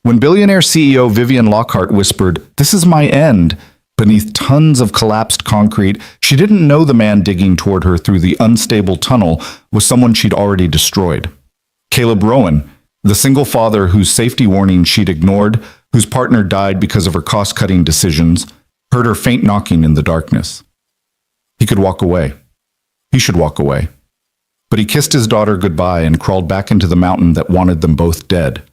When billionaire CEO Vivian Lockhart whispered, "This is my end," beneath tons of collapsed concrete, she didn't know the man digging toward her through the unstable tunnel was someone she'd already destroyed. Caleb Rowan, the single father whose safety warnings she'd ignored, whose partner died because of her cost-cutting decisions, heard her faint knocking in the darkness. He could walk away. He should walk away. But he kissed his daughter goodbye and crawled back into the mountain that wanted them both dead.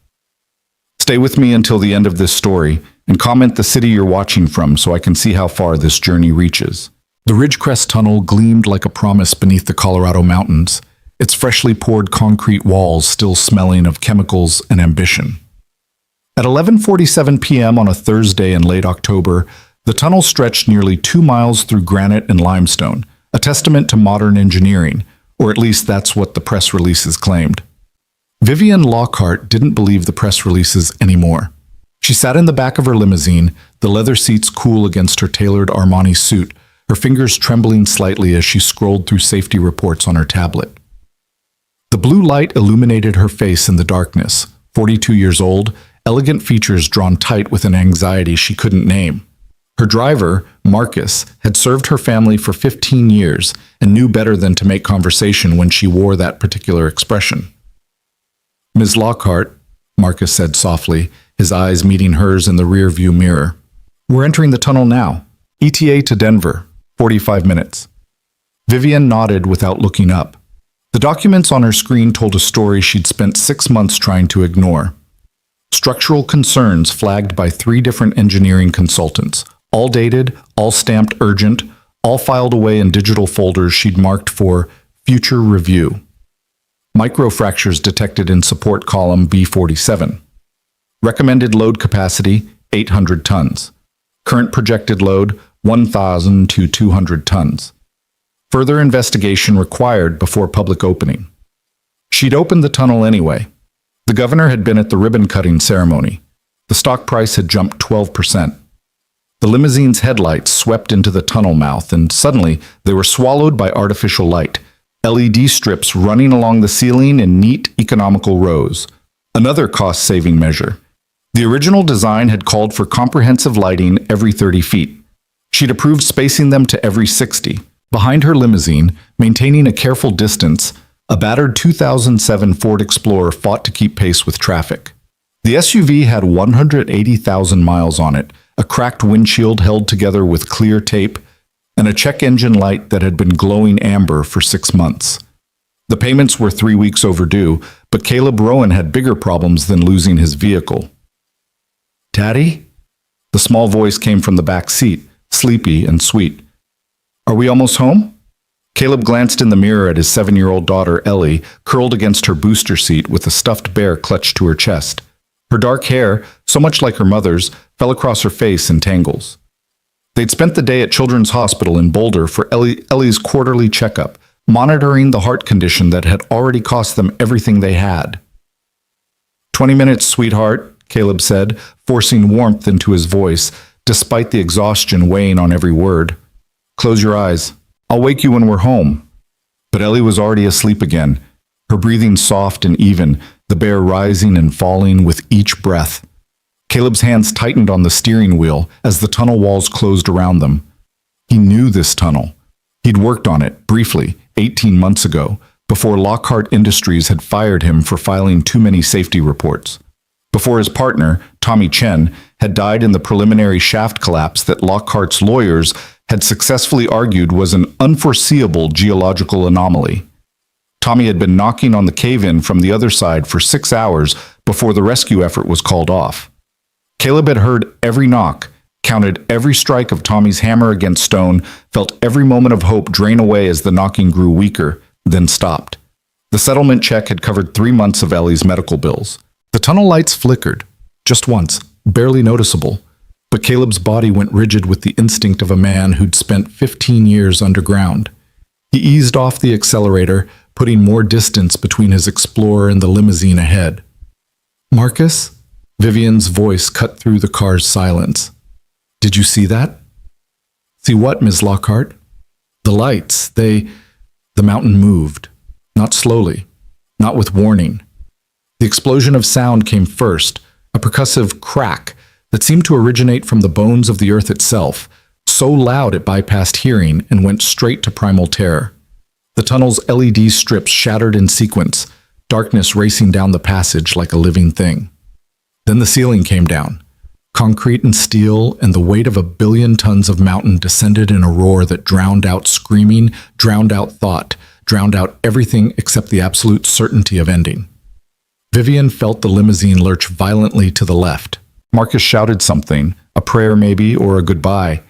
Stay with me until the end of this story, and comment the city you're watching from so I can see how far this journey reaches. The Ridgecrest Tunnel gleamed like a promise beneath the Colorado mountains, its freshly poured concrete walls still smelling of chemicals and ambition. At 11:47 p.m. on a Thursday in late October, the tunnel stretched nearly 2 miles through granite and limestone, a testament to modern engineering, or at least that's what the press releases claimed. Vivian Lockhart didn't believe the press releases anymore. She sat in the back of her limousine, the leather seats cool against her tailored Armani suit, her fingers trembling slightly as she scrolled through safety reports on her tablet. The blue light illuminated her face in the darkness, 42 years old, elegant features drawn tight with an anxiety she couldn't name. Her driver, Marcus, had served her family for 15 years and knew better than to make conversation when she wore that particular expression. "Ms. Lockhart," Marcus said softly, his eyes meeting hers in the rear-view mirror. "We're entering the tunnel now. ETA to Denver, 45 minutes. Vivian nodded without looking up. The documents on her screen told a story she'd spent 6 months trying to ignore. Structural concerns flagged by 3 different engineering consultants, all dated, all stamped urgent, all filed away in digital folders she'd marked for future review. Microfractures detected in support column B47. Recommended load capacity, 800 tons. Current projected load, 1,000 to 200 tons. Further investigation required before public opening. She'd opened the tunnel anyway. The governor had been at the ribbon-cutting ceremony. The stock price had jumped 12%. The limousine's headlights swept into the tunnel mouth, and suddenly they were swallowed by artificial light, LED strips running along the ceiling in neat, economical rows. Another cost-saving measure. The original design had called for comprehensive lighting every 30 feet. She'd approved spacing them to every 60. Behind her limousine, maintaining a careful distance, a battered 2007 Ford Explorer fought to keep pace with traffic. The SUV had 180,000 miles on it, a cracked windshield held together with clear tape, and a check engine light that had been glowing amber for 6 months. The payments were 3 weeks overdue, but Caleb Rowan had bigger problems than losing his vehicle. "Daddy?" The small voice came from the back seat, sleepy and sweet. "Are we almost home?" Caleb glanced in the mirror at his 7-year-old daughter, Ellie, curled against her booster seat with a stuffed bear clutched to her chest. Her dark hair, so much like her mother's, fell across her face in tangles. They'd spent the day at Children's Hospital in Boulder for Ellie's quarterly checkup, monitoring the heart condition that had already cost them everything they had. 20 minutes, sweetheart," Caleb said, forcing warmth into his voice, despite the exhaustion weighing on every word. "Close your eyes. I'll wake you when we're home." But Ellie was already asleep again, her breathing soft and even, the bear rising and falling with each breath. Caleb's hands tightened on the steering wheel as the tunnel walls closed around them. He knew this tunnel. He'd worked on it, briefly, 18 months ago, before Lockhart Industries had fired him for filing too many safety reports. Before his partner, Tommy Chen, had died in the preliminary shaft collapse that Lockhart's lawyers had successfully argued was an unforeseeable geological anomaly. Tommy had been knocking on the cave-in from the other side for 6 hours before the rescue effort was called off. Caleb had heard every knock, counted every strike of Tommy's hammer against stone, felt every moment of hope drain away as the knocking grew weaker, then stopped. The settlement check had covered 3 months of Ellie's medical bills. The tunnel lights flickered, just once, barely noticeable, but Caleb's body went rigid with the instinct of a man who'd spent 15 years underground. He eased off the accelerator, putting more distance between his Explorer and the limousine ahead. "Marcus?" Vivian's voice cut through the car's silence. "Did you see that?" "See what, Ms. Lockhart?" "The lights, The mountain moved. Not slowly. Not with warning. The explosion of sound came first, a percussive crack that seemed to originate from the bones of the earth itself, so loud it bypassed hearing and went straight to primal terror. The tunnel's LED strips shattered in sequence, darkness racing down the passage like a living thing. Then the ceiling came down. Concrete and steel and the weight of 1 billion tons of mountain descended in a roar that drowned out screaming, drowned out thought, drowned out everything except the absolute certainty of ending. Vivian felt the limousine lurch violently to the left. Marcus shouted something, a prayer maybe, or a goodbye,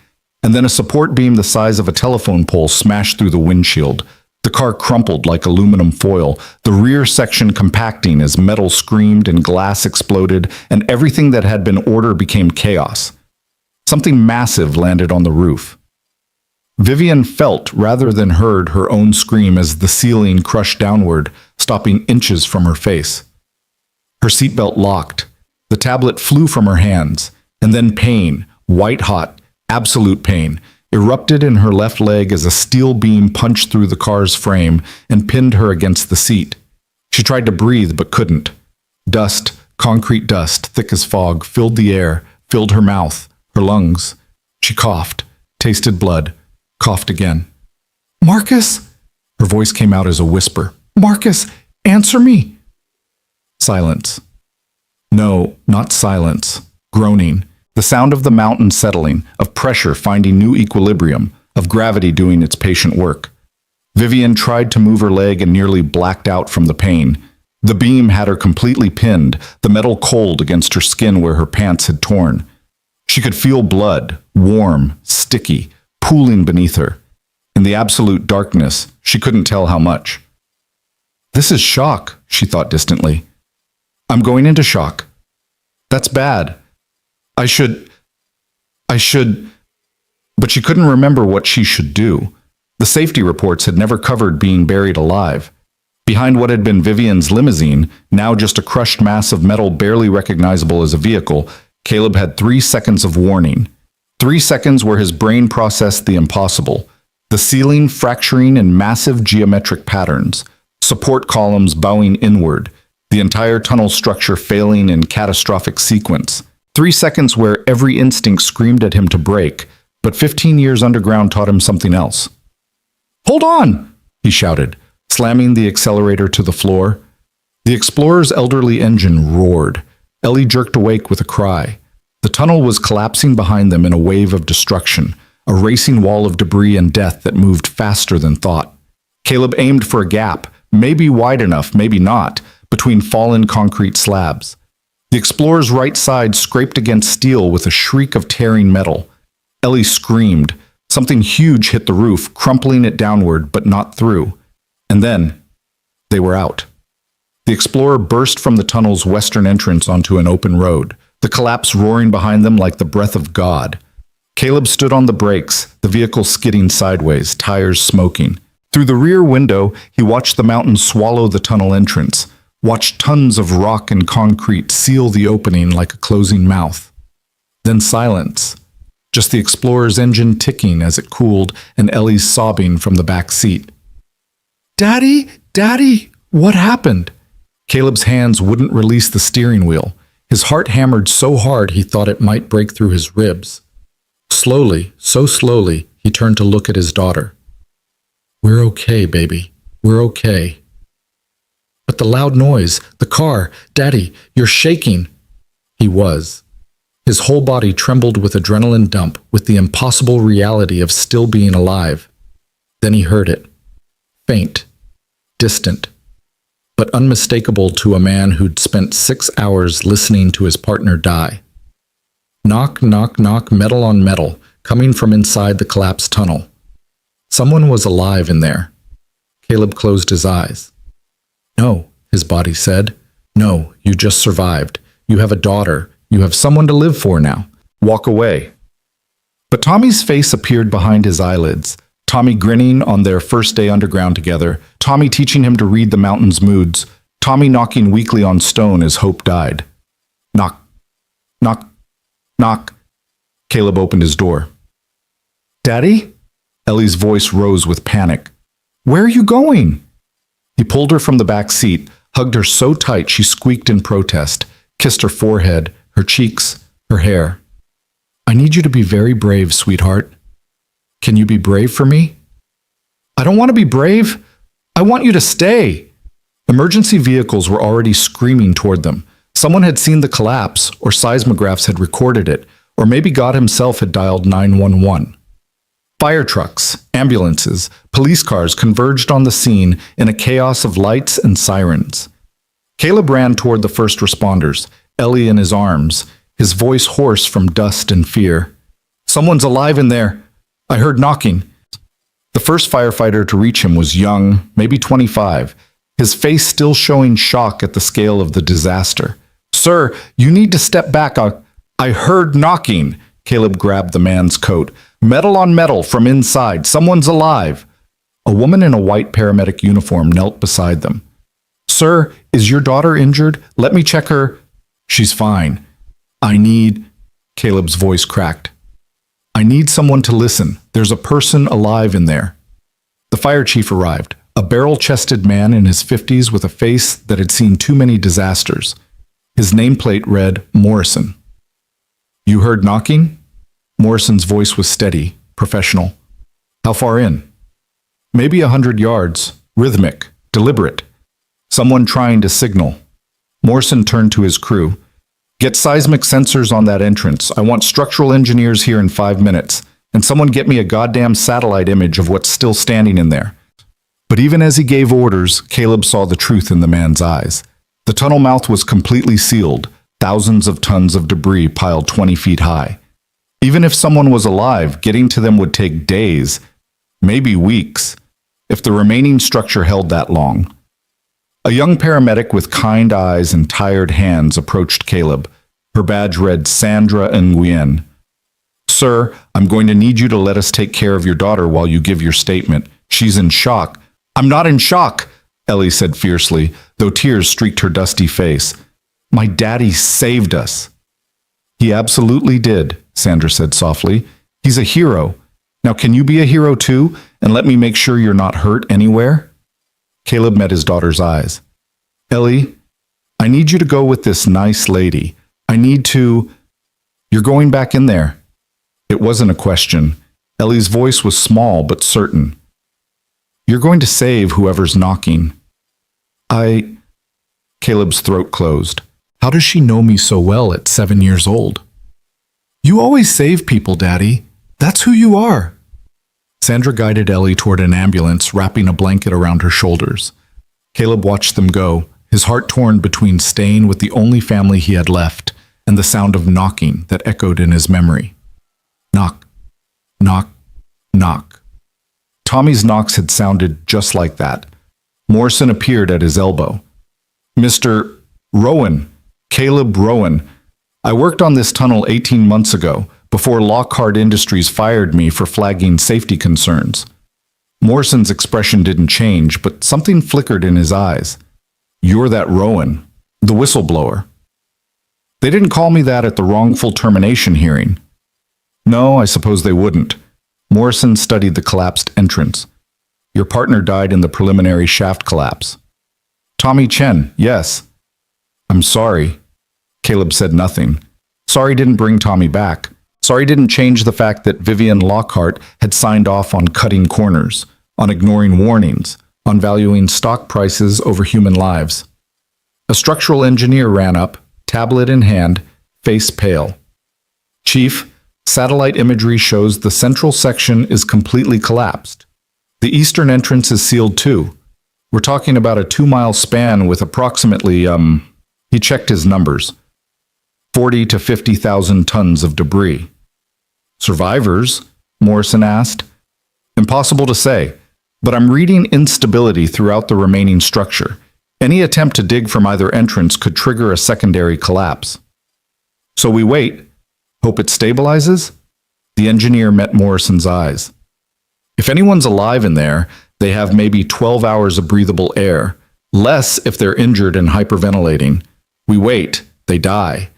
and then a support beam the size of a telephone pole smashed through the windshield. The car crumpled like aluminum foil, the rear section compacting as metal screamed and glass exploded, and everything that had been order became chaos. Something massive landed on the roof. Vivian felt rather than heard her own scream as the ceiling crushed downward, stopping inches from her face. Her seatbelt locked. The tablet flew from her hands, and then pain, white-hot, absolute pain, erupted in her left leg as a steel beam punched through the car's frame and pinned her against the seat. She tried to breathe but couldn't. Dust, concrete dust, thick as fog, filled the air, filled her mouth, her lungs. She coughed, tasted blood, coughed again. "Marcus?" Her voice came out as a whisper. "Marcus, answer me!" Silence. No, not silence. Groaning. The sound of the mountain settling, of pressure finding new equilibrium, of gravity doing its patient work. Vivian tried to move her leg and nearly blacked out from the pain. The beam had her completely pinned, the metal cold against her skin where her pants had torn. She could feel blood, warm, sticky, pooling beneath her. In the absolute darkness, she couldn't tell how much. "This is shock," she thought distantly. "I'm going into shock. That's bad. I should... But she couldn't remember what she should do. The safety reports had never covered being buried alive. Behind what had been Vivian's limousine, now just a crushed mass of metal barely recognizable as a vehicle, Caleb had 3 seconds of warning. 3 seconds where his brain processed the impossible. The ceiling fracturing in massive geometric patterns. Support columns bowing inward. The entire tunnel structure failing in catastrophic sequence. 3 seconds where every instinct screamed at him to break, but 15 years underground taught him something else. "Hold on!" he shouted, slamming the accelerator to the floor. The Explorer's elderly engine roared. Ellie jerked awake with a cry. The tunnel was collapsing behind them in a wave of destruction, a racing wall of debris and death that moved faster than thought. Caleb aimed for a gap, maybe wide enough, maybe not, between fallen concrete slabs. The Explorer's right side scraped against steel with a shriek of tearing metal. Ellie screamed. Something huge hit the roof, crumpling it downward, but not through. And then, they were out. The Explorer burst from the tunnel's western entrance onto an open road, the collapse roaring behind them like the breath of God. Caleb stood on the brakes, the vehicle skidding sideways, tires smoking. Through the rear window, he watched the mountain swallow the tunnel entrance, watched tons of rock and concrete seal the opening like a closing mouth. Then silence. Just the Explorer's engine ticking as it cooled and Ellie's sobbing from the back seat. "Daddy, Daddy, what happened?" Caleb's hands wouldn't release the steering wheel. His heart hammered so hard he thought it might break through his ribs. Slowly, so slowly, he turned to look at his daughter. "We're okay, baby. We're okay." "But the loud noise, the car, Daddy, you're shaking." He was. His whole body trembled with adrenaline dump, with the impossible reality of still being alive. Then he heard it. Faint, distant, but unmistakable to a man who'd spent 6 hours listening to his partner die. Knock, knock, knock, metal on metal, coming from inside the collapsed tunnel. Someone was alive in there. Caleb closed his eyes. "No," his body said. "No, you just survived. You have a daughter. You have someone to live for now. Walk away." But Tommy's face appeared behind his eyelids. Tommy grinning on their first day underground together. Tommy teaching him to read the mountain's moods. Tommy knocking weakly on stone as hope died. Knock, knock, knock. Caleb opened his door. "Daddy?" Ellie's voice rose with panic. "Where are you going?" He pulled her from the back seat, hugged her so tight she squeaked in protest, kissed her forehead, her cheeks, her hair. I need you to be very brave, sweetheart. Can you be brave for me? I don't want to be brave. I want you to stay. Emergency vehicles were already screaming toward them. Someone had seen the collapse, or seismographs had recorded it, or maybe God himself had dialed 911. Fire trucks, ambulances, police cars converged on the scene in a chaos of lights and sirens. Caleb ran toward the first responders, Ellie in his arms, his voice hoarse from dust and fear. Someone's alive in there. I heard knocking. The first firefighter to reach him was young, maybe 25, his face still showing shock at the scale of the disaster. Sir, you need to step back. I heard knocking. Caleb grabbed the man's coat. Metal on metal from inside. Someone's alive. A woman in a white paramedic uniform knelt beside them. Sir, is your daughter injured? Let me check her. She's fine. Caleb's voice cracked. I need someone to listen. There's a person alive in there. The fire chief arrived, a barrel-chested man in his 50s with a face that had seen too many disasters. His nameplate read Morrison. You heard knocking? Morrison's voice was steady, professional. How far in? Maybe 100 yards, rhythmic, deliberate. Someone trying to signal. Morrison turned to his crew. Get seismic sensors on that entrance. I want structural engineers here in 5 minutes. And someone get me a goddamn satellite image of what's still standing in there. But even as he gave orders, Caleb saw the truth in the man's eyes. The tunnel mouth was completely sealed, thousands of tons of debris piled 20 feet high. Even if someone was alive, getting to them would take days, maybe weeks, if the remaining structure held that long. A young paramedic with kind eyes and tired hands approached Caleb. Her badge read Sandra Nguyen. Sir, I'm going to need you to let us take care of your daughter while you give your statement. She's in shock. I'm not in shock, Ellie said fiercely, though tears streaked her dusty face. My daddy saved us. He absolutely did, Sandra said softly. He's a hero. Now can you be a hero too, and let me make sure you're not hurt anywhere? Caleb met his daughter's eyes. Ellie, I need you to go with this nice lady. You're going back in there. It wasn't a question. Ellie's voice was small but certain. You're going to save whoever's knocking. Caleb's throat closed. How does she know me so well at 7 years old? You always save people, Daddy. That's who you are. Sandra guided Ellie toward an ambulance, wrapping a blanket around her shoulders. Caleb watched them go, his heart torn between staying with the only family he had left and the sound of knocking that echoed in his memory. Knock, knock, knock. Tommy's knocks had sounded just like that. Morrison appeared at his elbow. Mr. Rowan, Caleb Rowan. I worked on this tunnel 18 months ago, before Lockhart Industries fired me for flagging safety concerns. Morrison's expression didn't change, but something flickered in his eyes. You're that Rowan, the whistleblower. They didn't call me that at the wrongful termination hearing. No, I suppose they wouldn't. Morrison studied the collapsed entrance. Your partner died in the preliminary shaft collapse. Tommy Chen, yes. I'm sorry. Caleb said nothing. Sorry didn't bring Tommy back. Sorry didn't change the fact that Vivian Lockhart had signed off on cutting corners, on ignoring warnings, on valuing stock prices over human lives. A structural engineer ran up, tablet in hand, face pale. Chief, satellite imagery shows the central section is completely collapsed. The eastern entrance is sealed too. We're talking about a 2-mile span with approximately, he checked his numbers, 40 to 50,000 tons of debris. Survivors? Morrison asked. Impossible to say, but I'm reading instability throughout the remaining structure. Any attempt to dig from either entrance could trigger a secondary collapse. So we wait. Hope it stabilizes? The engineer met Morrison's eyes. If anyone's alive in there, they have maybe 12 hours of breathable air, less if they're injured and hyperventilating. We wait, they die.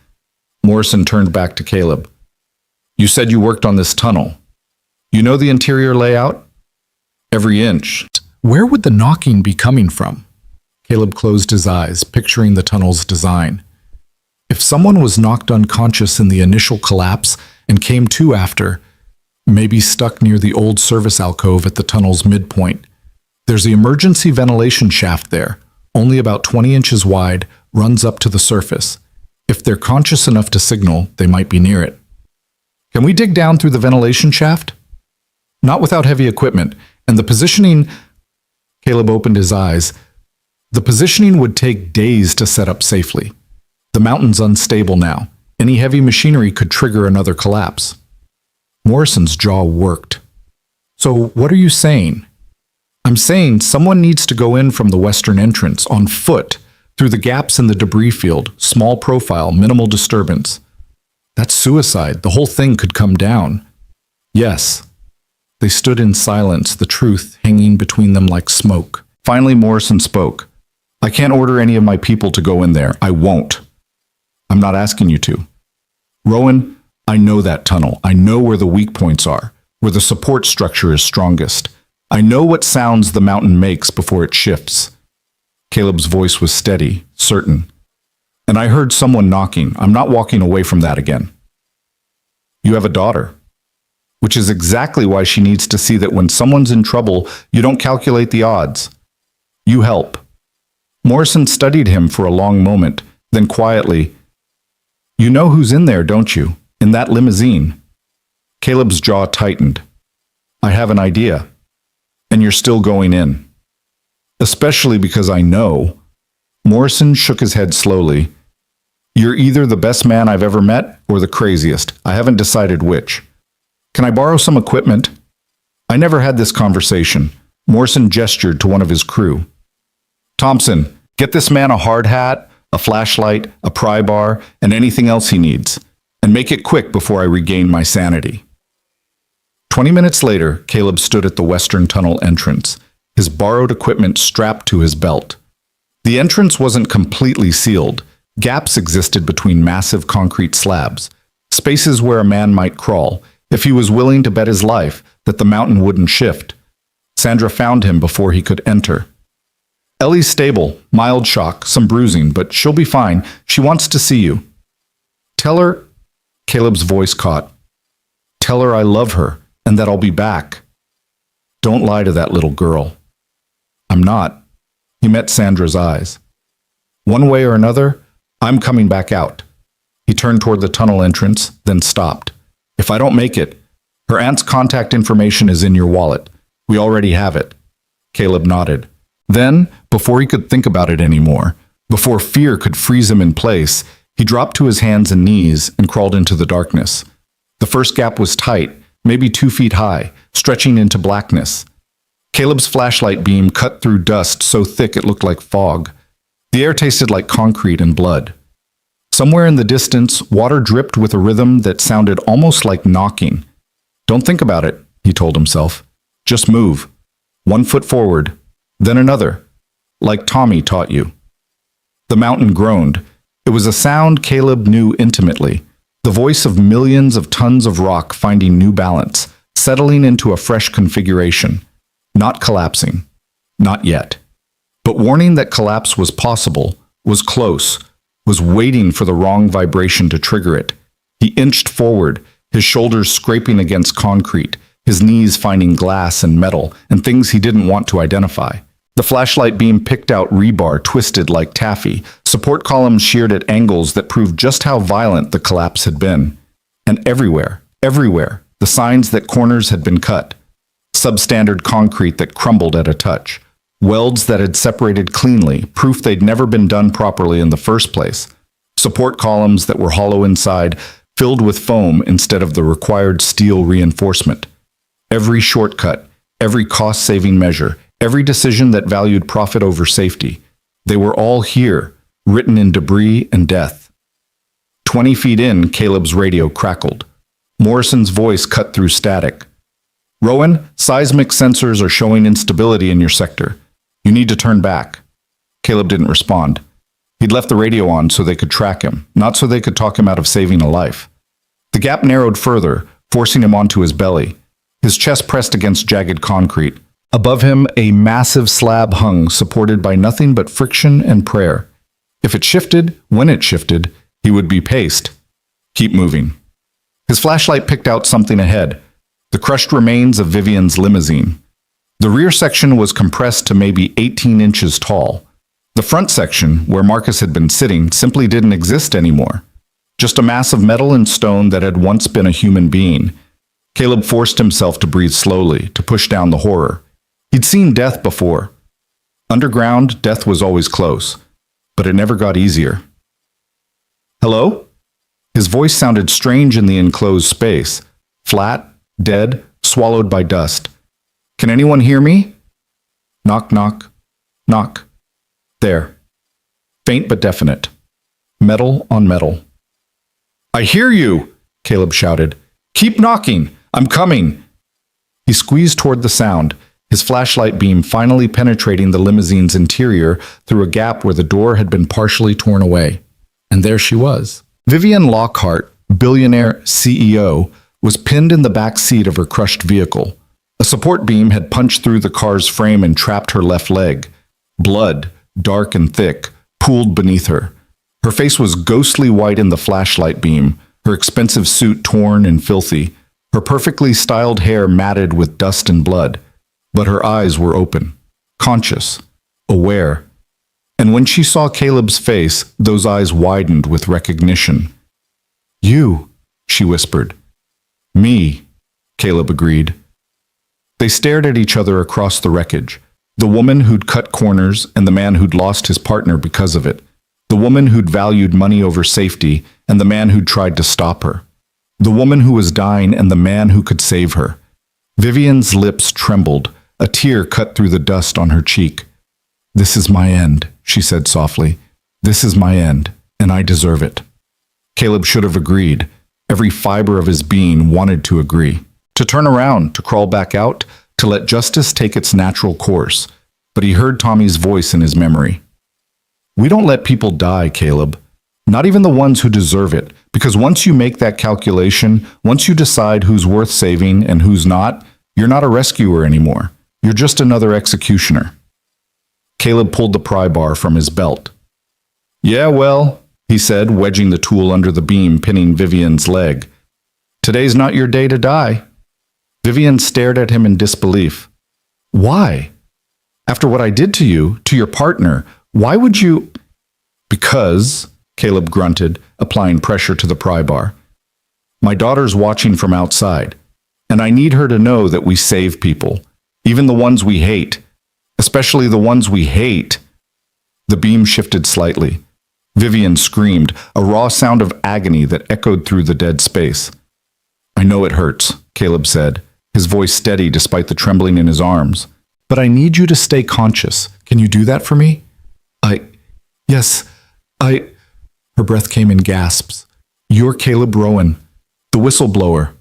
Morrison turned back to Caleb. You said you worked on this tunnel. You know the interior layout? Every inch. Where would the knocking be coming from? Caleb closed his eyes, picturing the tunnel's design. If someone was knocked unconscious in the initial collapse and came to after, maybe stuck near the old service alcove at the tunnel's midpoint, there's the emergency ventilation shaft there, only about 20 inches wide, runs up to the surface. If they're conscious enough to signal, they might be near it. Can we dig down through the ventilation shaft? Not without heavy equipment, and the positioning... Caleb opened his eyes. The positioning would take days to set up safely. The mountain's unstable now. Any heavy machinery could trigger another collapse. Morrison's jaw worked. So what are you saying? I'm saying someone needs to go in from the western entrance, on foot, through the gaps in the debris field, small profile, minimal disturbance. That's suicide. The whole thing could come down. Yes. They stood in silence, the truth hanging between them like smoke. Finally, Morrison spoke. I can't order any of my people to go in there. I won't. I'm not asking you to. Rowan, I know that tunnel. I know where the weak points are, where the support structure is strongest. I know what sounds the mountain makes before it shifts. Caleb's voice was steady, certain. And I heard someone knocking. I'm not walking away from that again. You have a daughter. Which is exactly why she needs to see that when someone's in trouble, you don't calculate the odds. You help. Morrison studied him for a long moment, then quietly, You know who's in there, don't you? In that limousine. Caleb's jaw tightened. I have an idea. And you're still going in. Especially because I know. Morrison shook his head slowly. You're either the best man I've ever met or the craziest. I haven't decided which. Can I borrow some equipment? I never had this conversation. Morrison gestured to one of his crew. Thompson, get this man a hard hat, a flashlight, a pry bar, and anything else he needs. And make it quick before I regain my sanity. 20 minutes later, Caleb stood at the western tunnel entrance, his borrowed equipment strapped to his belt. The entrance wasn't completely sealed. Gaps existed between massive concrete slabs, spaces where a man might crawl, if he was willing to bet his life that the mountain wouldn't shift. Sandra found him before he could enter. Ellie's stable, mild shock, some bruising, but she'll be fine. She wants to see you. Tell her, Caleb's voice caught. Tell her I love her and that I'll be back. Don't lie to that little girl. I'm not. He met Sandra's eyes. One way or another, I'm coming back out. He turned toward the tunnel entrance, then stopped. If I don't make it, her aunt's contact information is in your wallet. We already have it. Caleb nodded. Then, before he could think about it anymore, before fear could freeze him in place, he dropped to his hands and knees and crawled into the darkness. The first gap was tight, maybe 2 feet high, stretching into blackness. Caleb's flashlight beam cut through dust so thick it looked like fog. The air tasted like concrete and blood. Somewhere in the distance, water dripped with a rhythm that sounded almost like knocking. Don't think about it, he told himself. Just move. 1 foot forward, then another, like Tommy taught you. The mountain groaned. It was a sound Caleb knew intimately, the voice of millions of tons of rock finding new balance, settling into a fresh configuration, not collapsing, not yet. But warning that collapse was possible, was close, was waiting for the wrong vibration to trigger it. He inched forward, his shoulders scraping against concrete, his knees finding glass and metal and things he didn't want to identify. The flashlight beam picked out rebar twisted like taffy, support columns sheared at angles that proved just how violent the collapse had been. And everywhere, the signs that corners had been cut. Substandard concrete that crumbled at a touch. Welds that had separated cleanly, proof they'd never been done properly in the first place. Support columns that were hollow inside, filled with foam instead of the required steel reinforcement. Every shortcut, every cost-saving measure, every decision that valued profit over safety. They were all here, written in debris and death. 20 feet in, Caleb's radio crackled. Morrison's voice cut through static. Rowan, seismic sensors are showing instability in your sector. You need to turn back. Caleb didn't respond. He'd left the radio on so they could track him, not so they could talk him out of saving a life. The gap narrowed further, forcing him onto his belly. His chest pressed against jagged concrete. Above him, a massive slab hung, supported by nothing but friction and prayer. If it shifted, when it shifted, He would be paced. Keep moving. His flashlight picked out something ahead, the crushed remains of Vivian's limousine. The rear section was compressed to maybe 18 inches tall. The front section, where Marcus had been sitting, simply didn't exist anymore. Just a mass of metal and stone that had once been a human being. Caleb forced himself to breathe slowly, to push down the horror. He'd seen death before. Underground, death was always close, but it never got easier. Hello? His voice sounded strange in the enclosed space, flat, dead, swallowed by dust. Can anyone hear me? Knock, knock, knock. There. Faint but definite. Metal on metal. I hear you, Caleb shouted. Keep knocking. I'm coming. He squeezed toward the sound, his flashlight beam finally penetrating the limousine's interior through a gap where the door had been partially torn away. And there she was. Vivian Lockhart, billionaire CEO, was pinned in the back seat of her crushed vehicle. A support beam had punched through the car's frame and trapped her left leg. Blood, dark and thick, pooled beneath her. Her face was ghostly white in the flashlight beam, her expensive suit torn and filthy, her perfectly styled hair matted with dust and blood. But her eyes were open, conscious, aware. And when she saw Caleb's face, those eyes widened with recognition. You, she whispered. Me, Caleb agreed. They stared at each other across the wreckage. The woman who'd cut corners and the man who'd lost his partner because of it. The woman who'd valued money over safety and the man who'd tried to stop her. The woman who was dying and the man who could save her. Vivian's lips trembled, a tear cut through the dust on her cheek. This is my end, she said softly. This is my end, and I deserve it. Caleb should have agreed. Every fiber of his being wanted to agree. To turn around, to crawl back out, to let justice take its natural course. But he heard Tommy's voice in his memory. We don't let people die, Caleb. Not even the ones who deserve it. Because once you make that calculation, once you decide who's worth saving and who's not, you're not a rescuer anymore. You're just another executioner. Caleb pulled the pry bar from his belt. Yeah, well, he said, wedging the tool under the beam pinning Vivian's leg. Today's not your day to die. Vivian stared at him in disbelief. Why? After what I did to you, to your partner, why would you? Because, Caleb grunted, applying pressure to the pry bar. My daughter's watching from outside, and I need her to know that we save people, even the ones we hate, especially the ones we hate. The beam shifted slightly. Vivian screamed, a raw sound of agony that echoed through the dead space. I know it hurts, Caleb said, his voice steady despite the trembling in his arms. But I need you to stay conscious. Can you do that for me? Yes, Her breath came in gasps. You're Caleb Rowan, the whistleblower.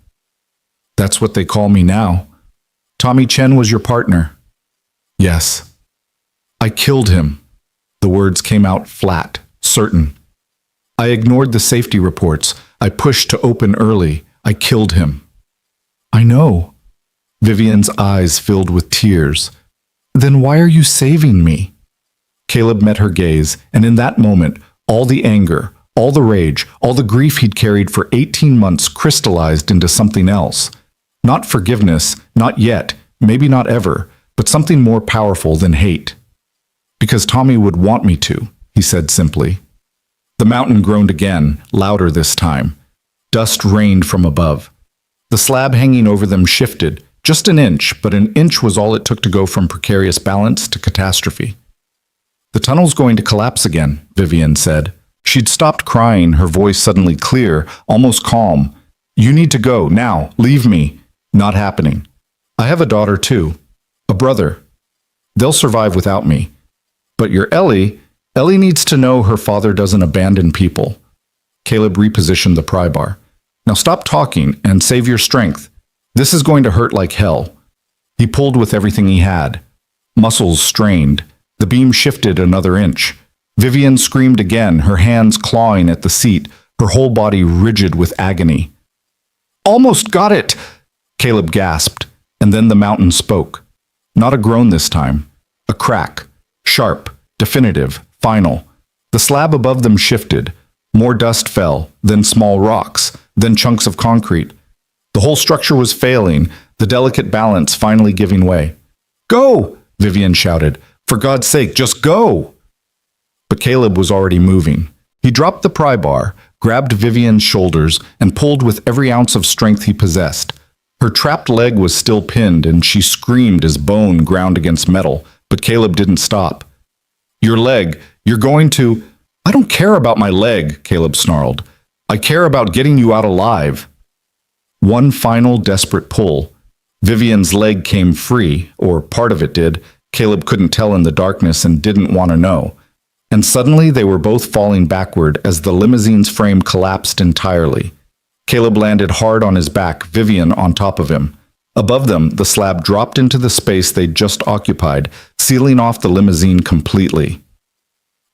That's what they call me now. Tommy Chen was your partner. Yes. I killed him. The words came out flat, certain. I ignored the safety reports. I pushed to open early. I killed him. I know. Vivian's eyes filled with tears. Then why are you saving me? Caleb met her gaze, and in that moment, all the anger, all the rage, all the grief he'd carried for 18 months crystallized into something else. Not forgiveness, not yet, maybe not ever, but something more powerful than hate. Because Tommy would want me to, he said simply. The mountain groaned again, louder this time. Dust rained from above. The slab hanging over them shifted, just an inch, but an inch was all it took to go from precarious balance to catastrophe. The tunnel's going to collapse again, Vivian said. She'd stopped crying, her voice suddenly clear, almost calm. You need to go, now, leave me. Not happening. I have a daughter too, a brother. They'll survive without me. But your Ellie needs to know her father doesn't abandon people. Caleb repositioned the pry bar. Now stop talking and save your strength. This is going to hurt like hell. He pulled with everything he had. Muscles strained. The beam shifted another inch. Vivian screamed again, her hands clawing at the seat, her whole body rigid with agony. Almost got it, Caleb gasped, and then the mountain spoke. Not a groan this time. A crack. Sharp, definitive, final. The slab above them shifted. More dust fell, then small rocks, then chunks of concrete. The whole structure was failing, the delicate balance finally giving way. "Go!" Vivian shouted. "For God's sake, just go!" But Caleb was already moving. He dropped the pry bar, grabbed Vivian's shoulders, and pulled with every ounce of strength he possessed. Her trapped leg was still pinned, and she screamed as bone ground against metal, but Caleb didn't stop. "Your leg, you're going to—" "I don't care about my leg," Caleb snarled. "I care about getting you out alive." One final desperate pull. Vivian's leg came free, or part of it did. Caleb couldn't tell in the darkness and didn't want to know. And suddenly they were both falling backward as the limousine's frame collapsed entirely. Caleb landed hard on his back, Vivian on top of him. Above them, the slab dropped into the space they'd just occupied, sealing off the limousine completely.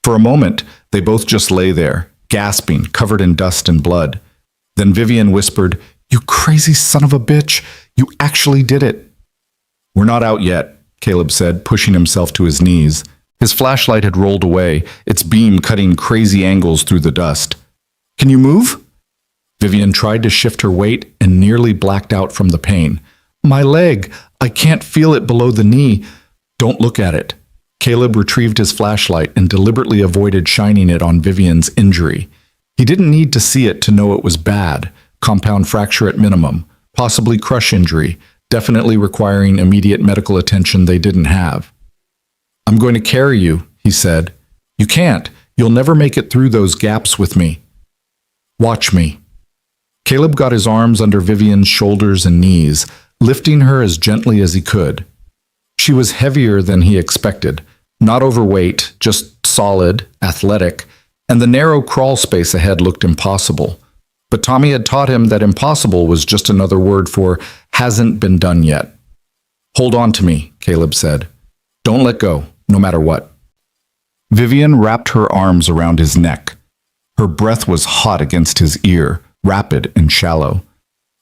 For a moment, they both just lay there, gasping, covered in dust and blood. Then Vivian whispered, "You crazy son of a bitch! You actually did it!" "We're not out yet," Caleb said, pushing himself to his knees. His flashlight had rolled away, its beam cutting crazy angles through the dust. "Can you move?" Vivian tried to shift her weight and nearly blacked out from the pain. "My leg! I can't feel it below the knee." "Don't look at it." Caleb retrieved his flashlight and deliberately avoided shining it on Vivian's injury. He didn't need to see it to know it was bad. Compound fracture at minimum, possibly crush injury, definitely requiring immediate medical attention they didn't have. "I'm going to carry you," he said. "You can't. You'll never make it through those gaps with me." "Watch me." Caleb got his arms under Vivian's shoulders and knees, lifting her as gently as he could. She was heavier than he expected, not overweight, just solid, athletic, and the narrow crawl space ahead looked impossible. But Tommy had taught him that impossible was just another word for hasn't been done yet. "Hold on to me," Caleb said. "Don't let go, no matter what." Vivian wrapped her arms around his neck. Her breath was hot against his ear, rapid and shallow.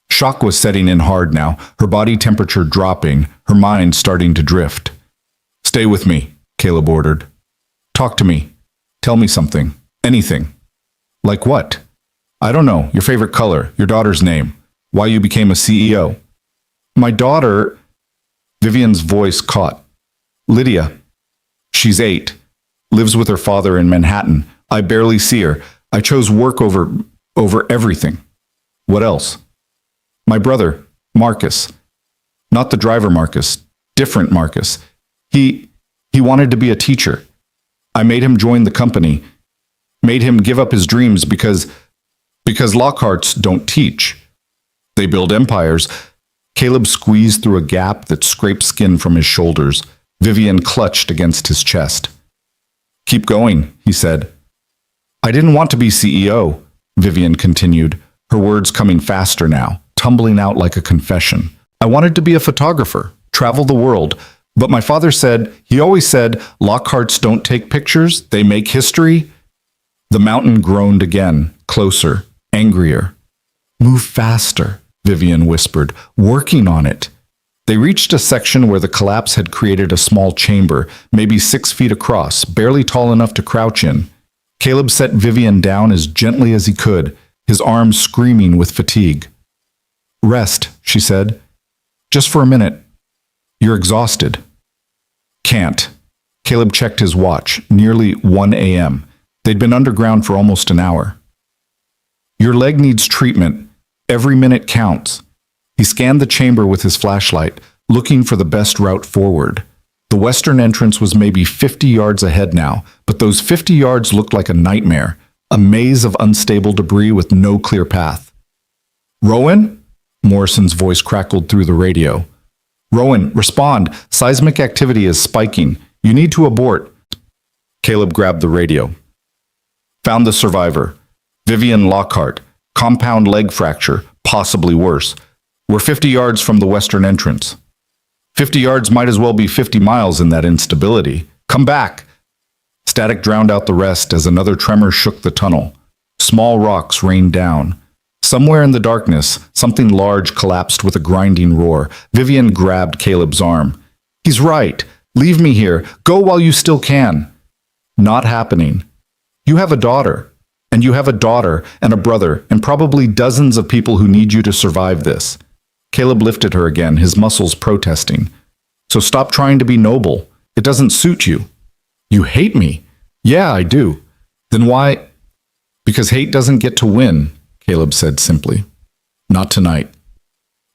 Shock was setting in hard now, her body temperature dropping, her mind starting to drift. "Stay with me," Caleb ordered. "Talk to me. Tell me something. Anything." "Like what?" "I don't know. Your favorite color, your daughter's name, why you became a CEO." "My daughter—" Vivian's voice caught. "Lydia. She's 8. Lives with her father in Manhattan. I barely see her. I chose work over everything." "What else?" "My brother, Marcus. Not the driver Marcus. Different Marcus. He wanted to be a teacher. I made him join the company. Made him give up his dreams because Lockharts don't teach. They build empires." Caleb squeezed through a gap that scraped skin from his shoulders. Vivian clutched against his chest. "Keep going," he said. "I didn't want to be CEO," Vivian continued, her words coming faster now, tumbling out like a confession. "I wanted to be a photographer, travel the world, but my father he always said, Lockharts don't take pictures, they make history." The mountain groaned again, closer, angrier. "Move faster," Vivian whispered, "working on it." They reached a section where the collapse had created a small chamber, maybe 6 feet across, barely tall enough to crouch in. Caleb set Vivian down as gently as he could, his arms screaming with fatigue. "Rest," she said. "Just for a minute. You're exhausted." "Can't." Caleb checked his watch, nearly 1 a.m. They'd been underground for almost an hour. "Your leg needs treatment. Every minute counts." He scanned the chamber with his flashlight, looking for the best route forward. The western entrance was maybe 50 yards ahead now, but those 50 yards looked like a nightmare, a maze of unstable debris with no clear path. "Rowan?" Morrison's voice crackled through the radio. "Rowan, respond. Seismic activity is spiking. You need to abort." Caleb grabbed the radio. "Found the survivor. Vivian Lockhart. Compound leg fracture, possibly worse. We're 50 yards from the western entrance." 50 yards might as well be 50 miles in that instability. "Come back!" Static drowned out the rest as another tremor shook the tunnel. Small rocks rained down. Somewhere in the darkness, something large collapsed with a grinding roar. Vivian grabbed Caleb's arm. "He's right. Leave me here. Go while you still can." "Not happening. You have a daughter. And you have a daughter and a brother and probably dozens of people who need you to survive this. Caleb lifted her again, his muscles protesting. So stop trying to be noble. It doesn't suit you. You hate me. Yeah, I do. Then why? Because hate doesn't get to win, Caleb said simply. Not tonight.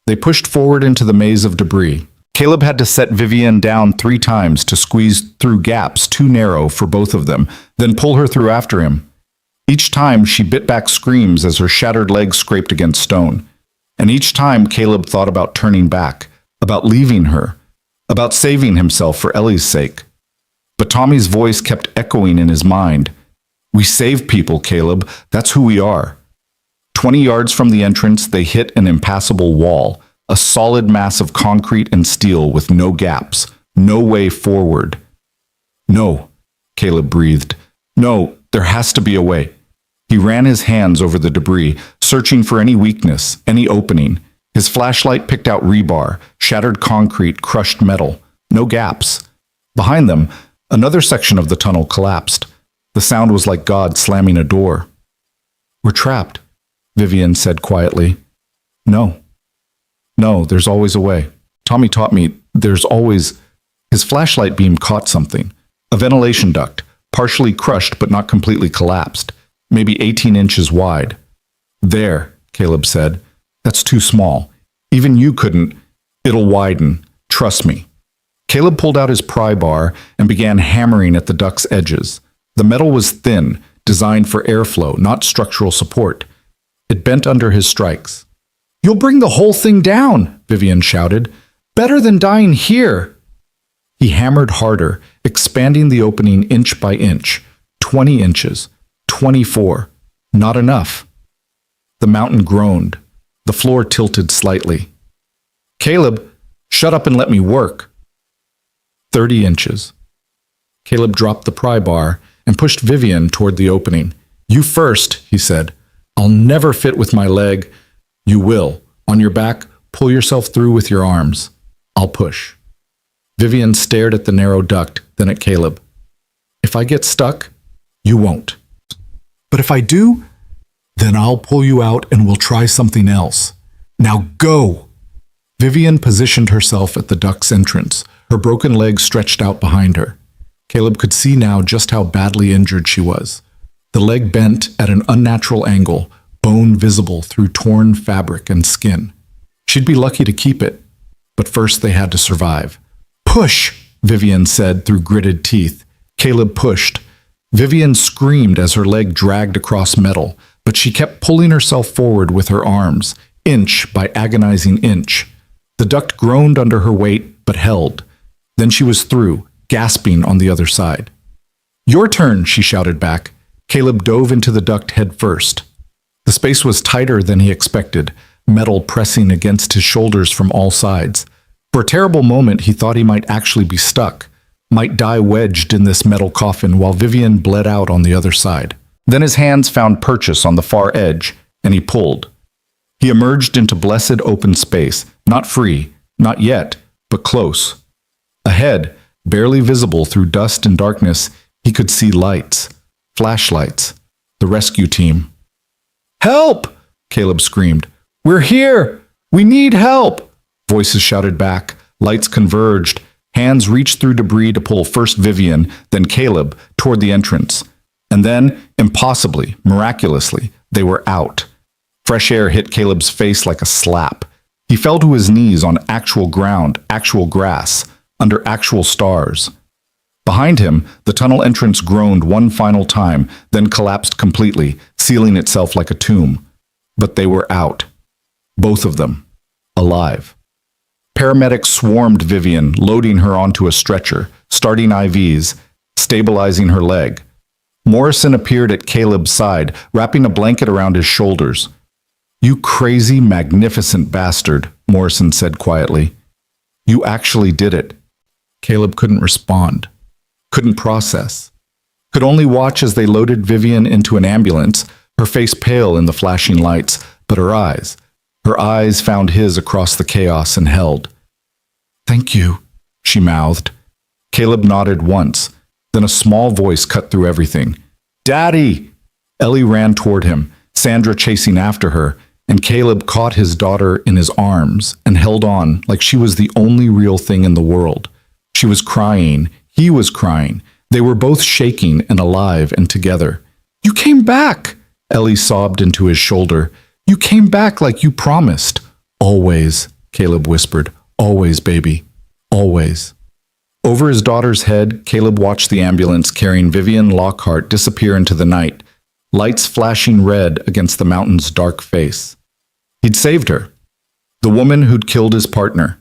They pushed forward into the maze of debris. Caleb had to set Vivienne down 3 times to squeeze through gaps too narrow for both of them, then pull her through after him. Each time she bit back screams as her shattered legs scraped against stone. And each time Caleb thought about turning back, about leaving her, about saving himself for Ellie's sake. But Tommy's voice kept echoing in his mind. We save people, Caleb. That's who we are. 20 yards from the entrance, they hit an impassable wall, a solid mass of concrete and steel with no gaps, no way forward. No, Caleb breathed. No, there has to be a way. He ran his hands over the debris, searching for any weakness, any opening. His flashlight picked out rebar, shattered concrete, crushed metal. No gaps. Behind them, another section of the tunnel collapsed. The sound was like God slamming a door. We're trapped, Vivienne said quietly. No, there's always a way. Tommy taught me there's always... His flashlight beam caught something. A ventilation duct, partially crushed but not completely collapsed. Maybe 18 inches wide. There, Caleb said. That's too small. Even you couldn't. It'll widen. Trust me. Caleb pulled out his pry bar and began hammering at the duct's edges. The metal was thin, designed for airflow, not structural support. It bent under his strikes. You'll bring the whole thing down, Vivienne shouted. Better than dying here. He hammered harder, expanding the opening inch by inch. 20 inches. 24. Not enough. The mountain groaned. The floor tilted slightly. Caleb, shut up and let me work. 30 inches. Caleb dropped the pry bar and pushed Vivienne toward the opening. You first, he said. I'll never fit with my leg. You will. On your back, pull yourself through with your arms. I'll push. Vivienne stared at the narrow duct, then at Caleb. If I get stuck, you won't. But if I do, then I'll pull you out and we'll try something else. Now go! Vivienne positioned herself at the duct's entrance, her broken legs stretched out behind her. Caleb could see now just how badly injured she was. The leg bent at an unnatural angle, bone visible through torn fabric and skin. She'd be lucky to keep it, but first they had to survive. Push, Vivienne said through gritted teeth. Caleb pushed. Vivienne screamed as her leg dragged across metal, but she kept pulling herself forward with her arms, inch by agonizing inch. The duct groaned under her weight, but held. Then she was through, gasping on the other side. Your turn, she shouted back. Caleb dove into the duct head first. The space was tighter than he expected, metal pressing against his shoulders from all sides. For a terrible moment, he thought he might actually be stuck, might die wedged in this metal coffin while Vivienne bled out on the other side. Then his hands found purchase on the far edge, and he pulled. He emerged into blessed open space, not free, not yet, but close. Ahead, barely visible through dust and darkness, he could see lights, flashlights, the rescue team. Help! Caleb screamed. We're here! We need help! Voices shouted back, lights converged, hands reached through debris to pull first Vivienne, then Caleb, toward the entrance. And then, impossibly, miraculously, they were out. Fresh air hit Caleb's face like a slap. He fell to his knees on actual ground, actual grass, under actual stars. Behind him, the tunnel entrance groaned one final time, then collapsed completely, sealing itself like a tomb. But they were out. Both of them. Alive. Paramedics swarmed Vivienne, loading her onto a stretcher, starting IVs, stabilizing her leg. Morrison appeared at Caleb's side, wrapping a blanket around his shoulders. You crazy, magnificent bastard, Morrison said quietly. You actually did it. Caleb couldn't respond, couldn't process, could only watch as they loaded Vivienne into an ambulance, her face pale in the flashing lights, but her eyes found his across the chaos and held. Thank you, she mouthed. Caleb nodded once, then a small voice cut through everything. Daddy! Ellie ran toward him, Sandra chasing after her, and Caleb caught his daughter in his arms and held on like she was the only real thing in the world. She was crying. He was crying. They were both shaking and alive and together. "You came back!" Ellie sobbed into his shoulder. "You came back like you promised." "Always," Caleb whispered. "Always, baby. Always." Over his daughter's head, Caleb watched the ambulance carrying Vivian Lockhart disappear into the night, lights flashing red against the mountain's dark face. He'd saved her. The woman who'd killed his partner.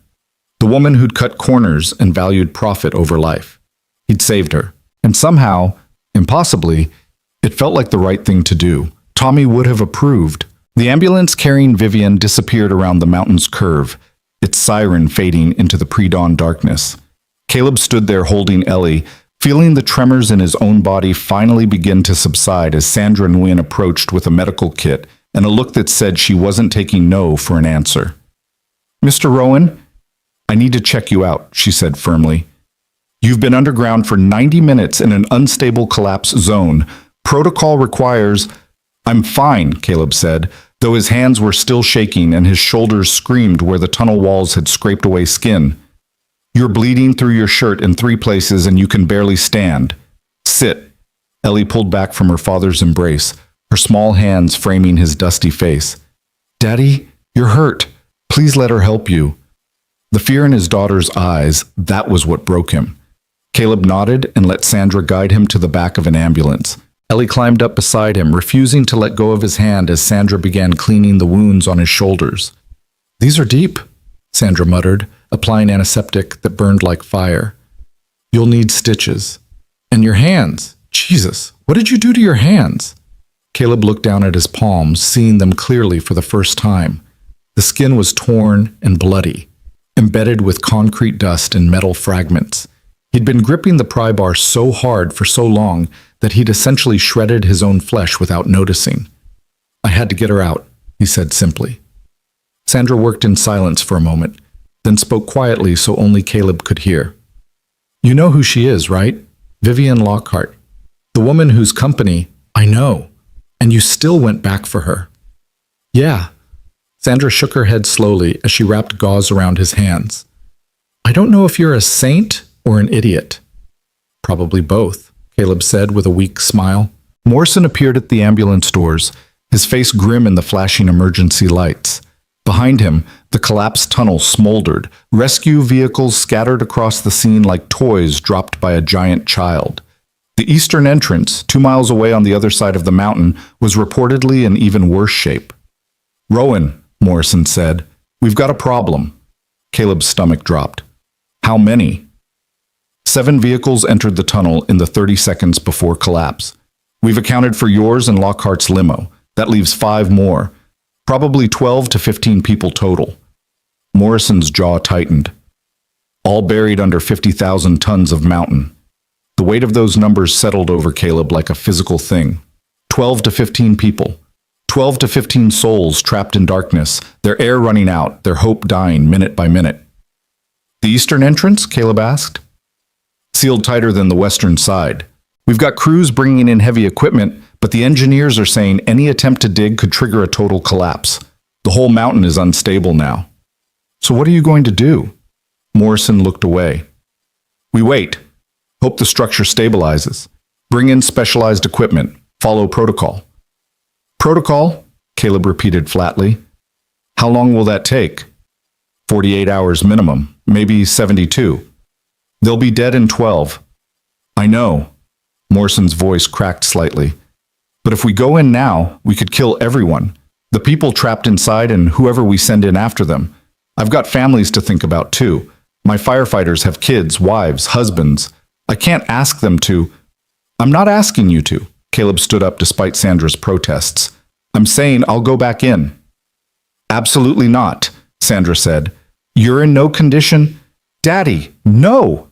The woman who'd cut corners and valued profit over life. He'd saved her. And somehow, impossibly, it felt like the right thing to do. Tommy would have approved. The ambulance carrying Vivian disappeared around the mountain's curve, its siren fading into the pre-dawn darkness. Caleb stood there holding Ellie, feeling the tremors in his own body finally begin to subside as Sandra Nguyen approached with a medical kit and a look that said she wasn't taking no for an answer. "Mr. Rowan, I need to check you out," she said firmly. "You've been underground for 90 minutes in an unstable collapse zone. Protocol requires—" "I'm fine," Caleb said, though his hands were still shaking and his shoulders screamed where the tunnel walls had scraped away skin. "You're bleeding through your shirt in 3 places and you can barely stand. Sit." Ellie pulled back from her father's embrace, her small hands framing his dusty face. "Daddy, you're hurt. Please let her help you." The fear in his daughter's eyes, that was what broke him. Caleb nodded and let Sandra guide him to the back of an ambulance. Ellie climbed up beside him, refusing to let go of his hand as Sandra began cleaning the wounds on his shoulders. "These are deep," Sandra muttered, applying antiseptic that burned like fire. "You'll need stitches. And your hands. Jesus, what did you do to your hands?" Caleb looked down at his palms, seeing them clearly for the first time. The skin was torn and bloody, embedded with concrete dust and metal fragments. He'd been gripping the pry bar so hard for so long that he'd essentially shredded his own flesh without noticing. "I had to get her out," he said simply. Sandra worked in silence for a moment, then spoke quietly so only Caleb could hear. "You know who she is, right? Vivian Lockhart. The woman whose company—" "I know. And you still went back for her." "Yeah." Sandra shook her head slowly as she wrapped gauze around his hands. "I don't know if you're a saint or an idiot." "Probably both," Caleb said with a weak smile. Morrison appeared at the ambulance doors, his face grim in the flashing emergency lights. Behind him, the collapsed tunnel smoldered, rescue vehicles scattered across the scene like toys dropped by a giant child. The eastern entrance, 2 miles away on the other side of the mountain, was reportedly in even worse shape. "Rowan," Morrison said, "we've got a problem." Caleb's stomach dropped. "How many?" 7 vehicles entered the tunnel in the 30 seconds before collapse. "We've accounted for yours and Lockhart's limo. That leaves 5 more. Probably 12 to 15 people total." Morrison's jaw tightened. All buried under 50,000 tons of mountain. The weight of those numbers settled over Caleb like a physical thing. 12 to 15 people. 12 to 15 souls trapped in darkness, their air running out, their hope dying minute by minute. "The eastern entrance?" Caleb asked. "Sealed tighter than the western side. We've got crews bringing in heavy equipment, but the engineers are saying any attempt to dig could trigger a total collapse. The whole mountain is unstable now." "So what are you going to do?" Morrison looked away. "We wait. Hope the structure stabilizes. Bring in specialized equipment. Follow protocol." "Protocol?" Caleb repeated flatly. "How long will that take?" 48 hours minimum, maybe 72. They'll be dead in 12. "I know." Morrison's voice cracked slightly. "But if we go in now, we could kill everyone. The people trapped inside and whoever we send in after them. I've got families to think about too. My firefighters have kids, wives, husbands. I can't ask them to—" "I'm not asking you to." Caleb stood up despite Sandra's protests. "I'm saying I'll go back in." "Absolutely not," Sandra said. "You're in no condition—" "Daddy, no!"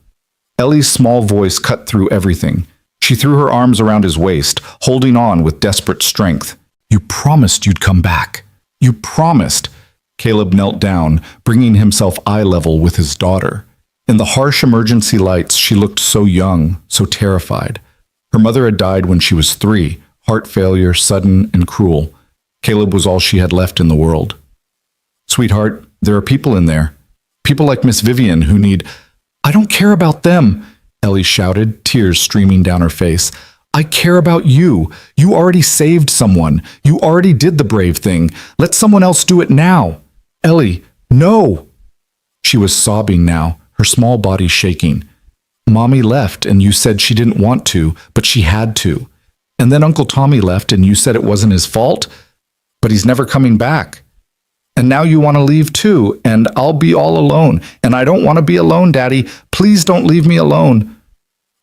Ellie's small voice cut through everything. She threw her arms around his waist, holding on with desperate strength. "You promised you'd come back. You promised." Caleb knelt down, bringing himself eye level with his daughter. In the harsh emergency lights, she looked so young, so terrified. Her mother had died when she was 3, Heart failure, sudden and cruel. Caleb was all she had left in the world. Sweetheart, there are people in there. People like Miss Vivian who need... I don't care about them, Ellie shouted, tears streaming down her face. I care about you. You already saved someone. You already did the brave thing. Let someone else do it now. Ellie, no. She was sobbing now, her small body shaking. Mommy left and you said she didn't want to, but she had to. And then Uncle Tommy left and you said it wasn't his fault, but he's never coming back. And now you want to leave too, and I'll be all alone. And I don't want to be alone, Daddy. Please don't leave me alone.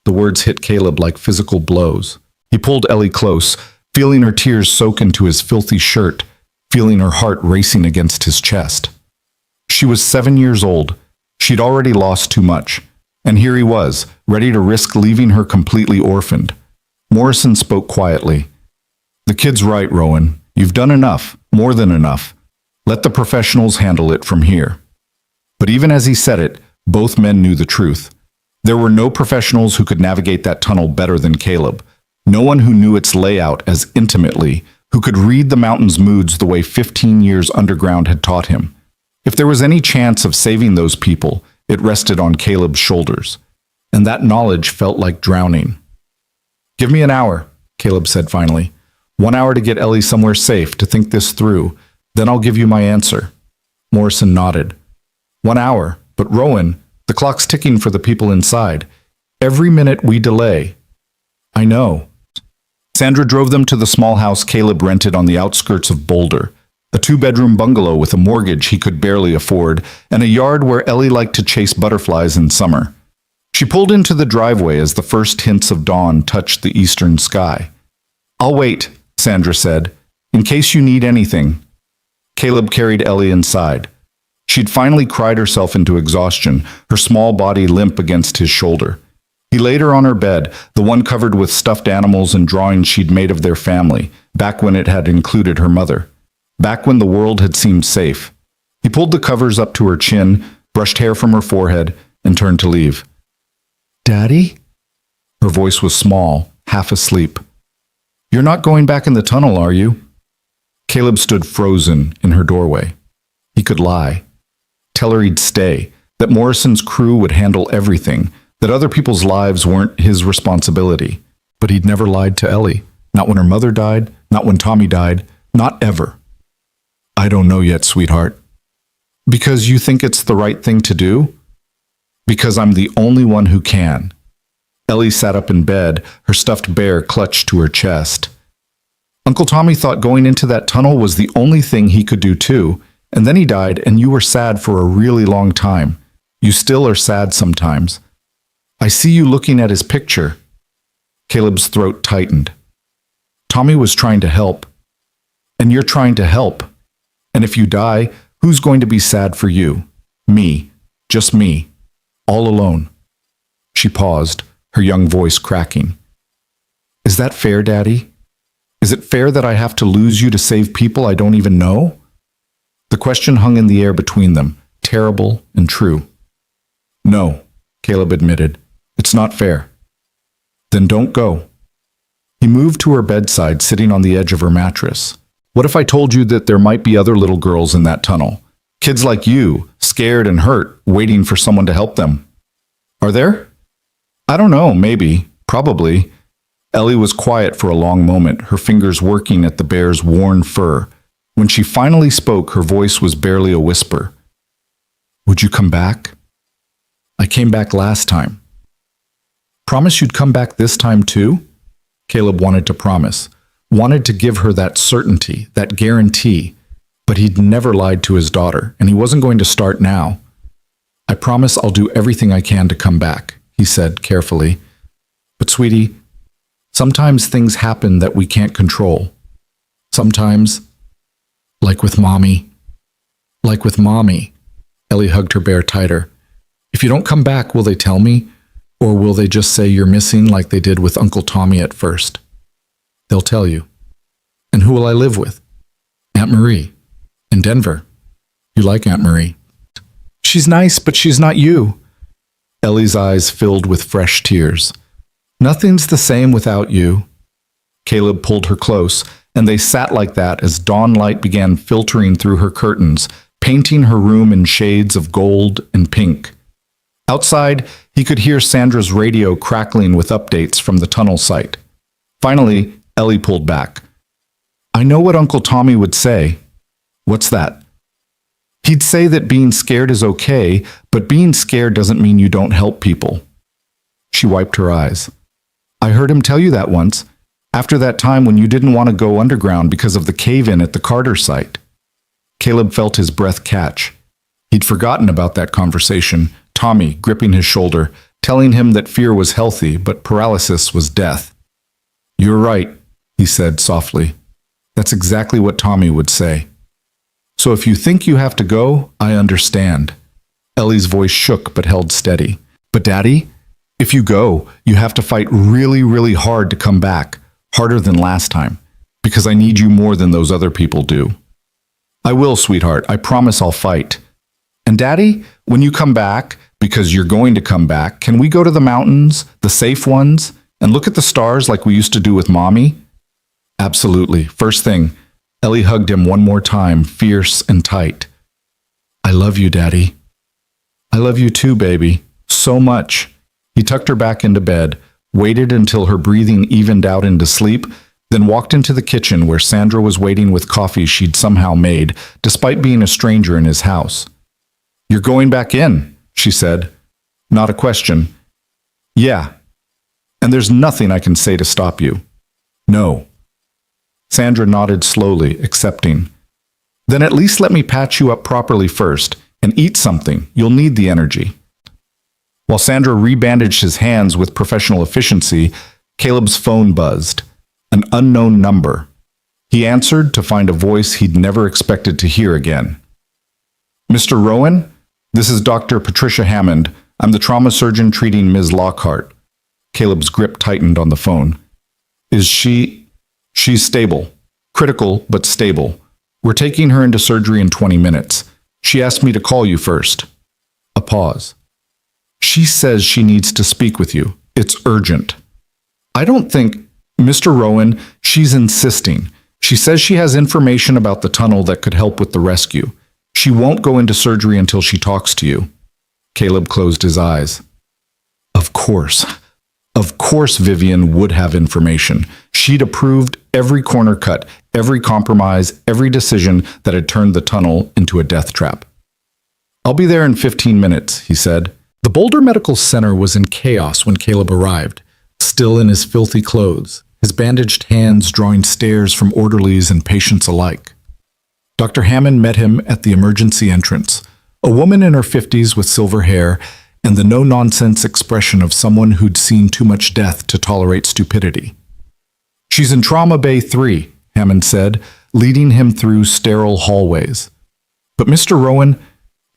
The words hit Caleb like physical blows. He pulled Ellie close, feeling her tears soak into his filthy shirt, feeling her heart racing against his chest. She was 7 years old. She'd already lost too much. And here he was, ready to risk leaving her completely orphaned. Morrison spoke quietly. The kid's right, Rowan. You've done enough, more than enough. Let the professionals handle it from here. But even as he said it, both men knew the truth. There were no professionals who could navigate that tunnel better than Caleb. No one who knew its layout as intimately, who could read the mountain's moods the way 15 years underground had taught him. If there was any chance of saving those people, it rested on Caleb's shoulders. And that knowledge felt like drowning. Give me an hour, Caleb said finally. 1 hour to get Ellie somewhere safe, to think this through. Then I'll give you my answer. Morrison nodded. 1 hour, but Rowan, the clock's ticking for the people inside. Every minute we delay. I know. Sandra drove them to the small house Caleb rented on the outskirts of Boulder, a 2-bedroom bungalow with a mortgage he could barely afford, and a yard where Ellie liked to chase butterflies in summer. She pulled into the driveway as the first hints of dawn touched the eastern sky. I'll wait, Sandra said, in case you need anything. Caleb carried Ellie inside. She'd finally cried herself into exhaustion, her small body limp against his shoulder. He laid her on her bed, the one covered with stuffed animals and drawings she'd made of their family, back when it had included her mother, back when the world had seemed safe. He pulled the covers up to her chin, brushed hair from her forehead, and turned to leave. Daddy? Her voice was small, half asleep. You're not going back in the tunnel, are you? Caleb stood frozen in her doorway. He could lie. Tell her he'd stay, that Morrison's crew would handle everything, that other people's lives weren't his responsibility. But he'd never lied to Ellie. Not when her mother died, not when Tommy died, not ever. I don't know yet, sweetheart. Because you think it's the right thing to do? Because I'm the only one who can. Ellie sat up in bed, her stuffed bear clutched to her chest. Uncle Tommy thought going into that tunnel was the only thing he could do too, and then he died and you were sad for a really long time. You still are sad sometimes. I see you looking at his picture. Caleb's throat tightened. Tommy was trying to help. And you're trying to help. And if you die, who's going to be sad for you? Me. Just me. All alone. She paused, her young voice cracking. Is that fair, Daddy? Is it fair that I have to lose you to save people I don't even know? The question hung in the air between them, terrible and true. No, Caleb admitted. It's not fair. Then don't go. He moved to her bedside, sitting on the edge of her mattress. What if I told you that there might be other little girls in that tunnel? Kids like you, scared and hurt, waiting for someone to help them. Are there? I don't know, maybe, probably. Ellie was quiet for a long moment, her fingers working at the bear's worn fur. When she finally spoke, her voice was barely a whisper. Would you come back? I came back last time. Promise you'd come back this time too? Caleb wanted to promise, wanted to give her that certainty, that guarantee, but he'd never lied to his daughter, and he wasn't going to start now. I promise I'll do everything I can to come back, he said carefully. But sweetie, sometimes things happen that we can't control. Sometimes, like with Mommy. Ellie hugged her bear tighter. If you don't come back, will they tell me? Or will they just say you're missing like they did with Uncle Tommy at first? They'll tell you. And who will I live with? Aunt Marie. In Denver. You like Aunt Marie. She's nice, but she's not you. Ellie's eyes filled with fresh tears. Nothing's the same without you. Caleb pulled her close, and they sat like that as dawn light began filtering through her curtains, painting her room in shades of gold and pink. Outside, he could hear Sandra's radio crackling with updates from the tunnel site. Finally, Ellie pulled back. "I know what Uncle Tommy would say." "What's that?" "He'd say that being scared is okay, but being scared doesn't mean you don't help people." She wiped her eyes. "I heard him tell you that once, after that time when you didn't want to go underground because of the cave-in at the Carter site." Caleb felt his breath catch. He'd forgotten about that conversation, Tommy gripping his shoulder, telling him that fear was healthy, but paralysis was death. "You're right," he said softly. "That's exactly what Tommy would say. So if you think you have to go, I understand." Ellie's voice shook but held steady. "But Daddy, if you go, you have to fight really, really hard to come back, harder than last time, because I need you more than those other people do." "I will, sweetheart. I promise I'll fight." "And Daddy, when you come back, because you're going to come back, can we go to the mountains, the safe ones, and look at the stars like we used to do with Mommy?" "Absolutely. First thing." Ellie hugged him one more time, fierce and tight. "I love you, Daddy." "I love you too, baby. So much." He tucked her back into bed, waited until her breathing evened out into sleep, then walked into the kitchen where Sandra was waiting with coffee she'd somehow made, despite being a stranger in his house. "You're going back in," she said. Not a question. "Yeah. And there's nothing I can say to stop you." "No." Sandra nodded slowly, accepting. "Then at least let me patch you up properly first, and eat something. You'll need the energy." While Sandra rebandaged his hands with professional efficiency, Caleb's phone buzzed. An unknown number. He answered to find a voice he'd never expected to hear again. "Mr. Rowan? This is Dr. Patricia Hammond. I'm the trauma surgeon treating Ms. Lockhart." Caleb's grip tightened on the phone. "Is she—" "She's stable. Critical, but stable. We're taking her into surgery in 20 minutes. She asked me to call you first." A pause. "She says she needs to speak with you. It's urgent." "I don't think—" "Mr. Rowan, she's insisting. She says she has information about the tunnel that could help with the rescue. She won't go into surgery until she talks to you." Caleb closed his eyes. Of course. Of course Vivian would have information. She'd approved every corner cut, every compromise, every decision that had turned the tunnel into a death trap. "I'll be there in 15 minutes, he said. The Boulder Medical Center was in chaos when Caleb arrived, still in his filthy clothes, his bandaged hands drawing stares from orderlies and patients alike. Dr. Hammond met him at the emergency entrance, a woman in her 50s with silver hair and the no-nonsense expression of someone who'd seen too much death to tolerate stupidity. "She's in Trauma Bay 3, Hammond said, leading him through sterile hallways. "But Mr. Rowan,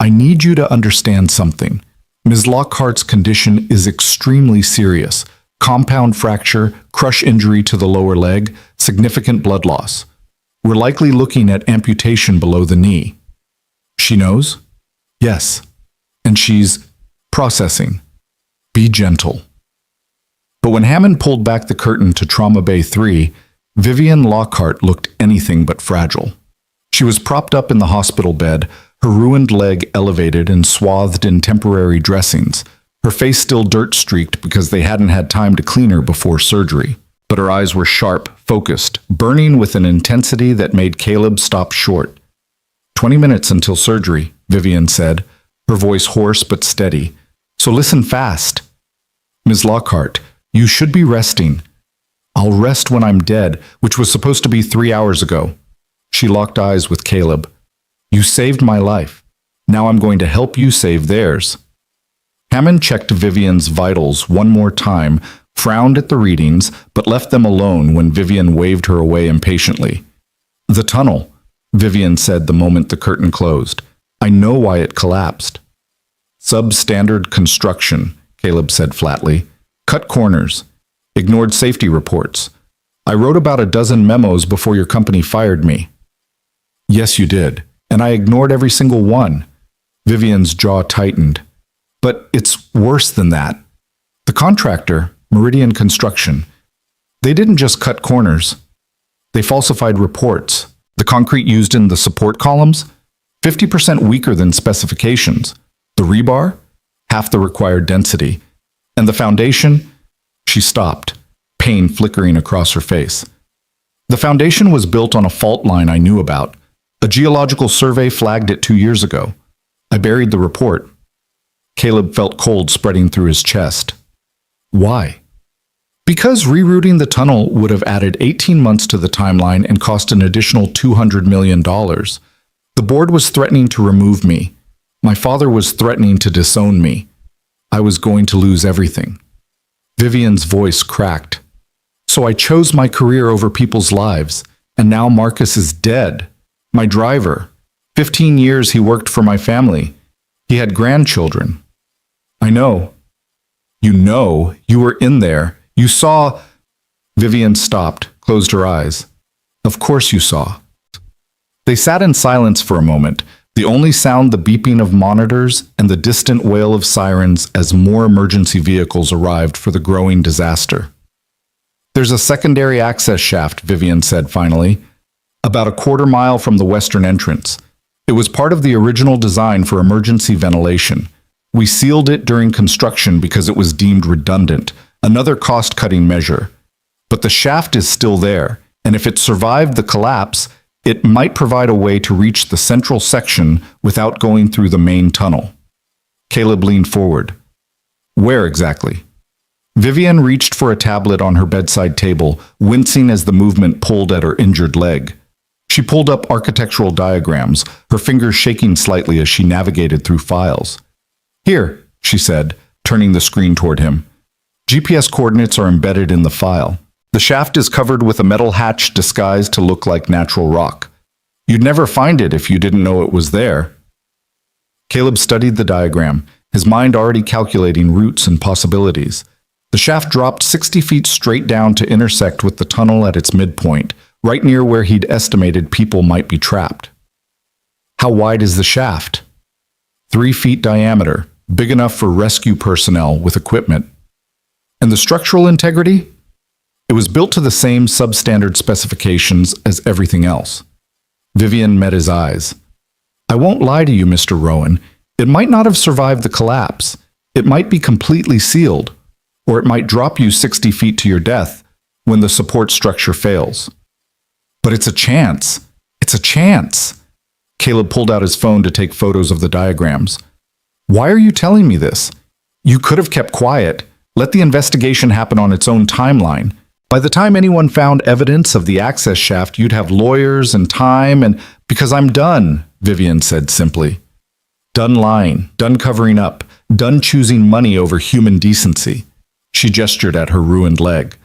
I need you to understand something. Ms. Lockhart's condition is extremely serious. Compound fracture, crush injury to the lower leg, significant blood loss. We're likely looking at amputation below the knee." "She knows?" "Yes. And she's processing. Be gentle." But when Hammond pulled back the curtain to Trauma Bay 3, Vivian Lockhart looked anything but fragile. She was propped up in the hospital bed, her ruined leg elevated and swathed in temporary dressings, her face still dirt-streaked because they hadn't had time to clean her before surgery. But her eyes were sharp, focused, burning with an intensity that made Caleb stop short. 20 minutes until surgery, Vivian said, her voice hoarse but steady. "So listen fast. Ms. Lockhart, you should be resting." "I'll rest when I'm dead," which was supposed to be 3 hours ago. She locked eyes with Caleb. "You saved my life. Now I'm going to help you save theirs." Hammond checked Vivian's vitals one more time, frowned at the readings, but left them alone when Vivian waved her away impatiently. "The tunnel," Vivian said the moment the curtain closed. "I know why it collapsed." "Substandard construction," Caleb said flatly. "Cut corners. Ignored safety reports. I wrote about a dozen memos before your company fired me." "Yes, you did. And I ignored every single one." Vivian's jaw tightened. "But it's worse than that. The contractor, Meridian Construction, They didn't just cut corners. They falsified reports. The concrete used in the support columns, 50% weaker than specifications. The rebar, half the required density. And the foundation, she stopped, pain flickering across her face. The foundation was built on a fault line I knew about. A geological survey flagged it 2 years ago. I buried the report. Caleb felt cold spreading through his chest. Why? Because rerouting the tunnel would have added 18 months to the timeline and cost an additional $200 million. The board was threatening to remove me. My father was threatening to disown me. I was going to lose everything. Vivian's voice cracked. So I chose my career over people's lives, and now Marcus is dead. My driver. 15 years he worked for my family. He had grandchildren. I know. You were in there. You saw. Vivian stopped, closed her eyes. Of course you saw. They sat in silence for a moment, the only sound the beeping of monitors and the distant wail of sirens as more emergency vehicles arrived for the growing disaster. There's a secondary access shaft, Vivian said finally, about a quarter-mile from the western entrance. It was part of the original design for emergency ventilation. We sealed it during construction because it was deemed redundant, another cost-cutting measure. But the shaft is still there, and if it survived the collapse, it might provide a way to reach the central section without going through the main tunnel. Caleb leaned forward. Where exactly? Vivian reached for a tablet on her bedside table, wincing as the movement pulled at her injured leg. She pulled up architectural diagrams, her fingers shaking slightly as she navigated through files. Here, she said, turning the screen toward him. GPS coordinates are embedded in the file. The shaft is covered with a metal hatch disguised to look like natural rock. You'd never find it if you didn't know it was there. Caleb studied the diagram, his mind already calculating routes and possibilities. The shaft dropped 60 feet straight down to intersect with the tunnel at its midpoint, right near where he'd estimated people might be trapped. How wide is the shaft? 3 feet diameter, big enough for rescue personnel with equipment. And the structural integrity? It was built to the same substandard specifications as everything else. Vivian met his eyes. I won't lie to you, Mr. Rowan. It might not have survived the collapse. It might be completely sealed, or it might drop you 60 feet to your death when the support structure fails. But it's a chance. It's a chance. Caleb pulled out his phone to take photos of the diagrams. Why are you telling me this? You could have kept quiet. Let the investigation happen on its own timeline. By the time anyone found evidence of the access shaft, you'd have lawyers and time and... Because I'm done, Vivian said simply. Done lying, done covering up, done choosing money over human decency. She gestured at her ruined leg.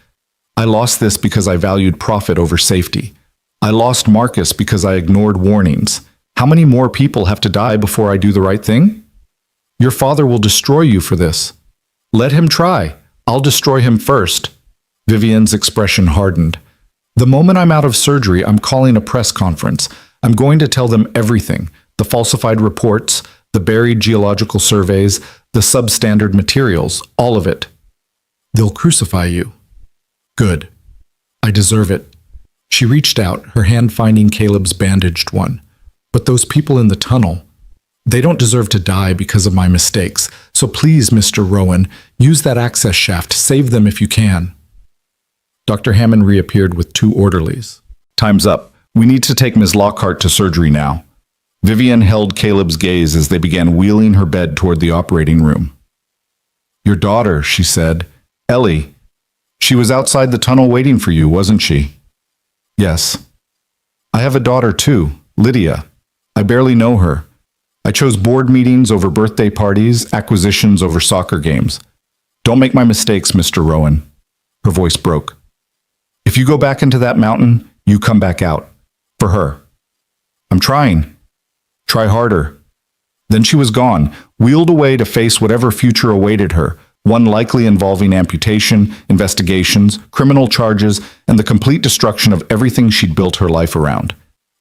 I lost this because I valued profit over safety. I lost Marcus because I ignored warnings. How many more people have to die before I do the right thing? Your father will destroy you for this. Let him try. I'll destroy him first. Vivian's expression hardened. The moment I'm out of surgery, I'm calling a press conference. I'm going to tell them everything. The falsified reports, the buried geological surveys, the substandard materials, all of it. They'll crucify you. Good. I deserve it. She reached out, her hand finding Caleb's bandaged one. But those people in the tunnel, they don't deserve to die because of my mistakes. So please, Mr. Rowan, use that access shaft. Save them if you can. Dr. Hammond reappeared with 2 orderlies. Time's up. We need to take Ms. Lockhart to surgery now. Vivian held Caleb's gaze as they began wheeling her bed toward the operating room. Your daughter, she said. Ellie. She was outside the tunnel waiting for you, wasn't she? Yes. I have a daughter too, Lydia. I barely know her. I chose board meetings over birthday parties, acquisitions over soccer games. Don't make my mistakes, Mr. Rowan. Her voice broke. If you go back into that mountain, you come back out. For her. I'm trying. Try harder. Then she was gone, wheeled away to face whatever future awaited her, one likely involving amputation, investigations, criminal charges, and the complete destruction of everything she'd built her life around.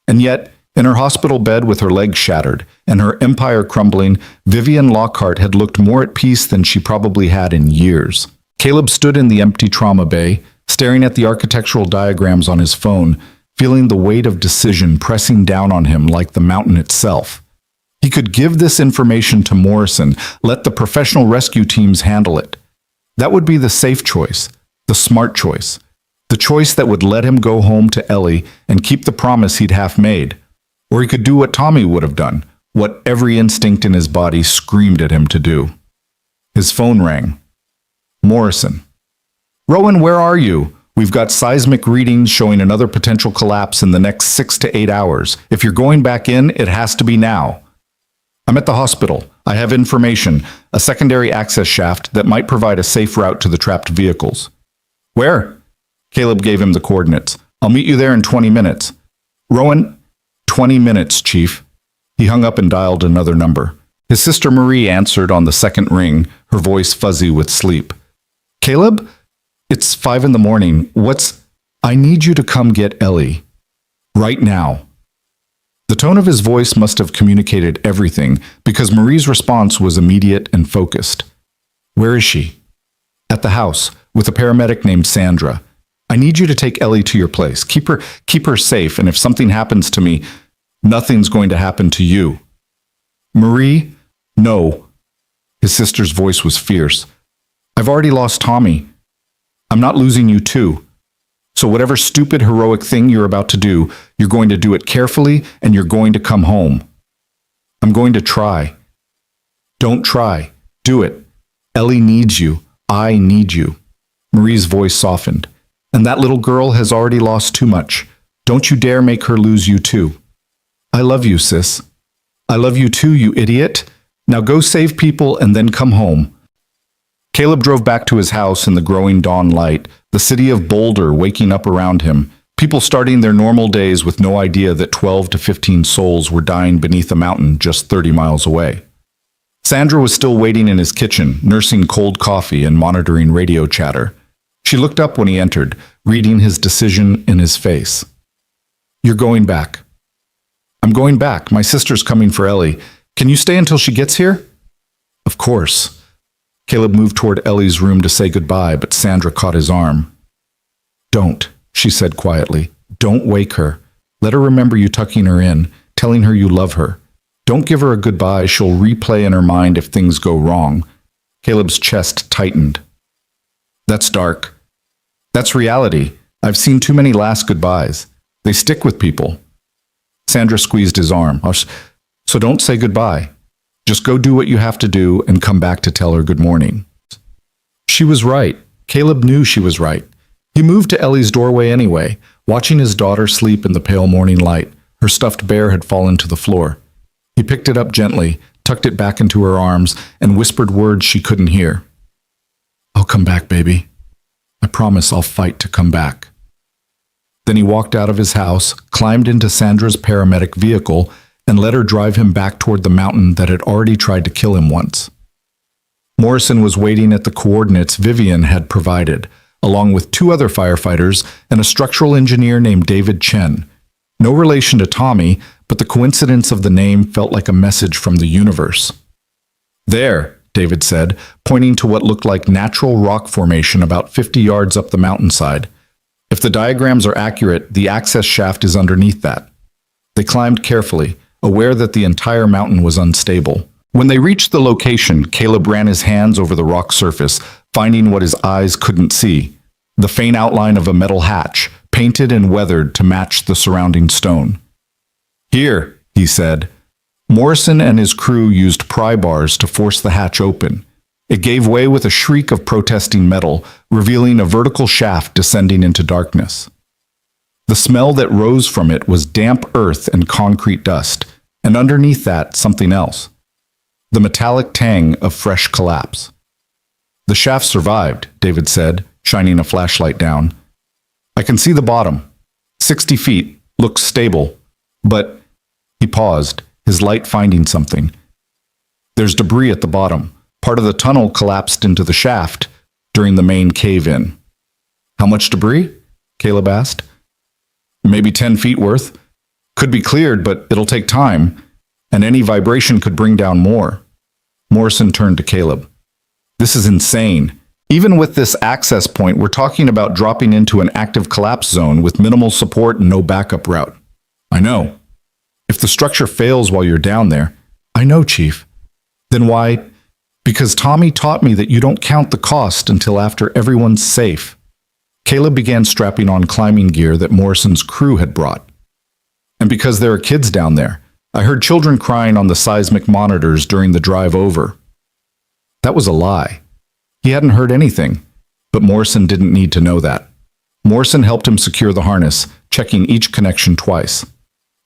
And yet, in her hospital bed with her legs shattered and her empire crumbling, Vivian Lockhart had looked more at peace than she probably had in years. Caleb stood in the empty trauma bay, staring at the architectural diagrams on his phone, feeling the weight of decision pressing down on him like the mountain itself. He could give this information to Morrison, let the professional rescue teams handle it. That would be the safe choice, the smart choice, the choice that would let him go home to Ellie and keep the promise he'd half made. Or he could do what Tommy would have done, what every instinct in his body screamed at him to do. His phone rang. Morrison. Rowan, where are you? We've got seismic readings showing another potential collapse in the next 6 to 8 hours. If you're going back in, it has to be now. I'm at the hospital. I have information, a secondary access shaft that might provide a safe route to the trapped vehicles. Where? Caleb gave him the coordinates. I'll meet you there in 20 minutes. Rowan, 20 minutes, Chief. He hung up and dialed another number. His sister Marie answered on the second ring, her voice fuzzy with sleep. Caleb? It's 5 in the morning. I need you to come get Ellie. Right now. The tone of his voice must have communicated everything, because Marie's response was immediate and focused. Where is she? At the house, with a paramedic named Sandra. I need you to take Ellie to your place. Keep her safe, and if something happens to me, nothing's going to happen to you. Marie? No. His sister's voice was fierce. I've already lost Tommy. I'm not losing you too. So whatever stupid, heroic thing you're about to do, you're going to do it carefully and you're going to come home. I'm going to try. Don't try. Do it. Ellie needs you. I need you. Marie's voice softened. And that little girl has already lost too much. Don't you dare make her lose you too. I love you, sis. I love you too, you idiot. Now go save people and then come home. Caleb drove back to his house in the growing dawn light, the city of Boulder waking up around him, people starting their normal days with no idea that 12 to 15 souls were dying beneath a mountain just 30 miles away. Sandra was still waiting in his kitchen, nursing cold coffee and monitoring radio chatter. She looked up when he entered, reading his decision in his face. You're going back. I'm going back. My sister's coming for Ellie. Can you stay until she gets here? Of course. Caleb moved toward Ellie's room to say goodbye, but Sandra caught his arm. Don't, she said quietly. Don't wake her. Let her remember you tucking her in, telling her you love her. Don't give her a goodbye. She'll replay in her mind if things go wrong. Caleb's chest tightened. That's dark. That's reality. I've seen too many last goodbyes. They stick with people. Sandra squeezed his arm. So don't say goodbye. Just go do what you have to do and come back to tell her good morning. She was right. Caleb knew she was right. He moved to Ellie's doorway anyway, watching his daughter sleep in the pale morning light. Her stuffed bear had fallen to the floor. He picked it up gently, tucked it back into her arms, and whispered words she couldn't hear. I'll come back, baby. I promise I'll fight to come back. Then he walked out of his house, climbed into Sandra's paramedic vehicle, and let her drive him back toward the mountain that had already tried to kill him once. Morrison was waiting at the coordinates Vivian had provided, along with 2 other firefighters and a structural engineer named David Chen. No relation to Tommy, but the coincidence of the name felt like a message from the universe. There, David said, pointing to what looked like natural rock formation about 50 yards up the mountainside. If the diagrams are accurate, the access shaft is underneath that. They climbed carefully, aware that the entire mountain was unstable. When they reached the location, Caleb ran his hands over the rock surface, finding what his eyes couldn't see. The faint outline of a metal hatch, painted and weathered to match the surrounding stone. Here, he said. Morrison and his crew used pry bars to force the hatch open. It gave way with a shriek of protesting metal, revealing a vertical shaft descending into darkness. The smell that rose from it was damp earth and concrete dust, and underneath that, something else. The metallic tang of fresh collapse. The shaft survived, David said, shining a flashlight down. I can see the bottom. 60 feet, looks stable. But, he paused, his light finding something. There's debris at the bottom. Part of the tunnel collapsed into the shaft during the main cave-in. How much debris? Caleb asked. Maybe 10 feet worth. Could be cleared, but it'll take time, and any vibration could bring down more. Morrison turned to Caleb. This is insane. Even with this access point, we're talking about dropping into an active collapse zone with minimal support and no backup route. I know. If the structure fails while you're down there, I know, Chief. Then why? Because Tommy taught me that you don't count the cost until after everyone's safe. Caleb began strapping on climbing gear that Morrison's crew had brought. And because there are kids down there, I heard children crying on the seismic monitors during the drive over. That was a lie. He hadn't heard anything, but Morrison didn't need to know that. Morrison helped him secure the harness, checking each connection twice.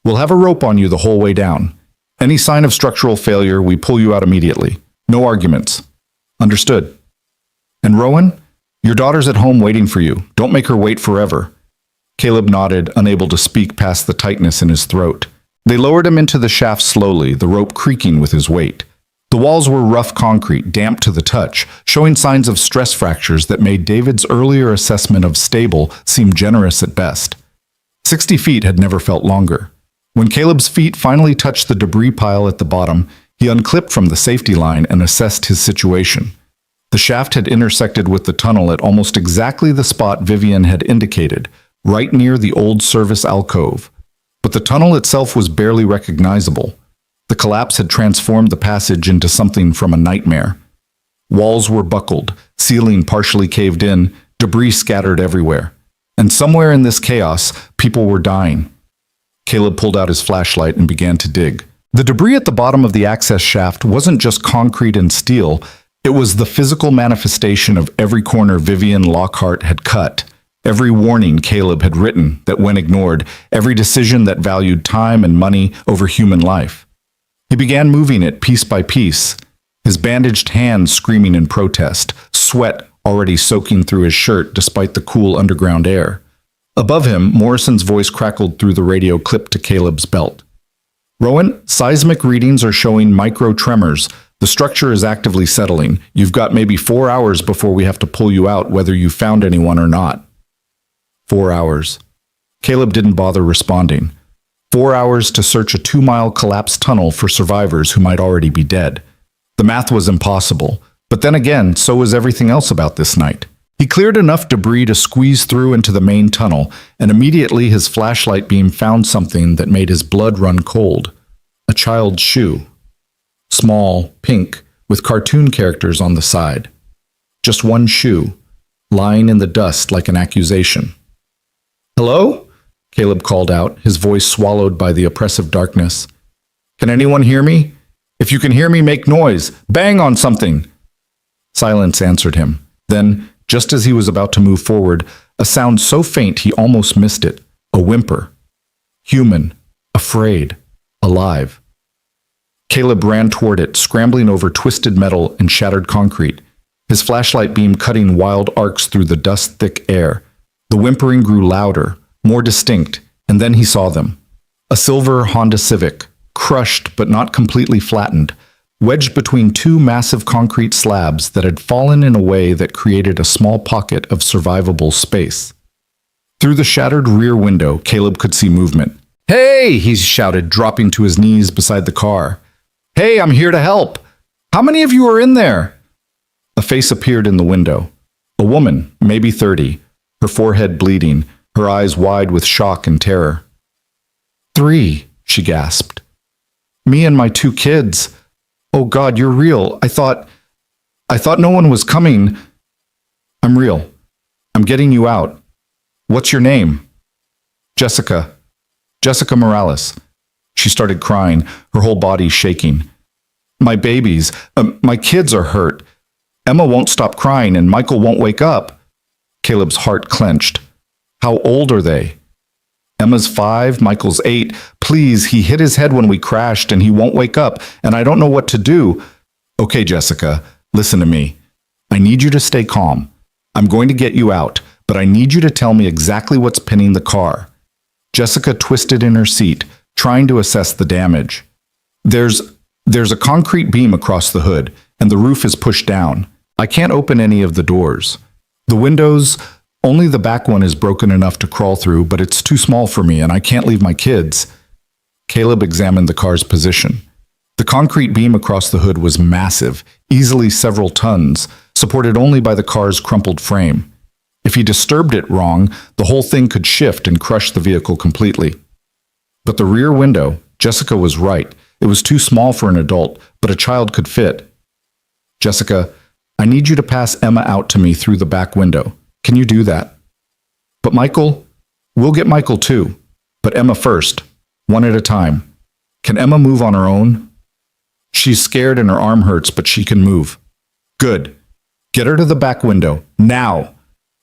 We'll have a rope on you the whole way down. Any sign of structural failure, we pull you out immediately. No arguments. Understood. And Rowan, your daughter's at home waiting for you. Don't make her wait forever. Caleb nodded, unable to speak past the tightness in his throat. They lowered him into the shaft slowly, the rope creaking with his weight. The walls were rough concrete, damp to the touch, showing signs of stress fractures that made David's earlier assessment of stable seem generous at best. 60 feet had never felt longer. When Caleb's feet finally touched the debris pile at the bottom, he unclipped from the safety line and assessed his situation. The shaft had intersected with the tunnel at almost exactly the spot Vivian had indicated, right near the old service alcove. But the tunnel itself was barely recognizable. The collapse had transformed the passage into something from a nightmare. Walls were buckled, ceiling partially caved in, debris scattered everywhere. And somewhere in this chaos, people were dying. Caleb pulled out his flashlight and began to dig. The debris at the bottom of the access shaft wasn't just concrete and steel, it was the physical manifestation of every corner Vivian Lockhart had cut, every warning Caleb had written that went ignored, every decision that valued time and money over human life. He began moving it piece by piece, his bandaged hands screaming in protest, sweat already soaking through his shirt despite the cool underground air. Above him, Morrison's voice crackled through the radio clipped to Caleb's belt. Rowan, seismic readings are showing micro tremors. The structure is actively settling. You've got maybe 4 hours before we have to pull you out, whether you found anyone or not. 4 hours. Caleb didn't bother responding. 4 hours to search a 2-mile collapsed tunnel for survivors who might already be dead. The math was impossible, but then again, so was everything else about this night. He cleared enough debris to squeeze through into the main tunnel, and immediately his flashlight beam found something that made his blood run cold. A child's shoe. Small, pink, with cartoon characters on the side. Just one shoe, lying in the dust like an accusation. "Hello?" Caleb called out, his voice swallowed by the oppressive darkness. "Can anyone hear me? If you can hear me, make noise. Bang on something." Silence answered him. Then, just as he was about to move forward, a sound so faint he almost missed it. A whimper. Human. Afraid. Alive. Caleb ran toward it, scrambling over twisted metal and shattered concrete, his flashlight beam cutting wild arcs through the dust-thick air. The whimpering grew louder, more distinct, and then he saw them. A silver Honda Civic, crushed but not completely flattened, wedged between two massive concrete slabs that had fallen in a way that created a small pocket of survivable space. Through the shattered rear window, Caleb could see movement. "Hey!" he shouted, dropping to his knees beside the car. "Hey, I'm here to help! How many of you are in there?" A face appeared in the window. A woman, maybe 30, her forehead bleeding, her eyes wide with shock and terror. "3," she gasped. "Me and my 2 kids. Oh God, you're real. I thought no one was coming. I'm real. I'm getting you out. What's your name?" "Jessica. Jessica Morales." She started crying, her whole body shaking. "My babies, my kids are hurt. Emma won't stop crying and Michael won't wake up." Caleb's heart clenched. "How old are they?" "Emma's 5, Michael's 8. Please, he hit his head when we crashed and he won't wake up, and I don't know what to do." "Okay, Jessica, listen to me. I need you to stay calm. I'm going to get you out, but I need you to tell me exactly what's pinning the car." Jessica twisted in her seat, trying to assess the damage. There's a concrete beam across the hood, and the roof is pushed down. I can't open any of the doors. The windows, only the back one is broken enough to crawl through, but it's too small for me, and I can't leave my kids." Caleb examined the car's position. The concrete beam across the hood was massive, easily several tons, supported only by the car's crumpled frame. If he disturbed it wrong, the whole thing could shift and crush the vehicle completely. But the rear window, Jessica was right. It was too small for an adult, but a child could fit. Jessica, I need you to pass Emma out to me through the back window. Can you do that? But Michael, we'll get Michael too. But Emma first, one at a time. Can Emma move on her own? She's scared and her arm hurts, but she can move. Good. Get her to the back window, now.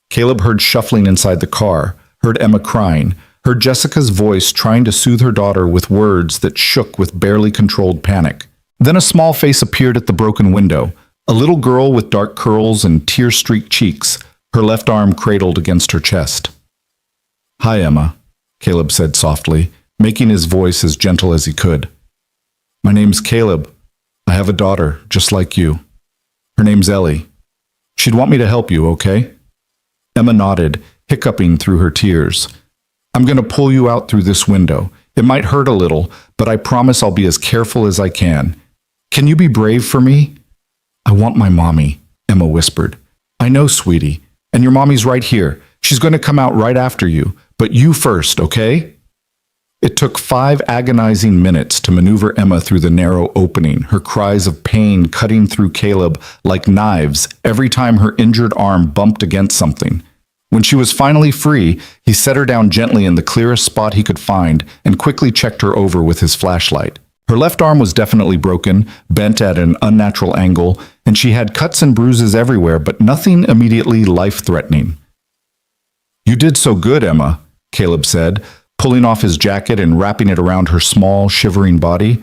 Caleb heard shuffling inside the car, heard Emma crying, heard Jessica's voice trying to soothe her daughter with words that shook with barely controlled panic. Then a small face appeared at the broken window, a little girl with dark curls and tear-streaked cheeks, her left arm cradled against her chest. Hi, Emma, Caleb said softly, making his voice as gentle as he could. My name's Caleb. I have a daughter, just like you. Her name's Ellie. She'd want me to help you, okay? Emma nodded, hiccuping through her tears. I'm going to pull you out through this window. It might hurt a little, but I promise I'll be as careful as I can. Can you be brave for me? I want my mommy, Emma whispered. I know, sweetie, and your mommy's right here. She's going to come out right after you, but you first, okay? It took 5 agonizing minutes to maneuver Emma through the narrow opening, her cries of pain cutting through Caleb like knives every time her injured arm bumped against something. When she was finally free, he set her down gently in the clearest spot he could find and quickly checked her over with his flashlight. Her left arm was definitely broken, bent at an unnatural angle, and she had cuts and bruises everywhere, but nothing immediately life-threatening. You did so good, Emma, Caleb said, pulling off his jacket and wrapping it around her small, shivering body.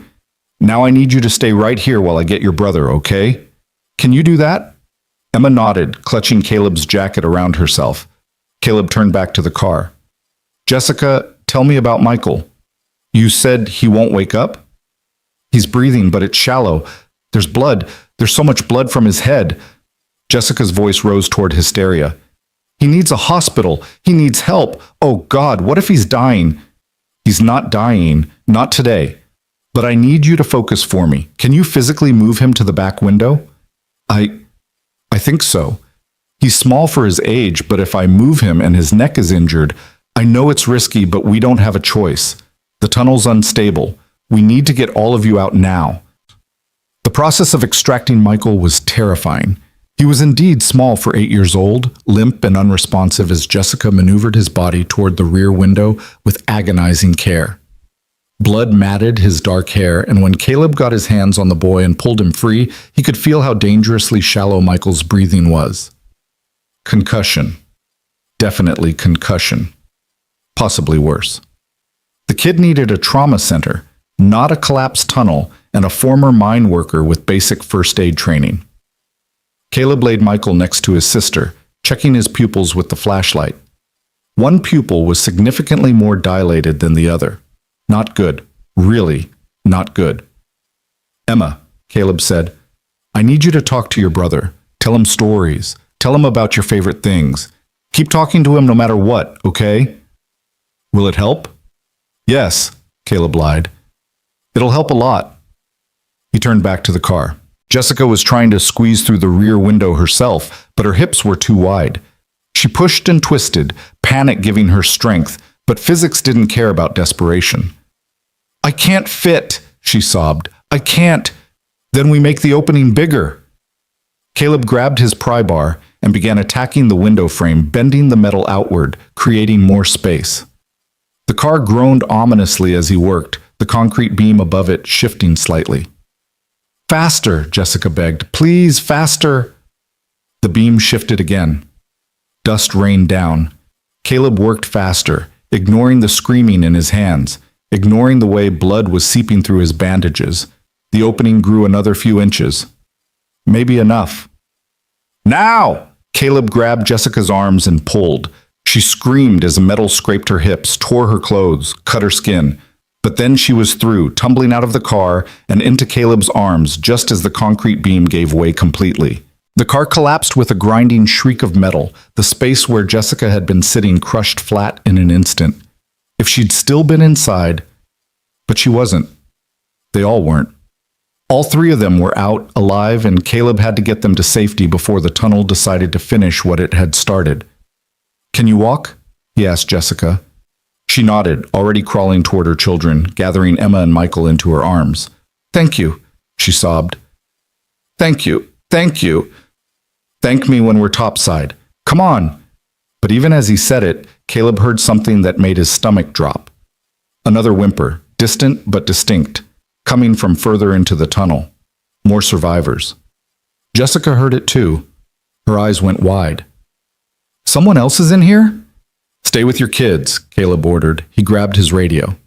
Now I need you to stay right here while I get your brother, okay? Can you do that? Emma nodded, clutching Caleb's jacket around herself. Caleb turned back to the car. Jessica, tell me about Michael. You said he won't wake up? He's breathing, but it's shallow. There's blood. There's so much blood from his head. Jessica's voice rose toward hysteria. He needs a hospital. He needs help. Oh God, what if he's dying? He's not dying, not today. But I need you to focus for me. Can you physically move him to the back window? I think so. He's small for his age, but if I move him and his neck is injured, I know it's risky, but we don't have a choice. The tunnel's unstable. We need to get all of you out now. The process of extracting Michael was terrifying. He was indeed small for 8 years old, limp and unresponsive as Jessica maneuvered his body toward the rear window with agonizing care. Blood matted his dark hair, and when Caleb got his hands on the boy and pulled him free, he could feel how dangerously shallow Michael's breathing was. Concussion. Definitely concussion. Possibly worse. The kid needed a trauma center, not a collapsed tunnel, and a former mine worker with basic first aid training. Caleb laid Michael next to his sister, checking his pupils with the flashlight. One pupil was significantly more dilated than the other. Not good. Really not good. Emma, Caleb said, I need you to talk to your brother. Tell him stories. Tell him about your favorite things. Keep talking to him no matter what, okay? Will it help? Yes, Caleb lied. It'll help a lot. He turned back to the car. Jessica was trying to squeeze through the rear window herself, but her hips were too wide. She pushed and twisted, panic giving her strength, but physics didn't care about desperation. I can't fit, she sobbed. I can't. Then we make the opening bigger. Caleb grabbed his pry bar and began attacking the window frame, bending the metal outward, creating more space. The car groaned ominously as he worked, the concrete beam above it shifting slightly. Faster, Jessica begged. Please, faster. The beam shifted again. Dust rained down. Caleb worked faster, ignoring the screaming in his hands, ignoring the way blood was seeping through his bandages. The opening grew another few inches. Maybe enough. Now! Caleb grabbed Jessica's arms and pulled. She screamed as metal scraped her hips, tore her clothes, cut her skin. But then she was through, tumbling out of the car and into Caleb's arms just as the concrete beam gave way completely. The car collapsed with a grinding shriek of metal, the space where Jessica had been sitting crushed flat in an instant. If she'd still been inside, but she wasn't. They all weren't. All three of them were out, alive, and Caleb had to get them to safety before the tunnel decided to finish what it had started. "Can you walk?" he asked Jessica. She nodded, already crawling toward her children, gathering Emma and Michael into her arms. "Thank you," she sobbed. "Thank you, thank you. Thank me when we're topside. Come on." But even as he said it, Caleb heard something that made his stomach drop. Another whimper, distant but distinct, coming from further into the tunnel. More survivors. Jessica heard it too. Her eyes went wide. "Someone else is in here?" "Stay with your kids," Caleb ordered. He grabbed his radio.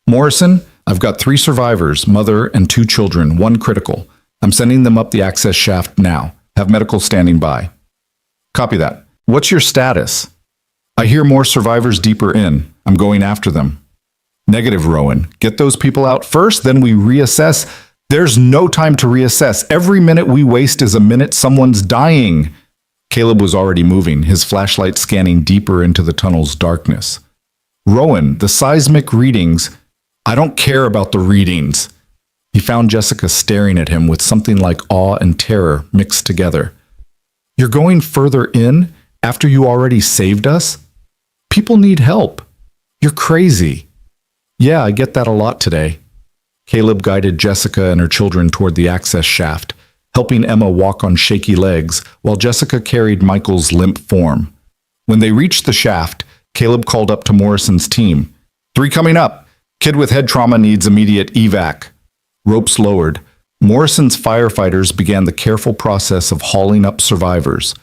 "Morrison, I've got 3 survivors, mother and 2 children, 1 critical. I'm sending them up the access shaft now. Have medical standing by." "Copy that. What's your status?" "I hear more survivors deeper in. I'm going after them." "Negative, Rowan. Get those people out first, then we reassess." "There's no time to reassess. Every minute we waste is a minute someone's dying." Caleb was already moving, his flashlight scanning deeper into the tunnel's darkness. "Rowan, the seismic readings—" "I don't care about the readings." He found Jessica staring at him with something like awe and terror mixed together. "You're going further in after you already saved us? People need help. You're crazy." "Yeah, I get that a lot today." Caleb guided Jessica and her children toward the access shaft, helping Emma walk on shaky legs while Jessica carried Michael's limp form. When they reached the shaft, Caleb called up to Morrison's team. "3 coming up. Kid with head trauma needs immediate evac." Ropes lowered. Morrison's firefighters began the careful process of hauling up survivors.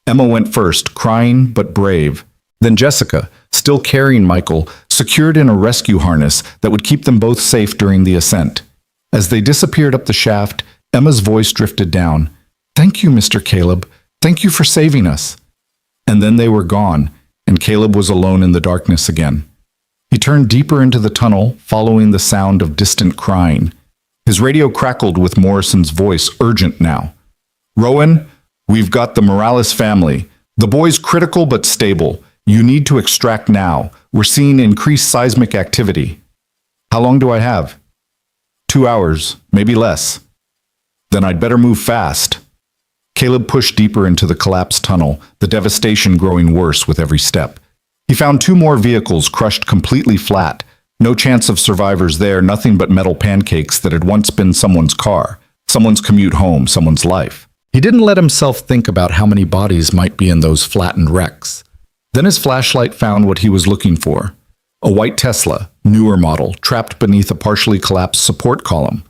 Emma went first, crying but brave. Then Jessica, still carrying Michael, secured in a rescue harness that would keep them both safe during the ascent. As they disappeared up the shaft, Emma's voice drifted down. "Thank you, Mr. Caleb. Thank you for saving us." And then they were gone, and Caleb was alone in the darkness again. He turned deeper into the tunnel, following the sound of distant crying. His radio crackled with Morrison's voice, urgent now. "Rowan, we've got the Morales family. The boy's critical but stable. You need to extract now. We're seeing increased seismic activity." "How long do I have?" 2 hours, maybe less." "Then I'd better move fast." Caleb pushed deeper into the collapsed tunnel, the devastation growing worse with every step. He found 2 more vehicles crushed completely flat. No chance of survivors there, nothing but metal pancakes that had once been someone's car, someone's commute home, someone's life. He didn't let himself think about how many bodies might be in those flattened wrecks. Then his flashlight found what he was looking for. A white Tesla, newer model, trapped beneath a partially collapsed support column.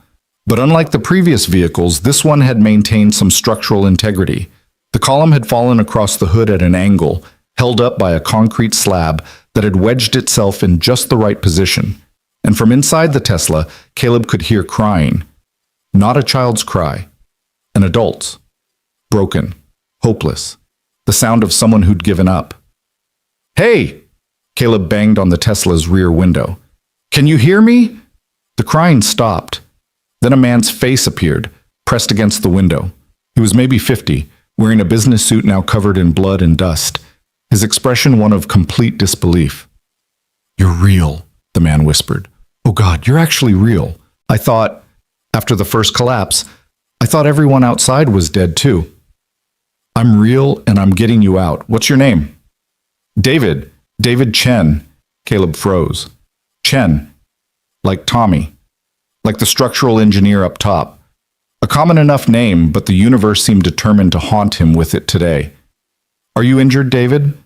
But unlike the previous vehicles, this one had maintained some structural integrity. The column had fallen across the hood at an angle, held up by a concrete slab that had wedged itself in just the right position. And from inside the Tesla, Caleb could hear crying. Not a child's cry. An adult's. Broken. Hopeless. The sound of someone who'd given up. "Hey!" Caleb banged on the Tesla's rear window. "Can you hear me?" The crying stopped. Then a man's face appeared, pressed against the window. He was maybe 50, wearing a business suit now covered in blood and dust, his expression one of complete disbelief. "You're real," the man whispered. "Oh God, you're actually real. I thought, after the first collapse, I thought everyone outside was dead too." "I'm real and I'm getting you out. What's your name?" "David. David Chen." Caleb froze. Chen. Like Tommy. Like the structural engineer up top. A common enough name, but the universe seemed determined to haunt him with it today. "Are you injured, David?"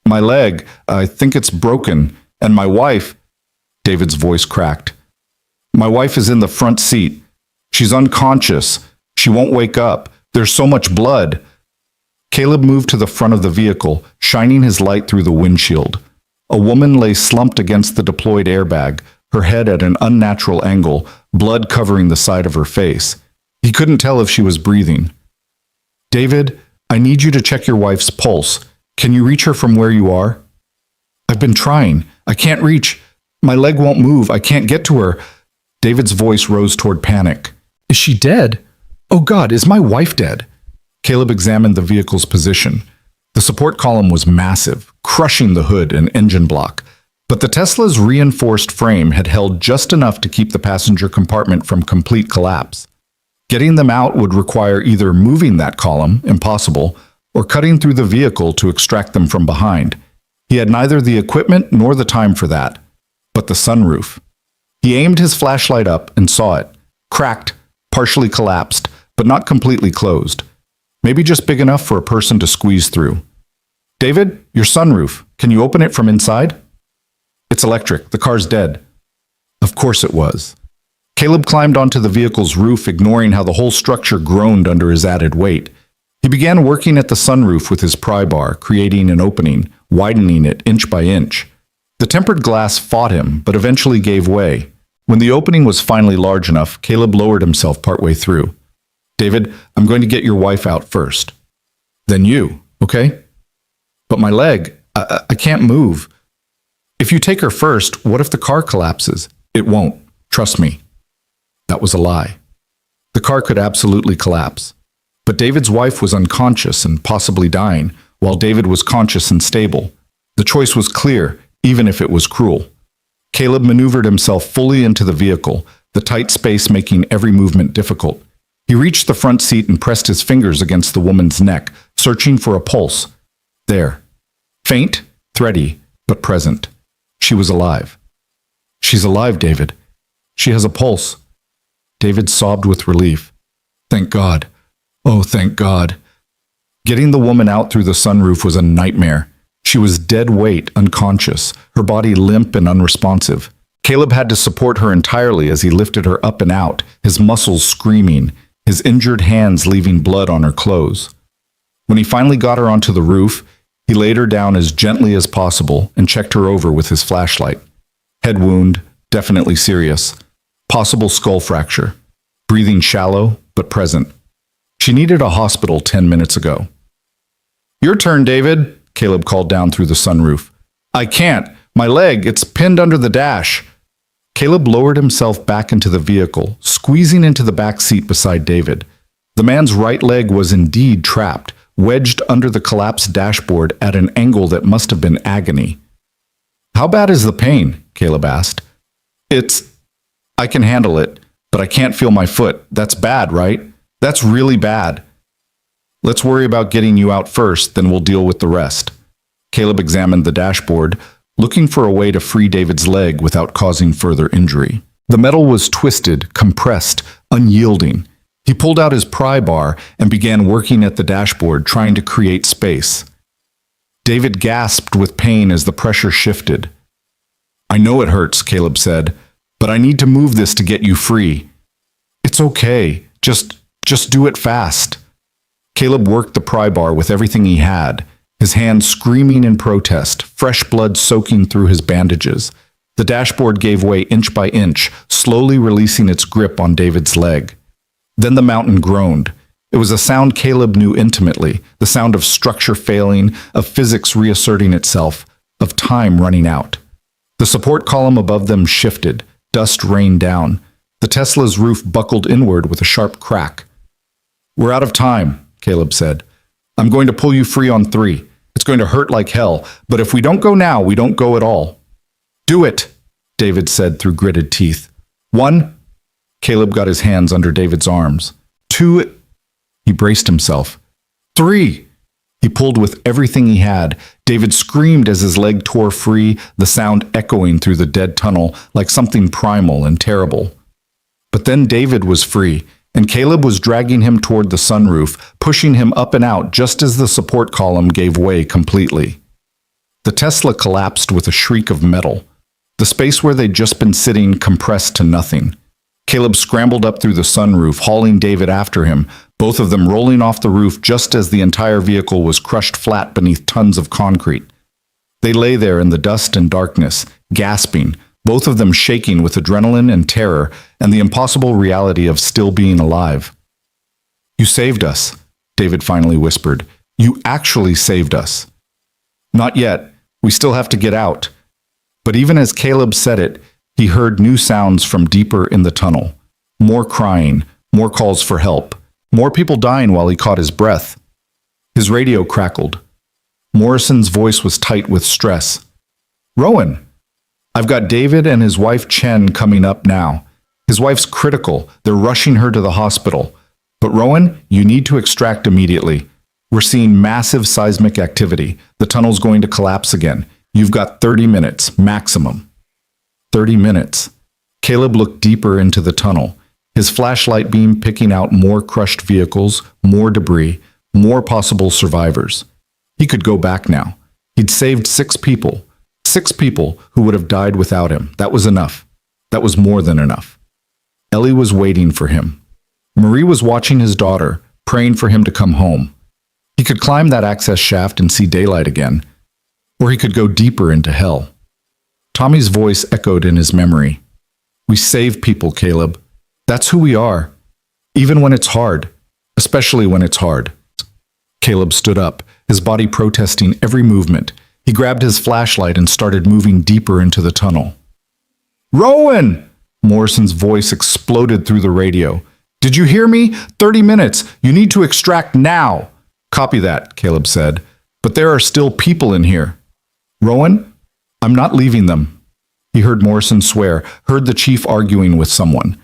"My leg. I think it's broken. And my wife—" David's voice cracked. "My wife is in the front seat. She's unconscious. She won't wake up. There's so much blood." Caleb moved to the front of the vehicle, shining his light through the windshield. A woman lay slumped against the deployed airbag, her head at an unnatural angle, blood covering the side of her face. He couldn't tell if she was breathing. "David, I need you to check your wife's pulse. Can you reach her from where you are?" "I've been trying. I can't reach. My leg won't move. I can't get to her." David's voice rose toward panic. "Is she dead? Oh God, is my wife dead?" Caleb examined the vehicle's position. The support column was massive, crushing the hood and engine block. But the Tesla's reinforced frame had held just enough to keep the passenger compartment from complete collapse. Getting them out would require either moving that column, impossible, or cutting through the vehicle to extract them from behind. He had neither the equipment nor the time for that. But the sunroof. He aimed his flashlight up and saw it. Cracked, partially collapsed, but not completely closed. Maybe just big enough for a person to squeeze through. David, your sunroof. Can you open it from inside? It's electric. The car's dead. Of course it was. Caleb climbed onto the vehicle's roof, ignoring how the whole structure groaned under his added weight. He began working at the sunroof with his pry bar, creating an opening, widening it inch by inch. The tempered glass fought him, but eventually gave way. When the opening was finally large enough, Caleb lowered himself partway through. David, I'm going to get your wife out first. Then you, okay? But my leg, I can't move. If you take her first, what if the car collapses? It won't. Trust me. That was a lie. The car could absolutely collapse. But David's wife was unconscious and possibly dying, while David was conscious and stable. The choice was clear, even if it was cruel. Caleb maneuvered himself fully into the vehicle, the tight space making every movement difficult. He reached the front seat and pressed his fingers against the woman's neck, searching for a pulse. There. Faint, thready, but present. She was alive. She's alive, David. She has a pulse. David sobbed with relief. Thank God. Oh, thank God. Getting the woman out through the sunroof was a nightmare. She was dead weight, unconscious, her body limp and unresponsive. Caleb had to support her entirely as he lifted her up and out, his muscles screaming, his injured hands leaving blood on her clothes. When he finally got her onto the roof, he laid her down as gently as possible and checked her over with his flashlight. Head wound, definitely serious. Possible skull fracture. Breathing shallow, but present. She needed a hospital 10 minutes ago. Your turn, David, Caleb called down through the sunroof. I can't. My leg, it's pinned under the dash. Caleb lowered himself back into the vehicle, squeezing into the back seat beside David. The man's right leg was indeed trapped, wedged under the collapsed dashboard at an angle that must have been agony. How bad is the pain? Caleb asked. I can handle it, but I can't feel my foot. That's bad, right? That's really bad. Let's worry about getting you out first, then we'll deal with the rest. Caleb examined the dashboard, looking for a way to free David's leg without causing further injury. The metal was twisted, compressed, unyielding. He pulled out his pry bar and began working at the dashboard, trying to create space. David gasped with pain as the pressure shifted. I know it hurts, Caleb said, but I need to move this to get you free. It's okay. Just do it fast. Caleb worked the pry bar with everything he had, his hands screaming in protest, fresh blood soaking through his bandages. The dashboard gave way inch by inch, slowly releasing its grip on David's leg. Then the mountain groaned. It was a sound Caleb knew intimately, the sound of structure failing, of physics reasserting itself, of time running out. The support column above them shifted, dust rained down. The Tesla's roof buckled inward with a sharp crack. We're out of time, Caleb said. I'm going to pull you free on 3. It's going to hurt like hell, but if we don't go now, we don't go at all. Do it, David said through gritted teeth. 1. Caleb got his hands under David's arms. 2. He braced himself. 3. He pulled with everything he had. David screamed as his leg tore free, the sound echoing through the dead tunnel like something primal and terrible. But then David was free, and Caleb was dragging him toward the sunroof, pushing him up and out just as the support column gave way completely. The Tesla collapsed with a shriek of metal. The space where they'd just been sitting compressed to nothing. Caleb scrambled up through the sunroof, hauling David after him, both of them rolling off the roof just as the entire vehicle was crushed flat beneath tons of concrete. They lay there in the dust and darkness, gasping, both of them shaking with adrenaline and terror and the impossible reality of still being alive. You saved us, David finally whispered. You actually saved us. Not yet. We still have to get out. But even as Caleb said it, he heard new sounds from deeper in the tunnel. More crying, more calls for help, more people dying while he caught his breath. His radio crackled. Morrison's voice was tight with stress. Rowan, I've got David and his wife Chen coming up now. His wife's critical. They're rushing her to the hospital. But Rowan, you need to extract immediately. We're seeing massive seismic activity. The tunnel's going to collapse again. You've got 30 minutes, maximum. 30 minutes. Caleb looked deeper into the tunnel, his flashlight beam picking out more crushed vehicles, more debris, more possible survivors. He could go back now. He'd saved 6 people. 6 people who would have died without him. That was enough. That was more than enough. Ellie was waiting for him. Marie was watching his daughter, praying for him to come home. He could climb that access shaft and see daylight again, or he could go deeper into hell. Tommy's voice echoed in his memory. We save people, Caleb. That's who we are. Even when it's hard. Especially when it's hard. Caleb stood up, his body protesting every movement. He grabbed his flashlight and started moving deeper into the tunnel. Rowan! Morrison's voice exploded through the radio. Did you hear me? 30 minutes. You need to extract now. Copy that, Caleb said. But there are still people in here. Rowan, I'm not leaving them. He heard Morrison swear, heard the chief arguing with someone.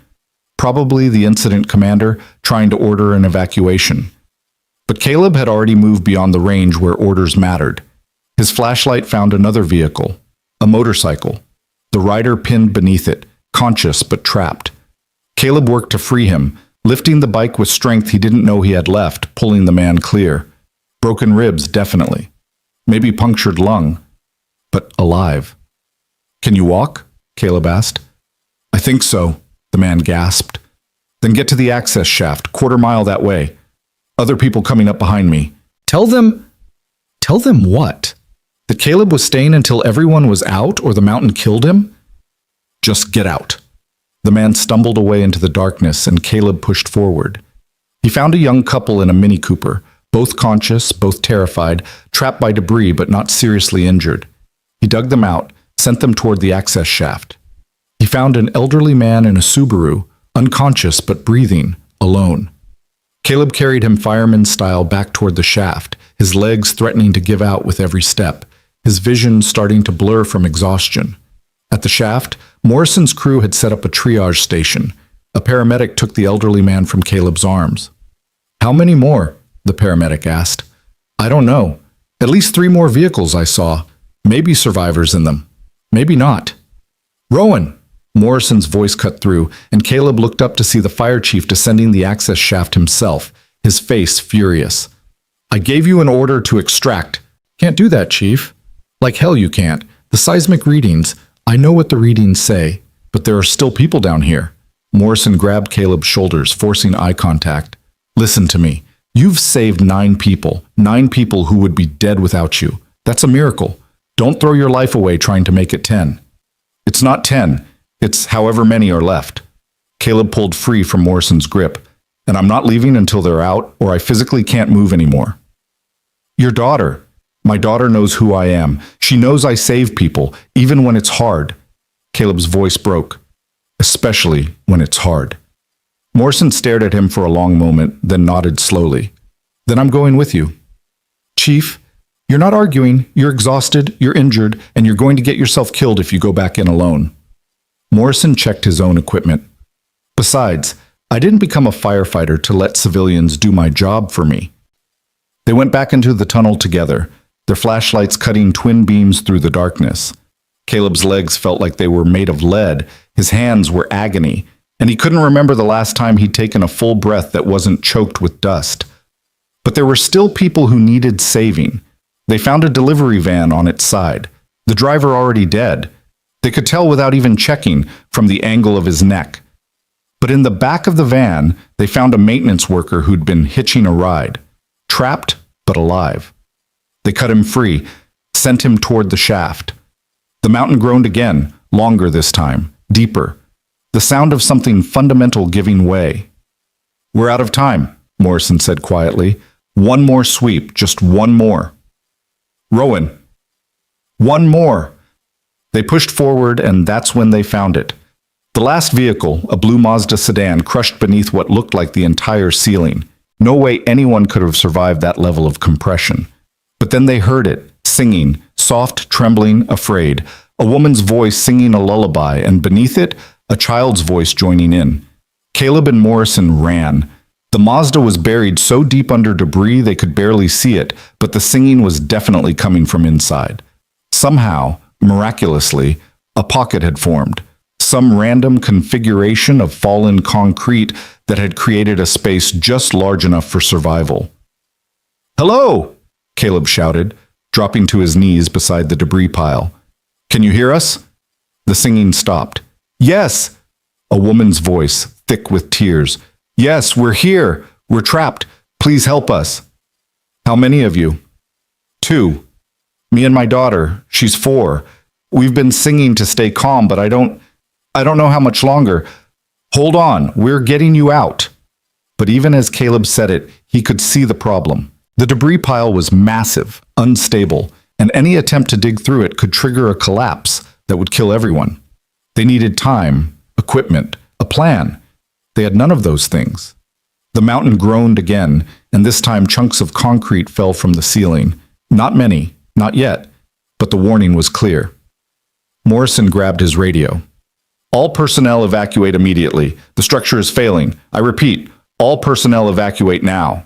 Probably the incident commander trying to order an evacuation. But Caleb had already moved beyond the range where orders mattered. His flashlight found another vehicle, a motorcycle. The rider pinned beneath it, conscious but trapped. Caleb worked to free him, lifting the bike with strength he didn't know he had left, pulling the man clear. Broken ribs, definitely. Maybe punctured lung, but alive. Can you walk? Caleb asked. I think so, the man gasped. Then get to the access shaft, quarter-mile that way. Other people coming up behind me. Tell them what? That Caleb was staying until everyone was out or the mountain killed him? Just get out. The man stumbled away into the darkness and Caleb pushed forward. He found a young couple in a Mini Cooper, both conscious, both terrified, trapped by debris but not seriously injured. He dug them out, sent them toward the access shaft. He found an elderly man in a Subaru, unconscious but breathing, alone. Caleb carried him fireman style back toward the shaft, his legs threatening to give out with every step, his vision starting to blur from exhaustion. At the shaft, Morrison's crew had set up a triage station. A paramedic took the elderly man from Caleb's arms. How many more? The paramedic asked. I don't know. At least 3 more vehicles I saw. Maybe survivors in them. Maybe not. Rowan! Morrison's voice cut through, and Caleb looked up to see the fire chief descending the access shaft himself, his face furious. I gave you an order to extract. Can't do that, Chief. Like hell you can't. The seismic readings, I know what the readings say, but there are still people down here. Morrison grabbed Caleb's shoulders, forcing eye contact. Listen to me. You've saved 9 people. 9 people who would be dead without you. That's a miracle. Don't throw your life away trying to make it 10. It's not 10. It's however many are left. Caleb pulled free from Morrison's grip. And I'm not leaving until they're out, or I physically can't move anymore. Your daughter. My daughter knows who I am. She knows I save people, even when it's hard. Caleb's voice broke. Especially when it's hard. Morrison stared at him for a long moment, then nodded slowly. Then I'm going with you. Chief, you're not arguing, you're exhausted, you're injured, and you're going to get yourself killed if you go back in alone. Morrison checked his own equipment. Besides, I didn't become a firefighter to let civilians do my job for me. They went back into the tunnel together, their flashlights cutting twin beams through the darkness. Caleb's legs felt like they were made of lead, his hands were agony, and he couldn't remember the last time he'd taken a full breath that wasn't choked with dust. But there were still people who needed saving. They found a delivery van on its side, the driver already dead. They could tell without even checking from the angle of his neck. But in the back of the van, they found a maintenance worker who'd been hitching a ride, trapped but alive. They cut him free, sent him toward the shaft. The mountain groaned again, longer this time, deeper. The sound of something fundamental giving way. We're out of time, Morrison said quietly. One more sweep, just one more. Rowan. One more. They pushed forward, and that's when they found it. The last vehicle, a blue Mazda sedan, crushed beneath what looked like the entire ceiling. No way anyone could have survived that level of compression. But then they heard it, singing, soft, trembling, afraid. a woman's voice singing a lullaby, and beneath it, a child's voice joining in. Caleb and Morrison ran. The Mazda was buried so deep under debris they could barely see it, but the singing was definitely coming from inside. Somehow, miraculously, a pocket had formed. Some random configuration of fallen concrete that had created a space just large enough for survival. "Hello!" Caleb shouted, dropping to his knees beside the debris pile. "Can you hear us?" The singing stopped. "Yes!" A woman's voice, thick with tears. "Yes, we're here. We're trapped. Please help us." "How many of you?" "2. Me and my daughter. She's 4. We've been singing to stay calm, but I don't know how much longer. Hold on, we're getting you out." But even as Caleb said it, he could see the problem. The debris pile was massive, unstable, and any attempt to dig through it could trigger a collapse that would kill everyone. They needed time, equipment, a plan. They had none of those things. The mountain groaned again, and this time chunks of concrete fell from the ceiling. Not many, not yet, but the warning was clear. Morrison grabbed his radio. "All personnel evacuate immediately. The structure is failing. I repeat, all personnel evacuate now."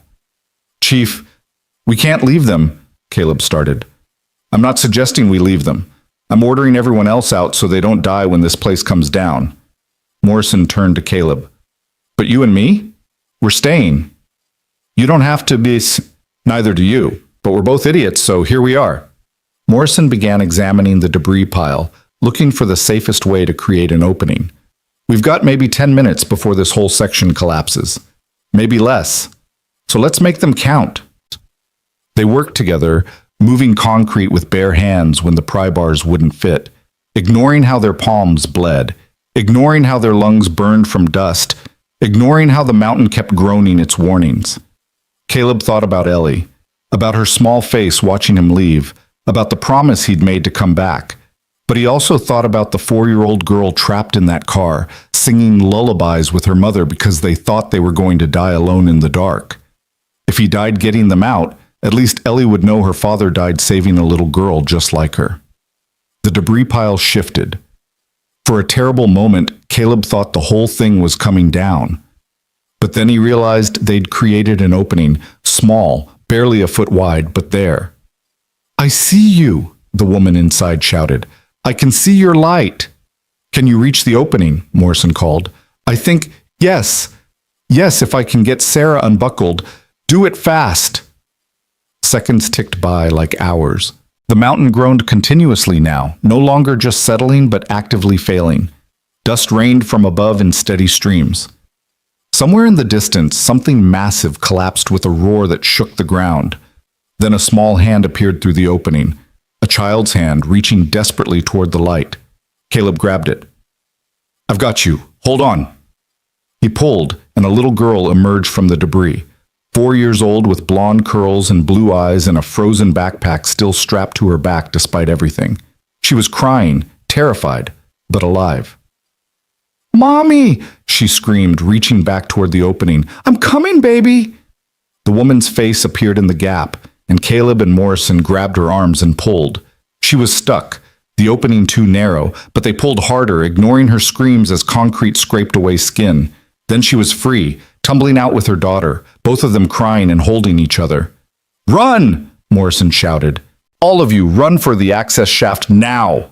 "Chief, we can't leave them," Caleb started. "I'm not suggesting we leave them. I'm ordering everyone else out so they don't die when this place comes down." Morrison turned to Caleb. "But you and me? We're staying." "You don't have to be Neither do you, but we're both idiots, so here we are." Morrison began examining the debris pile, looking for the safest way to create an opening. "We've got maybe 10 minutes before this whole section collapses. Maybe less. So let's make them count." They worked together, moving concrete with bare hands when the pry bars wouldn't fit, ignoring how their palms bled, ignoring how their lungs burned from dust, ignoring how the mountain kept groaning its warnings. Caleb thought about Ellie, about her small face watching him leave, about the promise he'd made to come back. But he also thought about the 4-year-old girl trapped in that car, singing lullabies with her mother because they thought they were going to die alone in the dark. If he died getting them out, at least Ellie would know her father died saving a little girl just like her. The debris pile shifted. For a terrible moment, Caleb thought the whole thing was coming down. But then he realized they'd created an opening, small, barely a foot wide, but there. "I see you," the woman inside shouted. "I can see your light." "Can you reach the opening?" Morrison called. "I think, yes. Yes, if I can get Sarah unbuckled. Do it fast." Seconds ticked by like hours. The mountain groaned continuously now, no longer just settling but actively failing. Dust rained from above in steady streams. Somewhere in the distance, something massive collapsed with a roar that shook the ground. Then a small hand appeared through the opening, a child's hand reaching desperately toward the light. Caleb grabbed it. "I've got you. Hold on." He pulled, and a little girl emerged from the debris, 4 years old with blonde curls and blue eyes and a frozen backpack still strapped to her back despite everything. She was crying, terrified, but alive. "Mommy!" she screamed, reaching back toward the opening. "I'm coming, baby!" The woman's face appeared in the gap, and Caleb and Morrison grabbed her arms and pulled. She was stuck, the opening too narrow, but they pulled harder, ignoring her screams as concrete scraped away skin. Then she was free, tumbling out with her daughter, both of them crying and holding each other. "Run!" Morrison shouted. "All of you, run for the access shaft now!"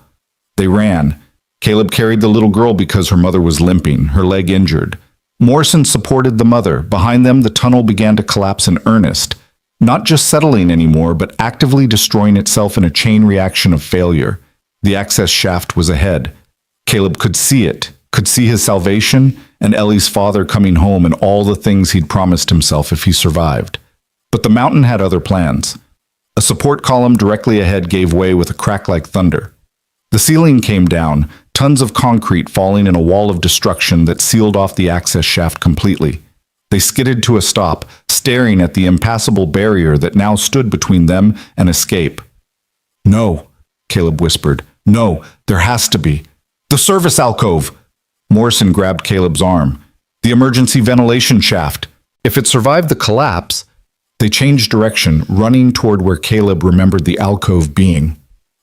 They ran. Caleb carried the little girl because her mother was limping, her leg injured. Morrison supported the mother. Behind them, the tunnel began to collapse in earnest, not just settling anymore, but actively destroying itself in a chain reaction of failure. The access shaft was ahead. Caleb could see it, could see his salvation, and Ellie's father coming home and all the things he'd promised himself if he survived. But the mountain had other plans. A support column directly ahead gave way with a crack like thunder. The ceiling came down, tons of concrete falling in a wall of destruction that sealed off the access shaft completely. They skidded to a stop, staring at the impassable barrier that now stood between them and escape. "No," Caleb whispered. "No, there has to be. The service alcove!" Morrison grabbed Caleb's arm. "The emergency ventilation shaft. If it survived the collapse..." They changed direction, running toward where Caleb remembered the alcove being.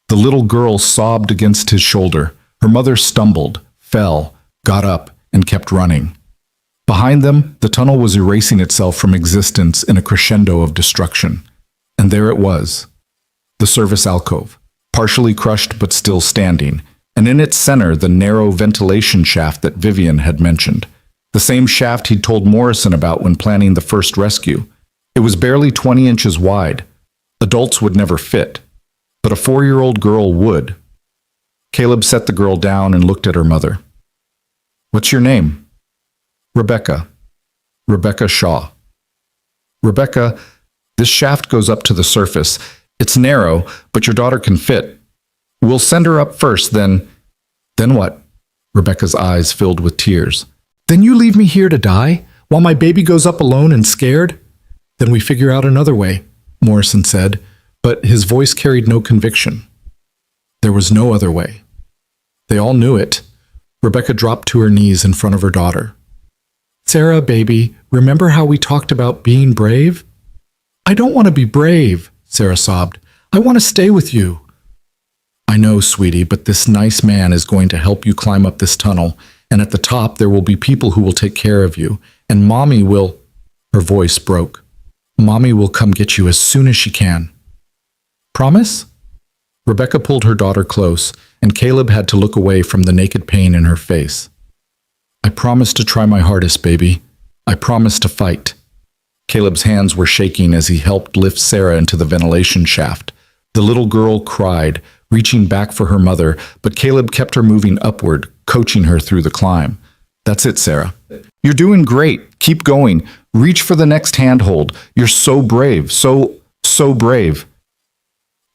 The little girl sobbed against his shoulder. Her mother stumbled, fell, got up, and kept running. Behind them, the tunnel was erasing itself from existence in a crescendo of destruction. And there it was, the service alcove, partially crushed but still standing, and in its center the narrow ventilation shaft that Vivian had mentioned. The same shaft he'd told Morrison about when planning the first rescue. It was barely 20 inches wide. Adults would never fit, but a 4-year-old girl would. Caleb set the girl down and looked at her mother. "What's your name?" "Rebecca. Rebecca Shaw." "Rebecca, this shaft goes up to the surface. It's narrow, but your daughter can fit. We'll send her up first, then..." "Then what?" Rebecca's eyes filled with tears. "Then you leave me here to die, while my baby goes up alone and scared?" "Then we figure out another way," Morrison said, but his voice carried no conviction. There was no other way. They all knew it. Rebecca dropped to her knees in front of her daughter. "Sarah, baby, remember how we talked about being brave?" "I don't want to be brave," Sarah sobbed. "I want to stay with you." "I know, sweetie, but this nice man is going to help you climb up this tunnel, and at the top there will be people who will take care of you, and Mommy will..." Her voice broke. "Mommy will come get you as soon as she can." "Promise?" Rebecca pulled her daughter close, and Caleb had to look away from the naked pain in her face. "I promise to try my hardest, baby. I promise to fight." Caleb's hands were shaking as he helped lift Sarah into the ventilation shaft. The little girl cried, reaching back for her mother, but Caleb kept her moving upward, coaching her through the climb. "That's it, Sarah. You're doing great. Keep going. Reach for the next handhold. You're so brave. So brave."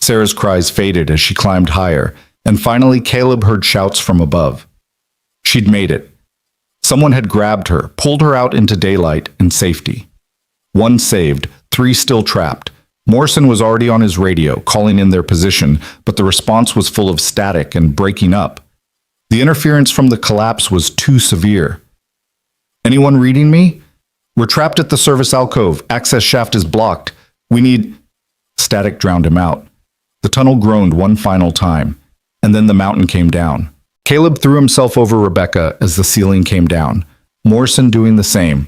Sarah's cries faded as she climbed higher, and finally Caleb heard shouts from above. She'd made it. Someone had grabbed her, pulled her out into daylight and safety. 1 saved, 3 still trapped. Morrison was already on his radio, calling in their position, but the response was full of static and breaking up. The interference from the collapse was too severe. "Anyone reading me? We're trapped at the service alcove. Access shaft is blocked. We need..." Static drowned him out. The tunnel groaned one final time, and then the mountain came down. Caleb threw himself over Rebecca as the ceiling came down, Morrison doing the same,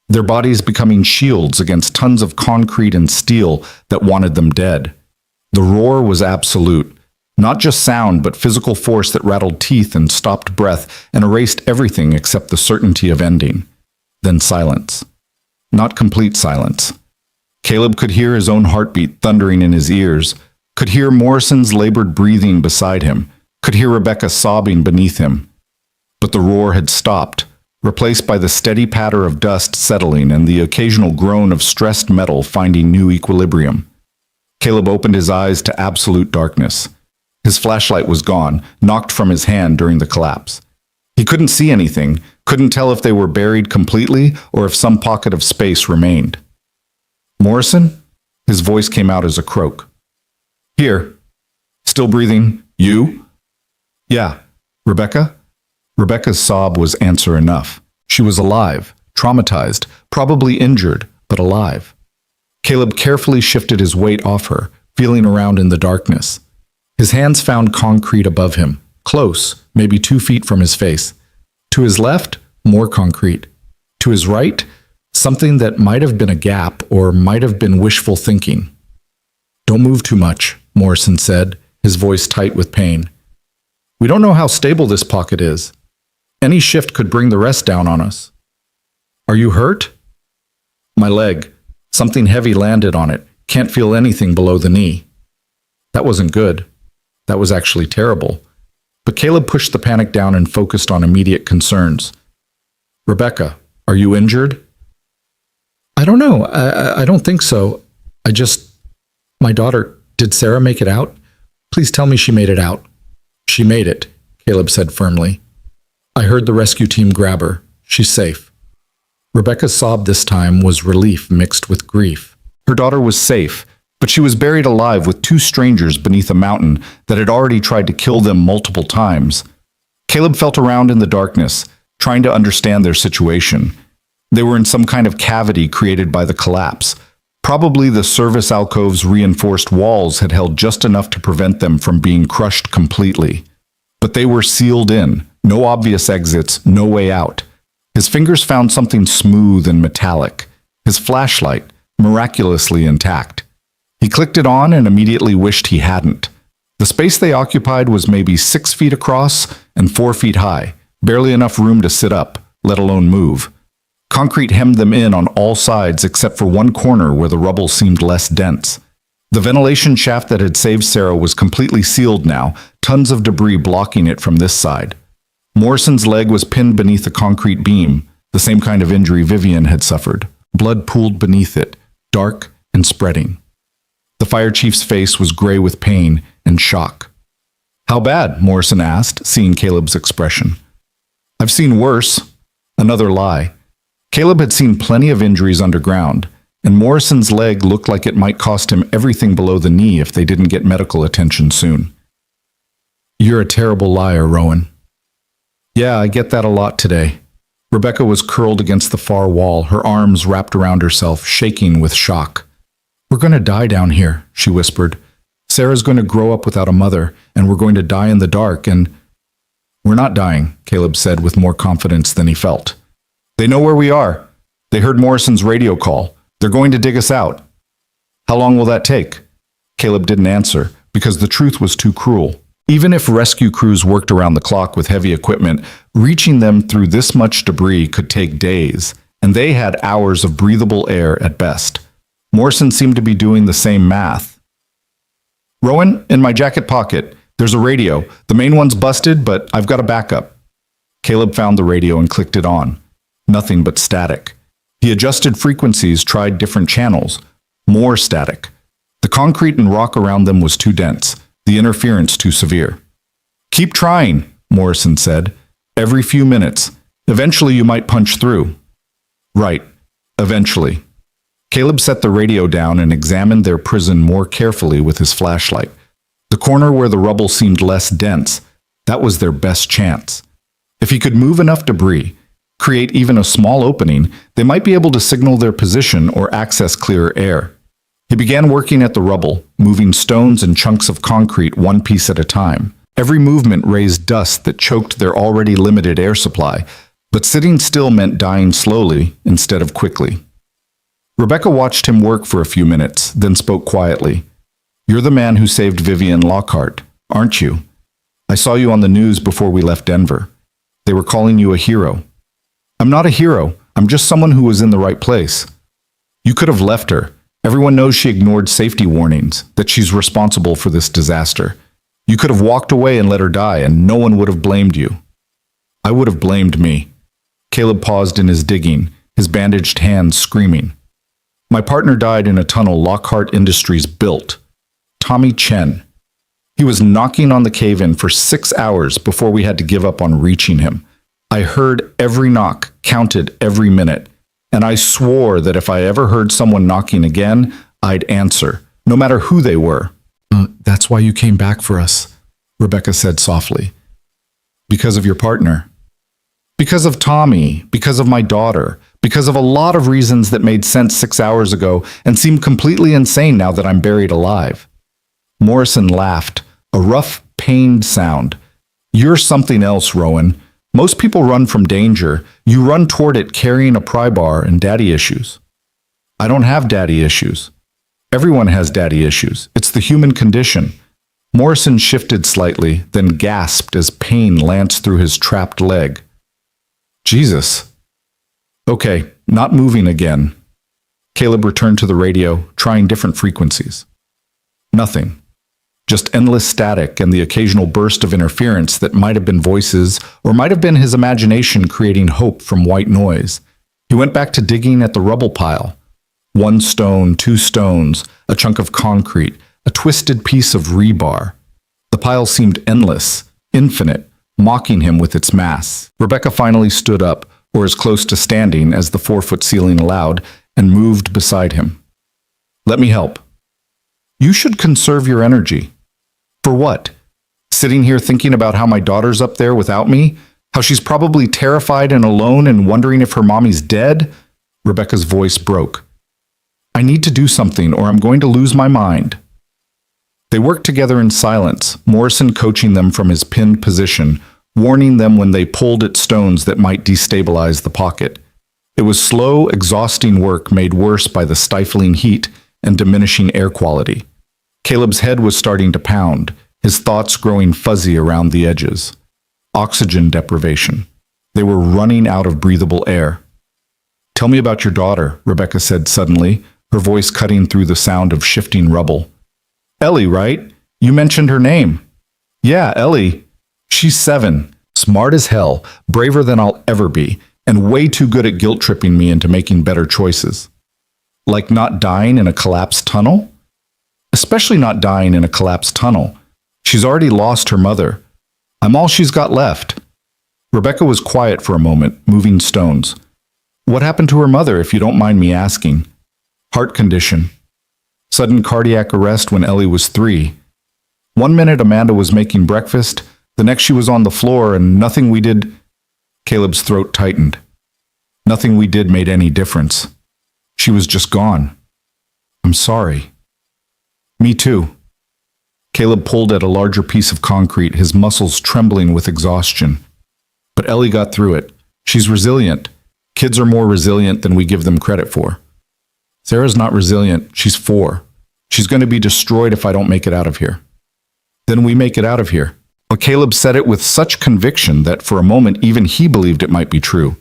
their bodies becoming shields against tons of concrete and steel that wanted them dead. The roar was absolute, not just sound but physical force that rattled teeth and stopped breath and erased everything except the certainty of ending. Then silence. Not complete silence. Caleb could hear his own heartbeat thundering in his ears, could hear Morrison's labored breathing beside him, could hear Rebecca sobbing beneath him. But the roar had stopped, replaced by the steady patter of dust settling and the occasional groan of stressed metal finding new equilibrium. Caleb opened his eyes to absolute darkness. His flashlight was gone, knocked from his hand during the collapse. He couldn't see anything, couldn't tell if they were buried completely or if some pocket of space remained. "Morrison?" His voice came out as a croak. "Here. Still breathing. You?" "Yeah." "Rebecca?" Rebecca's sob was answer enough. She was alive, traumatized, probably injured, but alive. Caleb carefully shifted his weight off her, feeling around in the darkness. His hands found concrete above him, close, maybe 2 feet from his face. To his left, more concrete. To his right, something that might have been a gap or might have been wishful thinking. "Don't move too much," Morrison said, his voice tight with pain. "We don't know how stable this pocket is. Any shift could bring the rest down on us." "Are you hurt?" "My leg. Something heavy landed on it. Can't feel anything below the knee." That wasn't good. That was actually terrible. But Caleb pushed the panic down and focused on immediate concerns. "Rebecca, are you injured?" "I don't know. I don't think so. My daughter, did Sarah make it out? Please tell me she made it out." "She made it," Caleb said firmly. "I heard the rescue team grab her. She's safe." Rebecca's sob this time was relief mixed with grief. Her daughter was safe, but she was buried alive with 2 strangers beneath a mountain that had already tried to kill them multiple times. Caleb felt around in the darkness, trying to understand their situation. They were in some kind of cavity created by the collapse, Probably the service alcove's reinforced walls had held just enough to prevent them from being crushed completely. But they were sealed in, no obvious exits, no way out. His fingers found something smooth and metallic, his flashlight, miraculously intact. He clicked it on and immediately wished he hadn't. The space they occupied was maybe 6 feet across and 4 feet high, barely enough room to sit up, let alone move. Concrete hemmed them in on all sides except for one corner where the rubble seemed less dense. The ventilation shaft that had saved Sarah was completely sealed now, tons of debris blocking it from this side. Morrison's leg was pinned beneath a concrete beam, the same kind of injury Vivian had suffered. Blood pooled beneath it, dark and spreading. The fire chief's face was gray with pain and shock. "How bad?" Morrison asked, seeing Caleb's expression. "I've seen worse." Another lie. Caleb had seen plenty of injuries underground, and Morrison's leg looked like it might cost him everything below the knee if they didn't get medical attention soon. "You're a terrible liar, Rowan." "Yeah, I get that a lot today." Rebecca was curled against the far wall, her arms wrapped around herself, shaking with shock. "We're going to die down here," she whispered. "Sarah's going to grow up without a mother, and we're going to die in the dark, and—" "We're not dying," Caleb said with more confidence than he felt. "They know where we are. They heard Morrison's radio call. They're going to dig us out." "How long will that take?" Caleb didn't answer, because the truth was too cruel. Even if rescue crews worked around the clock with heavy equipment, reaching them through this much debris could take days, and they had hours of breathable air at best. Morrison seemed to be doing the same math. "Rowan, in my jacket pocket. There's a radio. The main one's busted, but I've got a backup." Caleb found the radio and clicked it on. Nothing but static. He adjusted frequencies, tried different channels. More static. The concrete and rock around them was too dense, the interference too severe. "Keep trying," Morrison said. "Every few minutes. Eventually you might punch through." "Right. Eventually." Caleb set the radio down and examined their prison more carefully with his flashlight. The corner where the rubble seemed less dense, that was their best chance. If he could move enough debris, create even a small opening, they might be able to signal their position or access clearer air. He began working at the rubble, moving stones and chunks of concrete one piece at a time. Every movement raised dust that choked their already limited air supply, but sitting still meant dying slowly instead of quickly. Rebecca watched him work for a few minutes, then spoke quietly. "You're the man who saved Vivian Lockhart, aren't you? I saw you on the news before we left Denver. They were calling you a hero." "I'm not a hero. I'm just someone who was in the right place." "You could have left her. Everyone knows she ignored safety warnings, that she's responsible for this disaster. You could have walked away and let her die, and no one would have blamed you." "I would have blamed me." Caleb paused in his digging, his bandaged hands screaming. "My partner died in a tunnel Lockhart Industries built. Tommy Chen. He was knocking on the cave-in for 6 hours before we had to give up on reaching him. I heard every knock, counted every minute, and I swore that if I ever heard someone knocking again, I'd answer, no matter who they were." "That's why you came back for us," Rebecca said softly. "Because of your partner." "Because of Tommy, because of my daughter, because of a lot of reasons that made sense 6 hours ago and seem completely insane now that I'm buried alive." Morrison laughed, a rough, pained sound. "You're something else, Rowan. Most people run from danger. You run toward it carrying a pry bar and daddy issues." "I don't have daddy issues." "Everyone has daddy issues. It's the human condition." Morrison shifted slightly, then gasped as pain lanced through his trapped leg. "Jesus." "Okay, not moving again." Caleb returned to the radio, trying different frequencies. Nothing. Just endless static and the occasional burst of interference that might have been voices or might have been his imagination creating hope from white noise. He went back to digging at the rubble pile. 1 stone, 2 stones, a chunk of concrete, a twisted piece of rebar. The pile seemed endless, infinite, mocking him with its mass. Rebecca finally stood up, or as close to standing as the 4-foot ceiling allowed, and moved beside him. "Let me help." "You should conserve your energy." "For what? Sitting here thinking about how my daughter's up there without me? How she's probably terrified and alone and wondering if her mommy's dead?" Rebecca's voice broke. I need to do something or I'm going to lose my mind. They worked together in silence, Morrison coaching them from his pinned position, warning them when they pulled at stones that might destabilize the pocket. It was slow, exhausting work made worse by the stifling heat and diminishing air quality. Caleb's head was starting to pound, his thoughts growing fuzzy around the edges. Oxygen deprivation. They were running out of breathable air. "Tell me about your daughter," Rebecca said suddenly, her voice cutting through the sound of shifting rubble. "Ellie, right? You mentioned her name." "Yeah, Ellie. She's 7, smart as hell, braver than I'll ever be, and way too good at guilt-tripping me into making better choices." "Like not dying in a collapsed tunnel?" "Especially not dying in a collapsed tunnel. She's already lost her mother. I'm all she's got left." Rebecca was quiet for a moment, moving stones. "What happened to her mother, if you don't mind me asking?" "Heart condition. Sudden cardiac arrest when Ellie was 3. One minute Amanda was making breakfast, the next she was on the floor, and nothing we did—" Caleb's throat tightened. "Nothing we did made any difference. She was just gone. I'm sorry." "Me too." Caleb pulled at a larger piece of concrete, his muscles trembling with exhaustion. "But Ellie got through it. She's resilient. Kids are more resilient than we give them credit for." "Sarah's not resilient. She's 4. She's going to be destroyed if I don't make it out of here." "Then we make it out of here." But Caleb said it with such conviction that for a moment even he believed it might be true.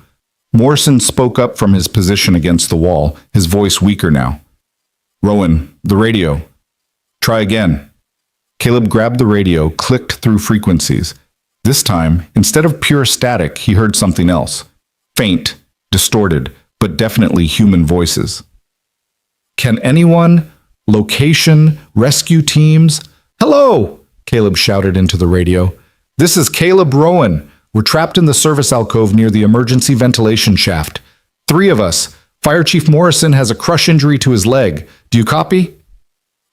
Morrison spoke up from his position against the wall, his voice weaker now. "Rowan, the radio. Try again." Caleb grabbed the radio, clicked through frequencies. This time, instead of pure static, he heard something else. Faint, distorted, but definitely human voices. "Can anyone? Location? Rescue teams?" "Hello!" Caleb shouted into the radio. "This is Caleb Rowan. We're trapped in the service alcove near the emergency ventilation shaft. 3 of us. Fire Chief Morrison has a crush injury to his leg. Do you copy?"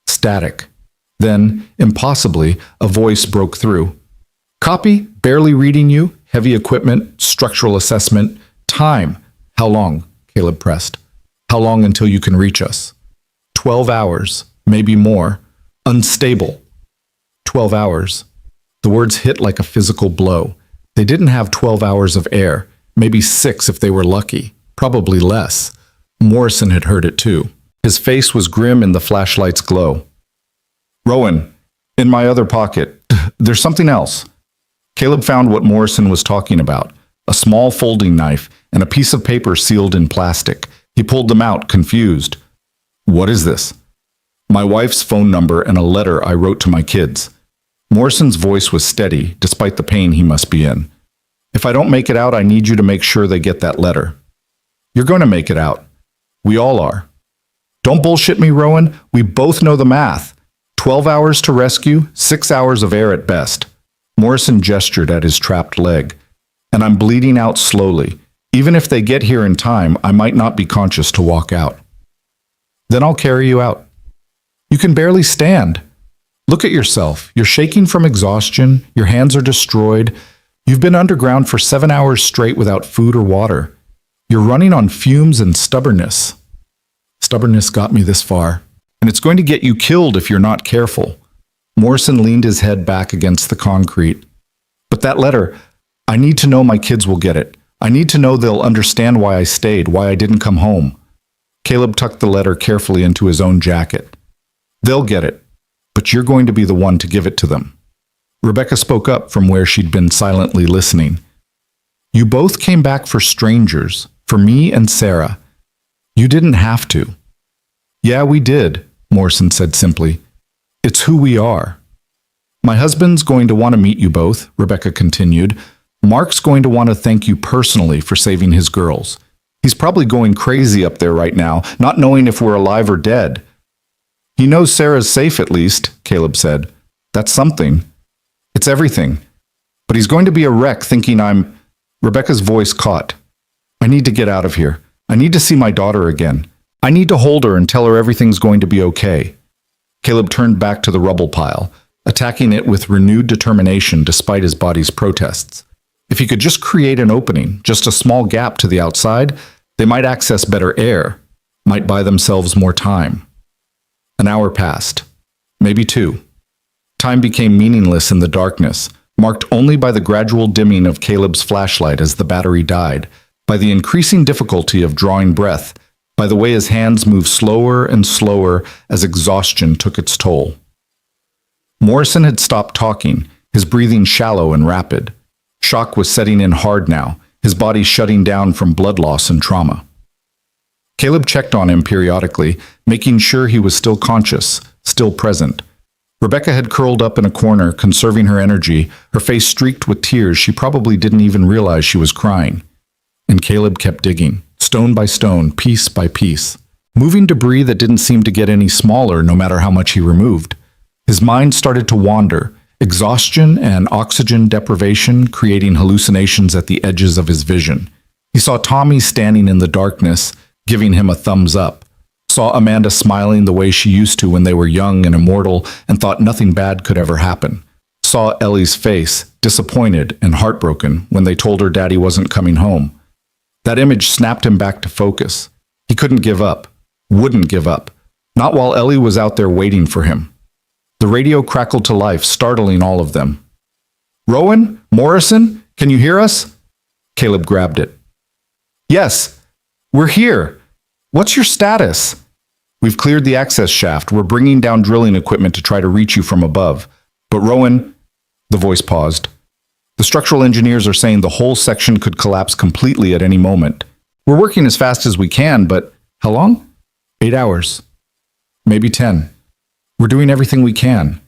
Static. Then, impossibly, a voice broke through. "Copy, barely reading you, heavy equipment, structural assessment, time." "How long?" Caleb pressed. "How long until you can reach us?" 12 hours, maybe more. Unstable. 12 hours. The words hit like a physical blow. They didn't have 12 hours of air, maybe 6 if they were lucky, probably less. Morrison had heard it too. His face was grim in the flashlight's glow. "Rowan, in my other pocket. There's something else." Caleb found what Morrison was talking about, a small folding knife and a piece of paper sealed in plastic. He pulled them out, confused. "What is this?" "My wife's phone number and a letter I wrote to my kids." Morrison's voice was steady, despite the pain he must be in. "If I don't make it out, I need you to make sure they get that letter." "You're going to make it out. We all are." "Don't bullshit me, Rowan. We both know the math. 12 hours to rescue, 6 hours of air at best." Morrison gestured at his trapped leg. "And I'm bleeding out slowly. Even if they get here in time, I might not be conscious to walk out." "Then I'll carry you out." "You can barely stand. Look at yourself. You're shaking from exhaustion. Your hands are destroyed. You've been underground for 7 hours straight without food or water. You're running on fumes and stubbornness." "Stubbornness got me this far. And it's going to get you killed if you're not careful." Morrison leaned his head back against the concrete. "But that letter, I need to know my kids will get it. I need to know they'll understand why I stayed, why I didn't come home." Caleb tucked the letter carefully into his own jacket. "They'll get it, but you're going to be the one to give it to them." Rebecca spoke up from where she'd been silently listening. "You both came back for strangers, for me and Sarah. You didn't have to." "Yeah, we did," Morrison said simply. "It's who we are." "My husband's going to want to meet you both," Rebecca continued. "Mark's going to want to thank you personally for saving his girls. He's probably going crazy up there right now, not knowing if we're alive or dead." "He knows Sarah's safe at least," Caleb said. "That's something. It's everything. But he's going to be a wreck thinking I'm—" Rebecca's voice caught. "I need to get out of here. I need to see my daughter again. I need to hold her and tell her everything's going to be okay." Caleb turned back to the rubble pile, attacking it with renewed determination despite his body's protests. If he could just create an opening, just a small gap to the outside, they might access better air. might buy themselves more time. An hour passed, maybe two. Time became meaningless in the darkness, marked only by the gradual dimming of Caleb's flashlight as the battery died, by the increasing difficulty of drawing breath, by the way his hands moved slower and slower as exhaustion took its toll. Morrison had stopped talking, his breathing shallow and rapid. Shock was setting in hard now, his body shutting down from blood loss and trauma. Caleb checked on him periodically, making sure he was still conscious, still present. Rebecca had curled up in a corner, conserving her energy, her face streaked with tears she probably didn't even realize she was crying. And Caleb kept digging, stone by stone, piece by piece, moving debris that didn't seem to get any smaller no matter how much he removed. His mind started to wander, exhaustion and oxygen deprivation creating hallucinations at the edges of his vision. He saw Tommy standing in the darkness, giving him a thumbs up. Saw Amanda smiling the way she used to when they were young and immortal and thought nothing bad could ever happen. Saw Ellie's face, disappointed and heartbroken when they told her daddy wasn't coming home. That image snapped him back to focus. He couldn't give up, wouldn't give up, not while Ellie was out there waiting for him. The radio crackled to life, startling all of them. "Rowan? Morrison? Can you hear us?" Caleb grabbed it. "Yes, we're here. What's your status?" "We've cleared the access shaft. We're bringing down drilling equipment to try to reach you from above. But Rowan..." The voice paused. "The structural engineers are saying the whole section could collapse completely at any moment. We're working as fast as we can, but how long? 8 hours. Maybe 10. We're doing everything we can."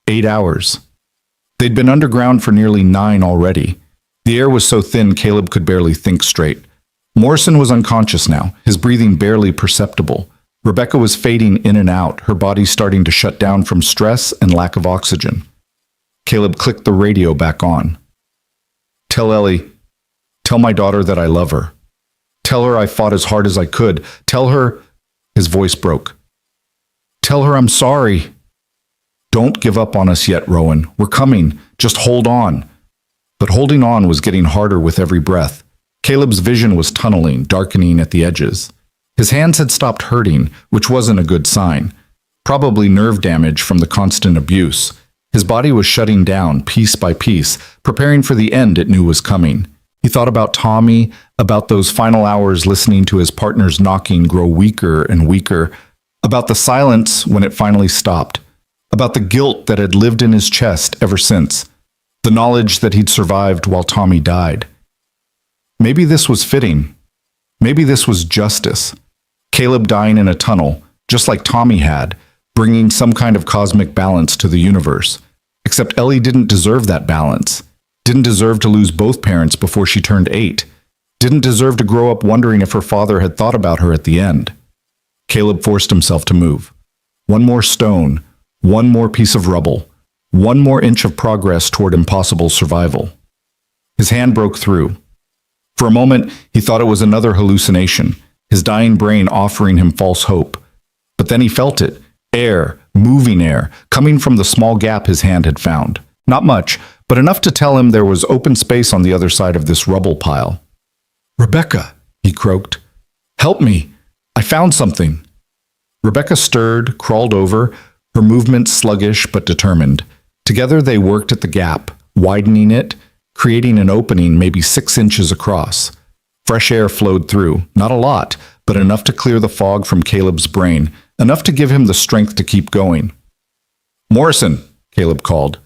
8 hours. They'd been underground for nearly 9 already. The air was so thin Caleb could barely think straight. Morrison was unconscious now, his breathing barely perceptible. Rebecca was fading in and out, her body starting to shut down from stress and lack of oxygen. Caleb clicked the radio back on. "Tell Ellie. Tell my daughter that I love her. Tell her I fought as hard as I could. Tell her..." His voice broke. "Tell her I'm sorry." "Don't give up on us yet, Rowan. We're coming. Just hold on." But holding on was getting harder with every breath. Caleb's vision was tunneling, darkening at the edges. His hands had stopped hurting, which wasn't a good sign. Probably nerve damage from the constant abuse. His body was shutting down, piece by piece, preparing for the end it knew was coming. He thought about Tommy, about those final hours listening to his partner's knocking grow weaker and weaker, about the silence when it finally stopped, about the guilt that had lived in his chest ever since, the knowledge that he'd survived while Tommy died. Maybe this was fitting. Maybe this was justice. Caleb dying in a tunnel, just like Tommy had, bringing some kind of cosmic balance to the universe. Except Ellie didn't deserve that balance. Didn't deserve to lose both parents before she turned 8. Didn't deserve to grow up wondering if her father had thought about her at the end. Caleb forced himself to move. One more stone, one more piece of rubble, one more inch of progress toward impossible survival. His hand broke through. For a moment, he thought it was another hallucination, his dying brain offering him false hope. But then he felt it, air, moving air, coming from the small gap his hand had found. Not much, but enough to tell him there was open space on the other side of this rubble pile. "Rebecca," he croaked. "Help me. I found something." Rebecca stirred, crawled over, her movements sluggish but determined. Together they worked at the gap, widening it, creating an opening maybe 6 inches across. Fresh air flowed through, not a lot, but enough to clear the fog from Caleb's brain, enough to give him the strength to keep going. "Morrison," Caleb called.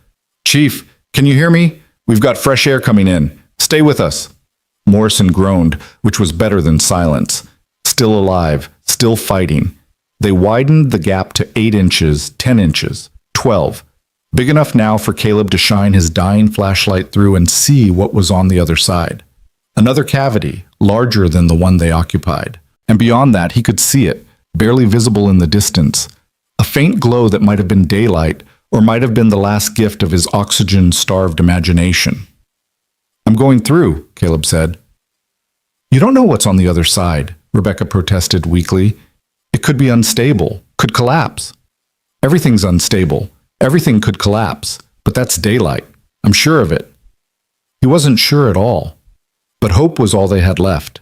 "Chief, can you hear me? We've got fresh air coming in. Stay with us." Morrison groaned, which was better than silence. Still alive, still fighting. They widened the gap to 8 inches, 10 inches, 12. Big enough now for Caleb to shine his dying flashlight through and see what was on the other side. Another cavity, larger than the one they occupied. And beyond that, he could see it, barely visible in the distance. A faint glow that might have been daylight, or might have been the last gift of his oxygen-starved imagination. "I'm going through," Caleb said. "You don't know what's on the other side," Rebecca protested weakly. "It could be unstable, could collapse." "Everything's unstable. Everything could collapse, but that's daylight. I'm sure of it." He wasn't sure at all, but hope was all they had left.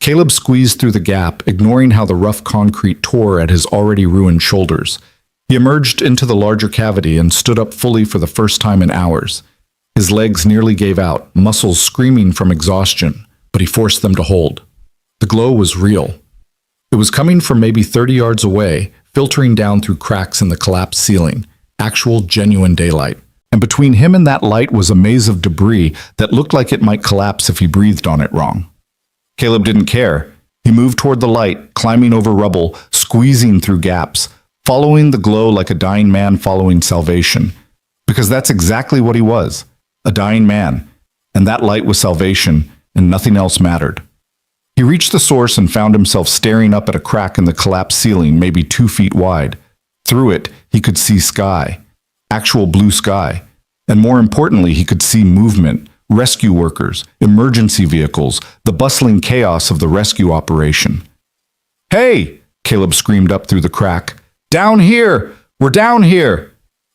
Caleb squeezed through the gap, ignoring how the rough concrete tore at his already ruined shoulders. He emerged into the larger cavity and stood up fully for the first time in hours. His legs nearly gave out, muscles screaming from exhaustion, but he forced them to hold. The glow was real. It was coming from maybe 30 yards away, filtering down through cracks in the collapsed ceiling. Actual, genuine daylight. And between him and that light was a maze of debris that looked like it might collapse if he breathed on it wrong. Caleb didn't care. He moved toward the light, climbing over rubble, squeezing through gaps, following the glow like a dying man following salvation. Because that's exactly what he was, a dying man. And that light was salvation, and nothing else mattered. He reached the source and found himself staring up at a crack in the collapsed ceiling, maybe 2 feet wide. Through it, he could see sky, actual blue sky. And more importantly, he could see movement, rescue workers, emergency vehicles, the bustling chaos of the rescue operation. "Hey!" Caleb screamed up through the crack. "Down here! We're down here!"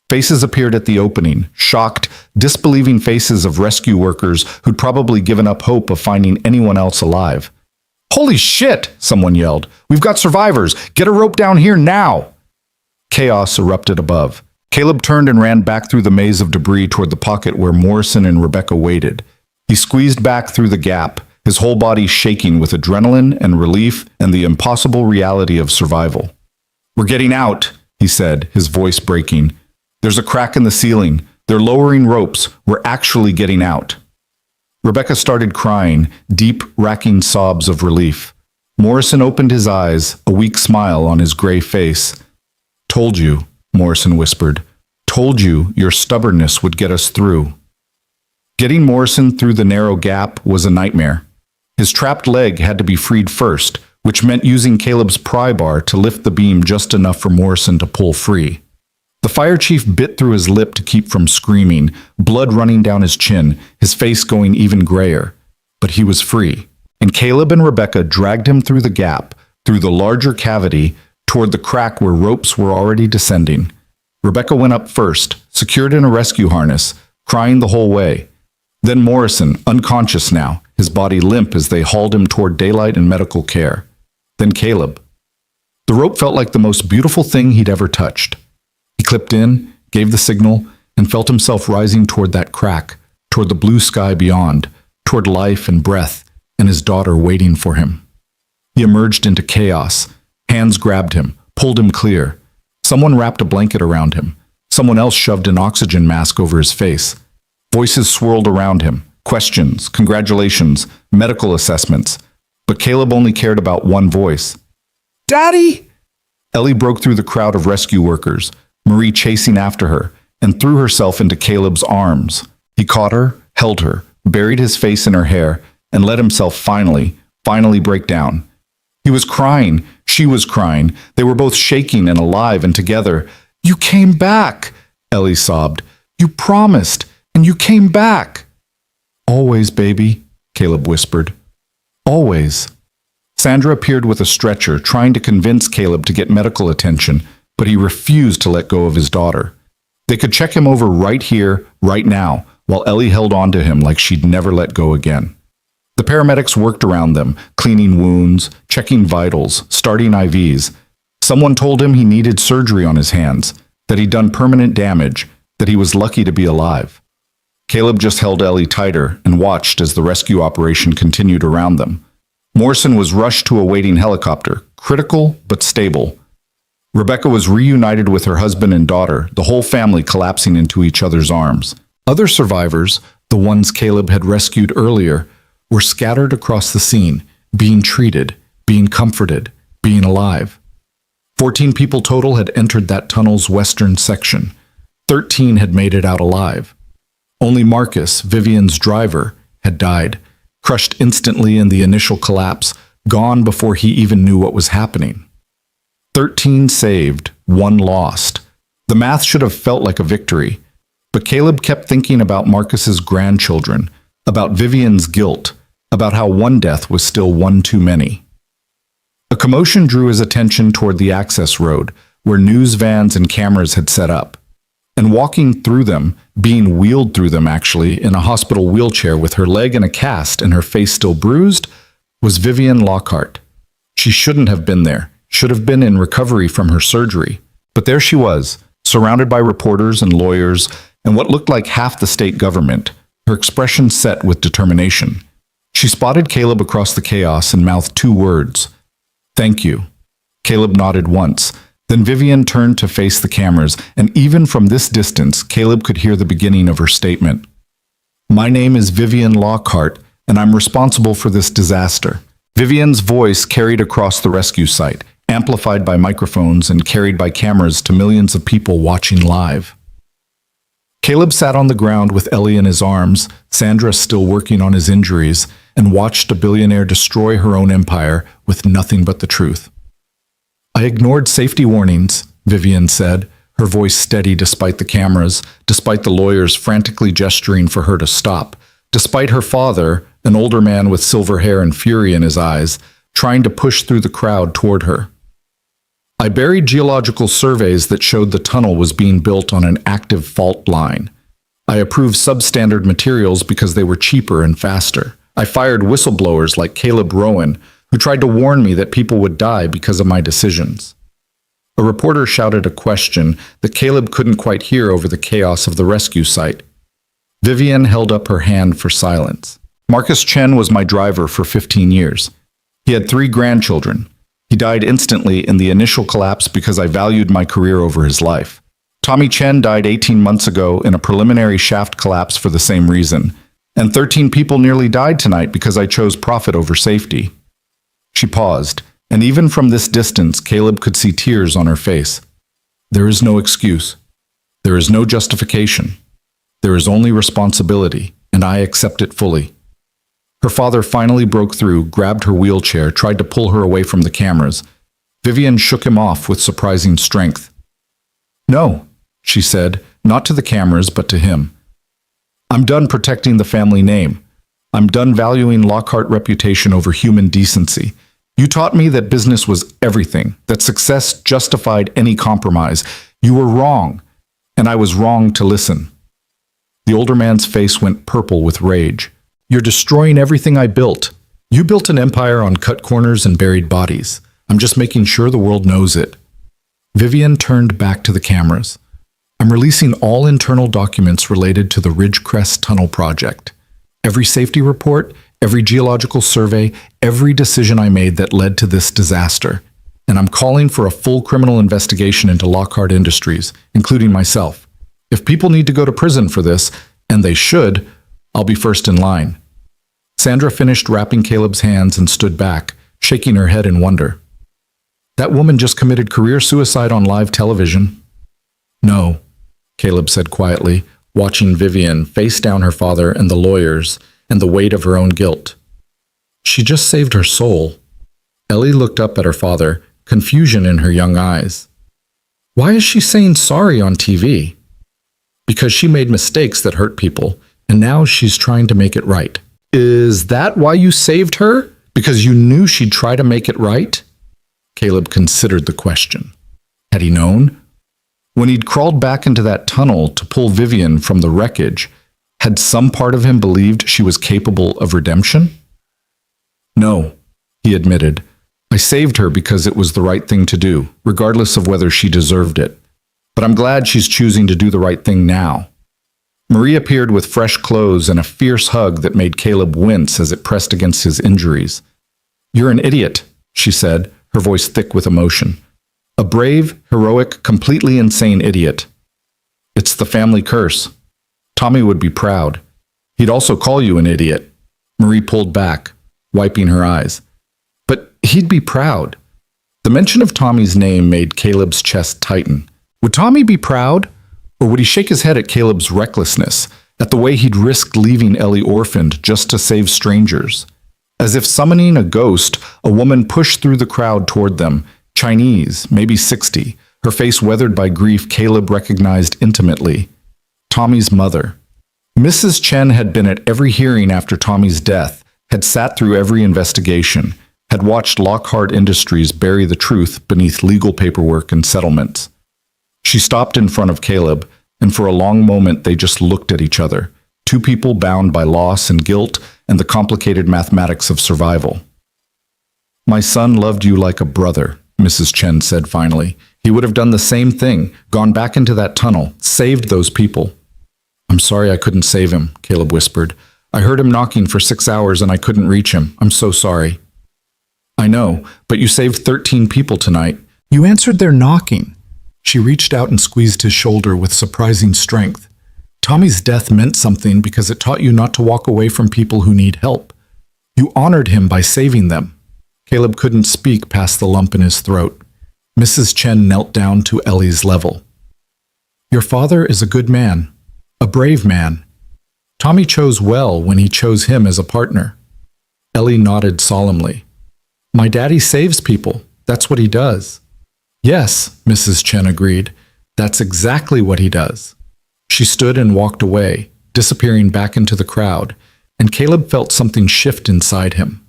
Faces appeared at the opening, shocked, disbelieving faces of rescue workers who'd probably given up hope of finding anyone else alive. "Holy shit!" someone yelled. "We've got survivors! Get a rope down here now!" Chaos erupted above. Caleb turned and ran back through the maze of debris toward the pocket where Morrison and Rebecca waited. He squeezed back through the gap, his whole body shaking with adrenaline and relief and the impossible reality of survival. "We're getting out," he said, his voice breaking. "There's a crack in the ceiling. They're lowering ropes. We're actually getting out." Rebecca started crying, deep, racking sobs of relief. Morrison opened his eyes, a weak smile on his gray face. "Told you," Morrison whispered. "Told you your stubbornness would get us through." Getting Morrison through the narrow gap was a nightmare. His trapped leg had to be freed first, which meant using Caleb's pry bar to lift the beam just enough for Morrison to pull free. The fire chief bit through his lip to keep from screaming, blood running down his chin, his face going even grayer. But he was free, and Caleb and Rebecca dragged him through the gap, through the larger cavity, toward the crack where ropes were already descending. Rebecca went up first, secured in a rescue harness, crying the whole way. Then Morrison, unconscious now, his body limp as they hauled him toward daylight and medical care. Then Caleb. The rope felt like the most beautiful thing he'd ever touched. He clipped in, gave the signal, and felt himself rising toward that crack, toward the blue sky beyond, toward life and breath, and his daughter waiting for him. He emerged into chaos. Hands grabbed him, pulled him clear. Someone wrapped a blanket around him. Someone else shoved an oxygen mask over his face. Voices swirled around him. Questions, congratulations, medical assessments. But Caleb only cared about one voice. "Daddy!" Ellie broke through the crowd of rescue workers, Marie chasing after her, and threw herself into Caleb's arms. He caught her, held her, buried his face in her hair, and let himself finally break down. He was crying. She was crying. They were both shaking and alive and together. "You came back," Ellie sobbed. "You promised, and you came back." "Always, baby," Caleb whispered. "Always." Sandra appeared with a stretcher, trying to convince Caleb to get medical attention, but he refused to let go of his daughter. They could check him over right here, right now, while Ellie held on to him like she'd never let go again. The paramedics worked around them, cleaning wounds, checking vitals, starting IVs. Someone told him he needed surgery on his hands, that he'd done permanent damage, that he was lucky to be alive. Caleb just held Ellie tighter and watched as the rescue operation continued around them. Morrison was rushed to a waiting helicopter, critical but stable. Rebecca was reunited with her husband and daughter, the whole family collapsing into each other's arms. Other survivors, the ones Caleb had rescued earlier, were scattered across the scene, being treated, being comforted, being alive. 14 people total had entered that tunnel's western section. 13 had made it out alive. Only Marcus, Vivian's driver, had died, crushed instantly in the initial collapse, gone before he even knew what was happening. 13 saved, 1 lost. The math should have felt like a victory, but Caleb kept thinking about Marcus's grandchildren, about Vivian's guilt, about how one death was still one too many. A commotion drew his attention toward the access road, where news vans and cameras had set up. And walking through them, being wheeled through them actually, in a hospital wheelchair with her leg in a cast and her face still bruised, was Vivian Lockhart. She shouldn't have been there, should have been in recovery from her surgery. But there she was, surrounded by reporters and lawyers and what looked like half the state government, her expression set with determination. She spotted Caleb across the chaos and mouthed 2 words. "Thank you." Caleb nodded once. Then Vivian turned to face the cameras, and even from this distance, Caleb could hear the beginning of her statement. "My name is Vivian Lockhart, and I'm responsible for this disaster." Vivian's voice carried across the rescue site, amplified by microphones and carried by cameras to millions of people watching live. Caleb sat on the ground with Ellie in his arms, Sandra still working on his injuries, and watched a billionaire destroy her own empire with nothing but the truth. "I ignored safety warnings," Vivian said, her voice steady despite the cameras, despite the lawyers frantically gesturing for her to stop, despite her father, an older man with silver hair and fury in his eyes, trying to push through the crowd toward her. "I buried geological surveys that showed the tunnel was being built on an active fault line. I approved substandard materials because they were cheaper and faster. I fired whistleblowers like Caleb Rowan, who tried to warn me that people would die because of my decisions." A reporter shouted a question that Caleb couldn't quite hear over the chaos of the rescue site. Vivian held up her hand for silence. "Marcus Chen was my driver for 15 years. He had 3 grandchildren. He died instantly in the initial collapse because I valued my career over his life. Tommy Chen died 18 months ago in a preliminary shaft collapse for the same reason. And 13 people nearly died tonight because I chose profit over safety." She paused, and even from this distance, Caleb could see tears on her face. "There is no excuse. There is no justification. There is only responsibility, and I accept it fully." Her father finally broke through, grabbed her wheelchair, tried to pull her away from the cameras. Vivian shook him off with surprising strength. "No," she said, not to the cameras, but to him. "I'm done protecting the family name. I'm done valuing Lockhart reputation over human decency. You taught me that business was everything, that success justified any compromise. You were wrong, and I was wrong to listen." The older man's face went purple with rage. "You're destroying everything I built. You built an empire on cut corners and buried bodies. I'm just making sure the world knows it." Vivian turned back to the cameras. "I'm releasing all internal documents related to the Ridgecrest Tunnel project. Every safety report, every geological survey, every decision I made that led to this disaster. And I'm calling for a full criminal investigation into Lockhart Industries, including myself. If people need to go to prison for this, and they should, I'll be first in line." Sandra finished wrapping Caleb's hands and stood back, shaking her head in wonder. "That woman just committed career suicide on live television." "No," Caleb said quietly, watching Vivian face down her father and the lawyers and the weight of her own guilt. "She just saved her soul." Ellie looked up at her father, confusion in her young eyes. "Why is she saying sorry on TV?" "Because she made mistakes that hurt people, and now she's trying to make it right." "Is that why you saved her? Because you knew she'd try to make it right?" Caleb considered the question. Had he known? When he'd crawled back into that tunnel to pull Vivian from the wreckage, had some part of him believed she was capable of redemption? "No," he admitted. "I saved her because it was the right thing to do, regardless of whether she deserved it. But I'm glad she's choosing to do the right thing now." Marie appeared with fresh clothes and a fierce hug that made Caleb wince as it pressed against his injuries. "You're an idiot," she said, her voice thick with emotion. "A brave, heroic, completely insane idiot. It's the family curse. Tommy would be proud. He'd also call you an idiot." Marie pulled back, wiping her eyes. "But he'd be proud." The mention of Tommy's name made Caleb's chest tighten. Would Tommy be proud? Or would he shake his head at Caleb's recklessness, at the way he'd risked leaving Ellie orphaned just to save strangers? As if summoning a ghost, a woman pushed through the crowd toward them, Chinese, maybe 60, her face weathered by grief Caleb recognized intimately. Tommy's mother. Mrs. Chen had been at every hearing after Tommy's death, had sat through every investigation, had watched Lockhart Industries bury the truth beneath legal paperwork and settlements. She stopped in front of Caleb, and for a long moment they just looked at each other, 2 people bound by loss and guilt and the complicated mathematics of survival. My son loved you like a brother, Mrs. Chen said finally. He would have done the same thing, gone back into that tunnel, saved those people. I'm sorry I couldn't save him, Caleb whispered. I heard him knocking for 6 hours and I couldn't reach him. I'm so sorry. I know, but you saved 13 people tonight. You answered their knocking. She reached out and squeezed his shoulder with surprising strength. Tommy's death meant something because it taught you not to walk away from people who need help. You honored him by saving them. Caleb couldn't speak past the lump in his throat. Mrs. Chen knelt down to Ellie's level. Your father is a good man, a brave man. Tommy chose well when he chose him as a partner. Ellie nodded solemnly. My daddy saves people. That's what he does. Yes, Mrs. Chen agreed. That's exactly what he does. She stood and walked away, disappearing back into the crowd, and Caleb felt something shift inside him.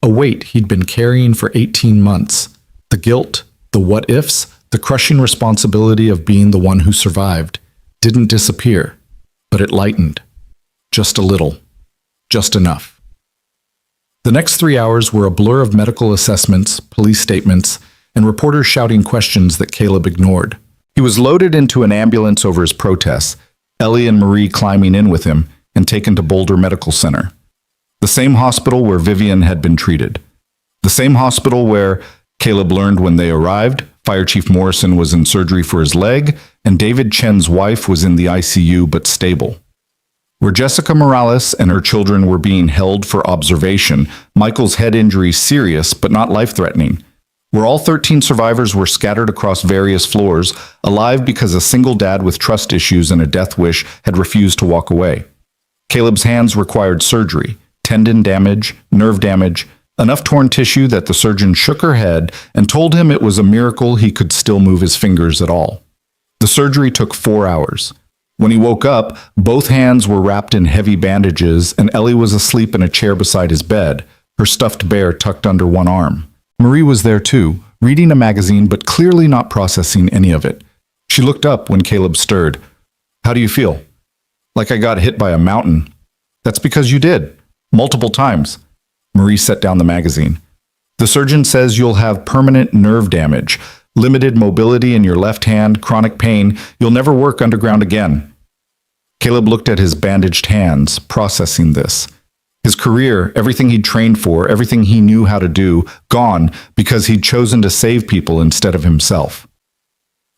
A weight he'd been carrying for 18 months. The guilt, the what-ifs, the crushing responsibility of being the one who survived, didn't disappear, but it lightened. Just a little. Just enough. The next 3 hours were a blur of medical assessments, police statements, and reporters shouting questions that Caleb ignored. He was loaded into an ambulance over his protests, Ellie and Marie climbing in with him, and taken to Boulder Medical Center. The same hospital where Vivian had been treated. The same hospital where, Caleb learned when they arrived, Fire Chief Morrison was in surgery for his leg, and David Chen's wife was in the ICU but stable. Where Jessica Morales and her children were being held for observation, Michael's head injury serious but not life-threatening. Where all 13 survivors were scattered across various floors, alive because a single dad with trust issues and a death wish had refused to walk away. Caleb's hands required surgery, tendon damage, nerve damage, enough torn tissue that the surgeon shook her head and told him it was a miracle he could still move his fingers at all. The surgery took 4 hours. When he woke up, both hands were wrapped in heavy bandages and Ellie was asleep in a chair beside his bed, her stuffed bear tucked under one arm. Marie was there too, reading a magazine but clearly not processing any of it. She looked up when Caleb stirred. How do you feel? Like I got hit by a mountain. That's because you did. Multiple times. Marie set down the magazine. The surgeon says you'll have permanent nerve damage, limited mobility in your left hand, chronic pain. You'll never work underground again. Caleb looked at his bandaged hands, processing this. His career, everything he'd trained for, everything he knew how to do, gone because he'd chosen to save people instead of himself.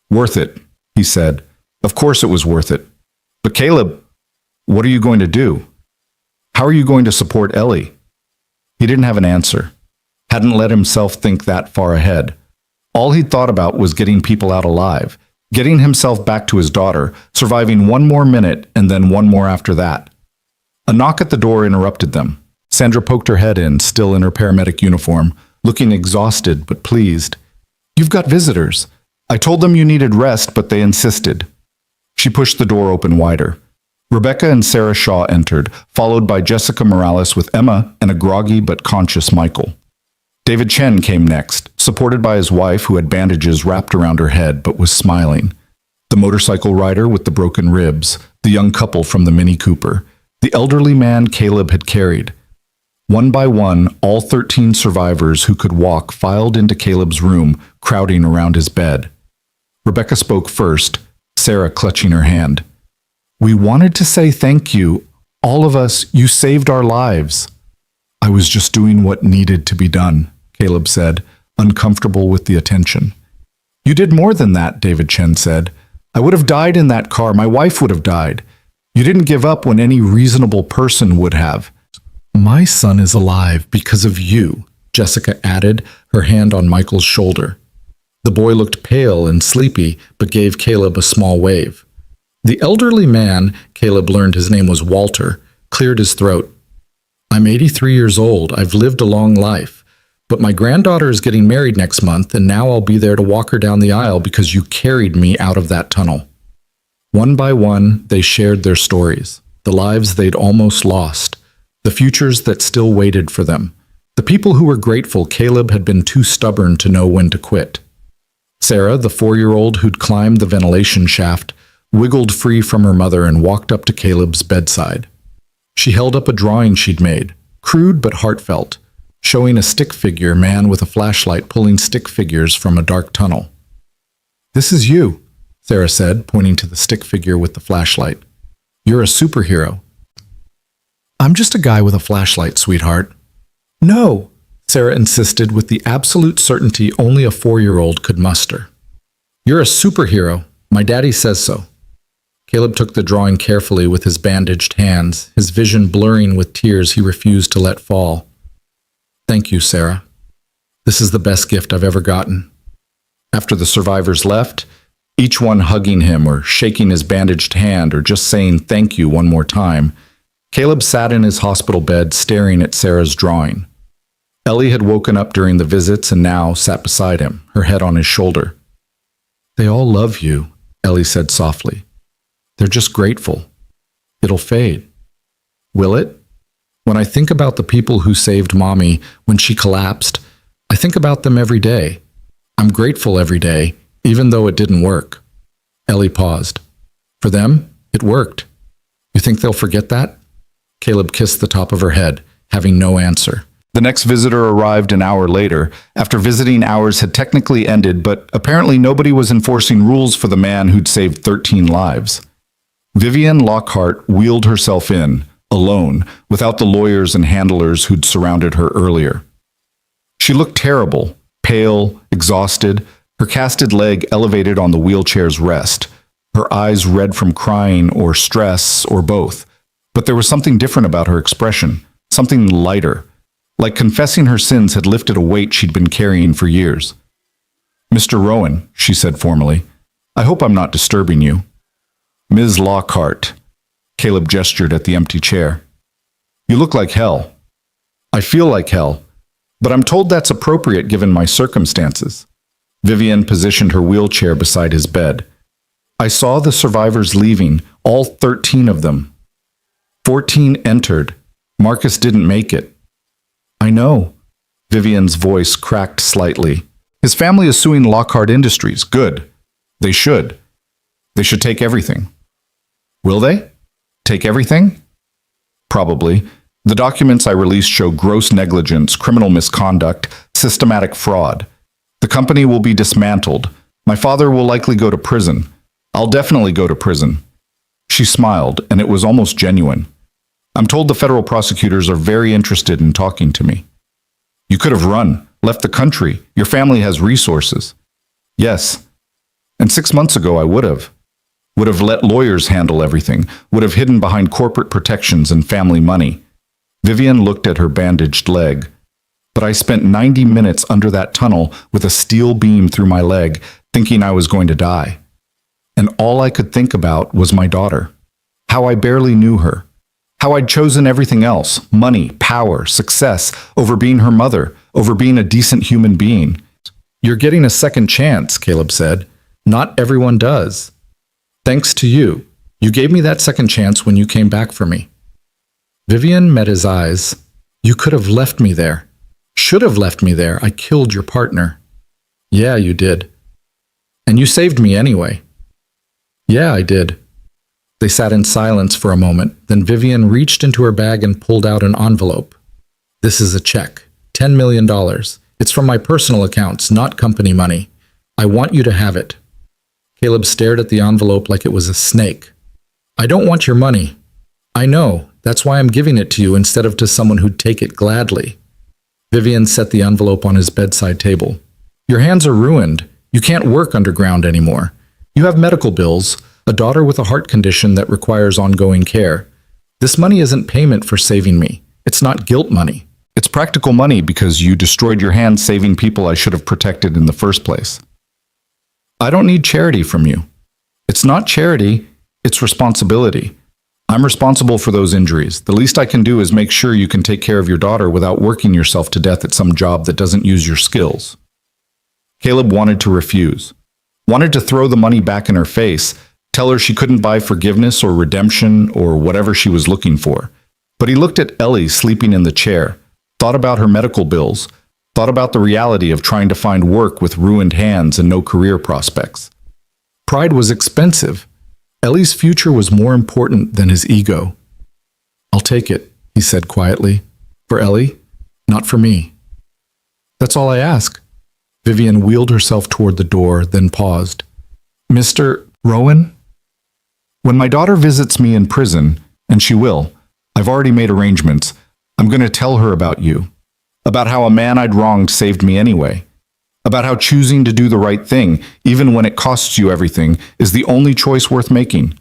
Worth it, he said. Of course it was worth it. But Caleb, what are you going to do? How are you going to support Ellie? He didn't have an answer. Hadn't let himself think that far ahead. All he'd thought about was getting people out alive, getting himself back to his daughter, surviving one more minute and then one more after that. A knock at the door interrupted them. Sandra poked her head in, still in her paramedic uniform, looking exhausted but pleased. You've got visitors. I told them you needed rest, but they insisted. She pushed the door open wider. Rebecca and Sarah Shaw entered, followed by Jessica Morales with Emma and a groggy but conscious Michael. David Chen came next, supported by his wife who had bandages wrapped around her head but was smiling. The motorcycle rider with the broken ribs, the young couple from the Mini Cooper, the elderly man Caleb had carried. One by one, all 13 survivors who could walk filed into Caleb's room, crowding around his bed. Rebecca spoke first, Sarah clutching her hand. We wanted to say thank you. All of us, you saved our lives. I was just doing what needed to be done, Caleb said, uncomfortable with the attention. You did more than that, David Chen said. I would have died in that car. My wife would have died. You didn't give up when any reasonable person would have. My son is alive because of you, Jessica added, her hand on Michael's shoulder. The boy looked pale and sleepy, but gave Caleb a small wave. The elderly man, Caleb learned his name was Walter, cleared his throat. I'm 83 years old. I've lived a long life. But my granddaughter is getting married next month, and now I'll be there to walk her down the aisle because you carried me out of that tunnel. One by one, they shared their stories, the lives they'd almost lost, the futures that still waited for them, the people who were grateful Caleb had been too stubborn to know when to quit. Sarah, the 4-year-old who'd climbed the ventilation shaft, wiggled free from her mother and walked up to Caleb's bedside. She held up a drawing she'd made, crude but heartfelt. showing a stick figure man with a flashlight pulling stick figures from a dark tunnel. "This is you," Sarah said, pointing to the stick figure with the flashlight. "You're a superhero." "I'm just a guy with a flashlight, sweetheart." "No," Sarah insisted with the absolute certainty only a 4-year-old could muster. "You're a superhero. My daddy says so." Caleb took the drawing carefully with his bandaged hands, his vision blurring with tears he refused to let fall. "Thank you, Sarah. This is the best gift I've ever gotten." After the survivors left, each one hugging him or shaking his bandaged hand or just saying thank you one more time, Caleb sat in his hospital bed staring at Sarah's drawing. Ellie had woken up during the visits and now sat beside him, her head on his shoulder. "They all love you," Ellie said softly. "They're just grateful. It'll fade." "Will it?" "When I think about the people who saved Mommy when she collapsed, I think about them every day. I'm grateful every day, even though it didn't work." Ellie paused. "For them, it worked. You think they'll forget that?" Caleb kissed the top of her head, having no answer. The next visitor arrived an hour later, after visiting hours had technically ended, but apparently nobody was enforcing rules for the man who'd saved 13 lives. Vivian Lockhart wheeled herself in, alone, without the lawyers and handlers who'd surrounded her earlier. She looked terrible, pale, exhausted, her casted leg elevated on the wheelchair's rest, her eyes red from crying or stress or both. But there was something different about her expression, something lighter, like confessing her sins had lifted a weight she'd been carrying for years. "Mr. Rowan," she said formally, "I hope I'm not disturbing you." "Ms. Lockhart," Caleb gestured at the empty chair. "You look like hell." "I feel like hell, but I'm told that's appropriate given my circumstances." Vivian positioned her wheelchair beside his bed. "I saw the survivors leaving, all 13 of them. 14 entered. Marcus didn't make it." "I know." Vivian's voice cracked slightly. "His family is suing Lockhart Industries. Good. They should. They should take everything." "Will they? Take everything?" "Probably. The documents I released show gross negligence, criminal misconduct, systematic fraud. The company will be dismantled. My father will likely go to prison. I'll definitely go to prison." She smiled, and it was almost genuine. "I'm told the federal prosecutors are very interested in talking to me." "You could have run, left the country. Your family has resources." "Yes. And 6 months ago I would have. Would have let lawyers handle everything, would have hidden behind corporate protections and family money." Vivian looked at her bandaged leg. "But I spent 90 minutes under that tunnel with a steel beam through my leg, thinking I was going to die. And all I could think about was my daughter. How I barely knew her. How I'd chosen everything else, money, power, success, over being her mother, over being a decent human being." "You're getting a second chance," Caleb said. "Not everyone does. Thanks to you. You gave me that second chance when you came back for me." Vivian met his eyes. "You could have left me there. Should have left me there. I killed your partner." "Yeah, you did." "And you saved me anyway." "Yeah, I did." They sat in silence for a moment, then Vivian reached into her bag and pulled out an envelope. "This is a check. $10 million. It's from my personal accounts, not company money. I want you to have it." Caleb stared at the envelope like it was a snake. "I don't want your money." "I know. That's why I'm giving it to you instead of to someone who'd take it gladly." Vivian set the envelope on his bedside table. "Your hands are ruined. You can't work underground anymore. You have medical bills, a daughter with a heart condition that requires ongoing care. This money isn't payment for saving me. It's not guilt money. It's practical money because you destroyed your hands saving people I should have protected in the first place. I don't need charity from you. It's not charity, it's responsibility. I'm responsible for those injuries. The least I can do is make sure you can take care of your daughter without working yourself to death at some job that doesn't use your skills." Caleb wanted to refuse. Wanted to throw the money back in her face, tell her she couldn't buy forgiveness or redemption or whatever she was looking for. But he looked at Ellie sleeping in the chair, thought about her medical bills, thought about the reality of trying to find work with ruined hands and no career prospects. Pride was expensive. Ellie's future was more important than his ego. "I'll take it," he said quietly. "For Ellie, not for me." That's all I ask. Vivian wheeled herself toward the door, then paused. Mr. Rowan? When my daughter visits me in prison, and she will, I've already made arrangements. I'm going to tell her about you. About how a man I'd wronged saved me anyway. About how choosing to do the right thing, even when it costs you everything, is the only choice worth making.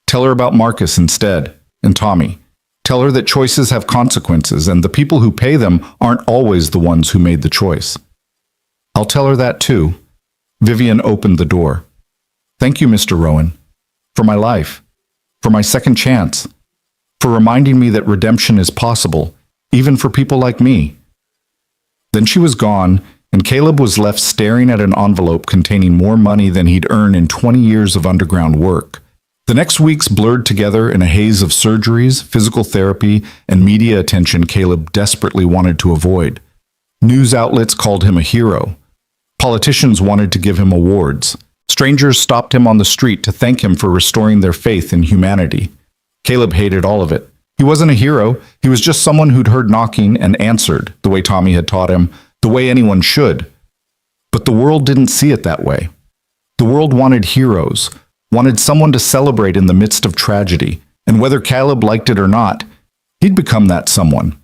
Tell her about Marcus instead, and Tommy. Tell her that choices have consequences, and the people who pay them aren't always the ones who made the choice. I'll tell her that too. Vivian opened the door. Thank you, Mr. Rowan. For my life. For my second chance. For reminding me that redemption is possible, even for people like me. Then she was gone, and Caleb was left staring at an envelope containing more money than he'd earned in 20 years of underground work. The next weeks blurred together in a haze of surgeries, physical therapy, and media attention Caleb desperately wanted to avoid. News outlets called him a hero. Politicians wanted to give him awards. Strangers stopped him on the street to thank him for restoring their faith in humanity. Caleb hated all of it. He wasn't a hero. He was just someone who'd heard knocking and answered, the way Tommy had taught him, the way anyone should. But the world didn't see it that way. The world wanted heroes, wanted someone to celebrate in the midst of tragedy, and whether Caleb liked it or not, he'd become that someone.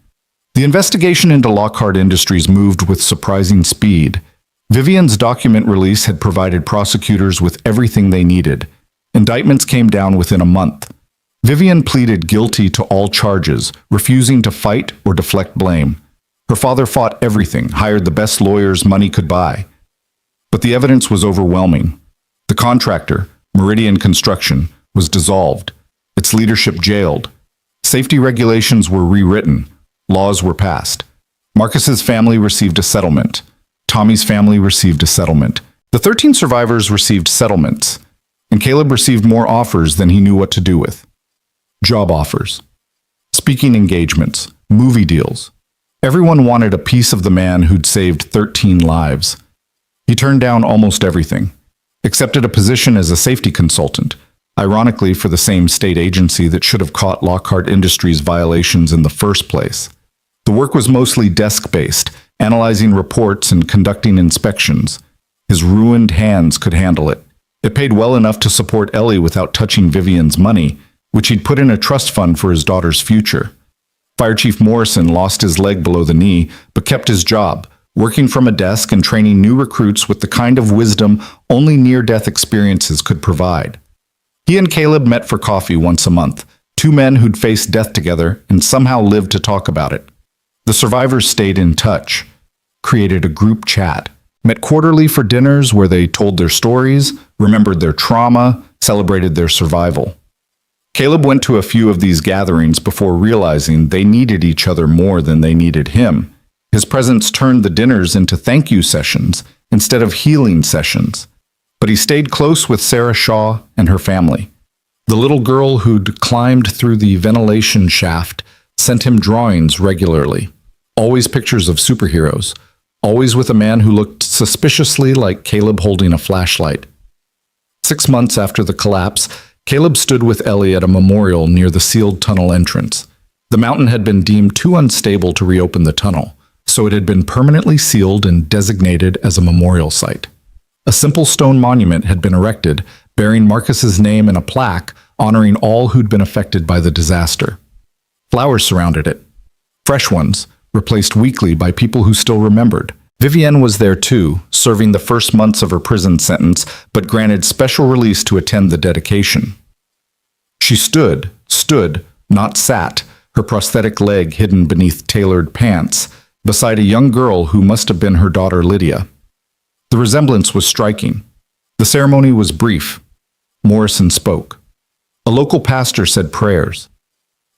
The investigation into Lockhart Industries moved with surprising speed. Vivian's document release had provided prosecutors with everything they needed. Indictments came down within a month. Vivian pleaded guilty to all charges, refusing to fight or deflect blame. Her father fought everything, hired the best lawyers money could buy. But the evidence was overwhelming. The contractor, Meridian Construction, was dissolved, its leadership jailed. Safety regulations were rewritten. Laws were passed. Marcus's family received a settlement. Tommy's family received a settlement. The 13 survivors received settlements, and Caleb received more offers than he knew what to do with. Job offers, speaking engagements, movie deals. Everyone wanted a piece of the man who'd saved 13 lives. He turned down almost everything, accepted a position as a safety consultant, ironically for the same state agency that should have caught Lockhart Industries violations in the first place. The work was mostly desk-based, analyzing reports and conducting inspections. His ruined hands could handle it. It paid well enough to support Ellie without touching Vivian's money, which he'd put in a trust fund for his daughter's future. Fire Chief Morrison lost his leg below the knee, but kept his job, working from a desk and training new recruits with the kind of wisdom only near-death experiences could provide. He and Caleb met for coffee once a month, two men who'd faced death together and somehow lived to talk about it. The survivors stayed in touch, created a group chat, met quarterly for dinners where they told their stories, remembered their trauma, celebrated their survival. Caleb went to a few of these gatherings before realizing they needed each other more than they needed him. His presence turned the dinners into thank you sessions instead of healing sessions. But he stayed close with Sarah Shaw and her family. The little girl who'd climbed through the ventilation shaft sent him drawings regularly, always pictures of superheroes, always with a man who looked suspiciously like Caleb holding a flashlight. 6 months after the collapse, Caleb stood with Ellie at a memorial near the sealed tunnel entrance. The mountain had been deemed too unstable to reopen the tunnel, so it had been permanently sealed and designated as a memorial site. A simple stone monument had been erected, bearing Marcus's name and a plaque honoring all who'd been affected by the disaster. Flowers surrounded it, fresh ones, replaced weekly by people who still remembered. Vivienne was there too, serving the first months of her prison sentence, but granted special release to attend the dedication. She stood, not sat, her prosthetic leg hidden beneath tailored pants, beside a young girl who must have been her daughter Lydia. The resemblance was striking. The ceremony was brief. Morrison spoke. A local pastor said prayers.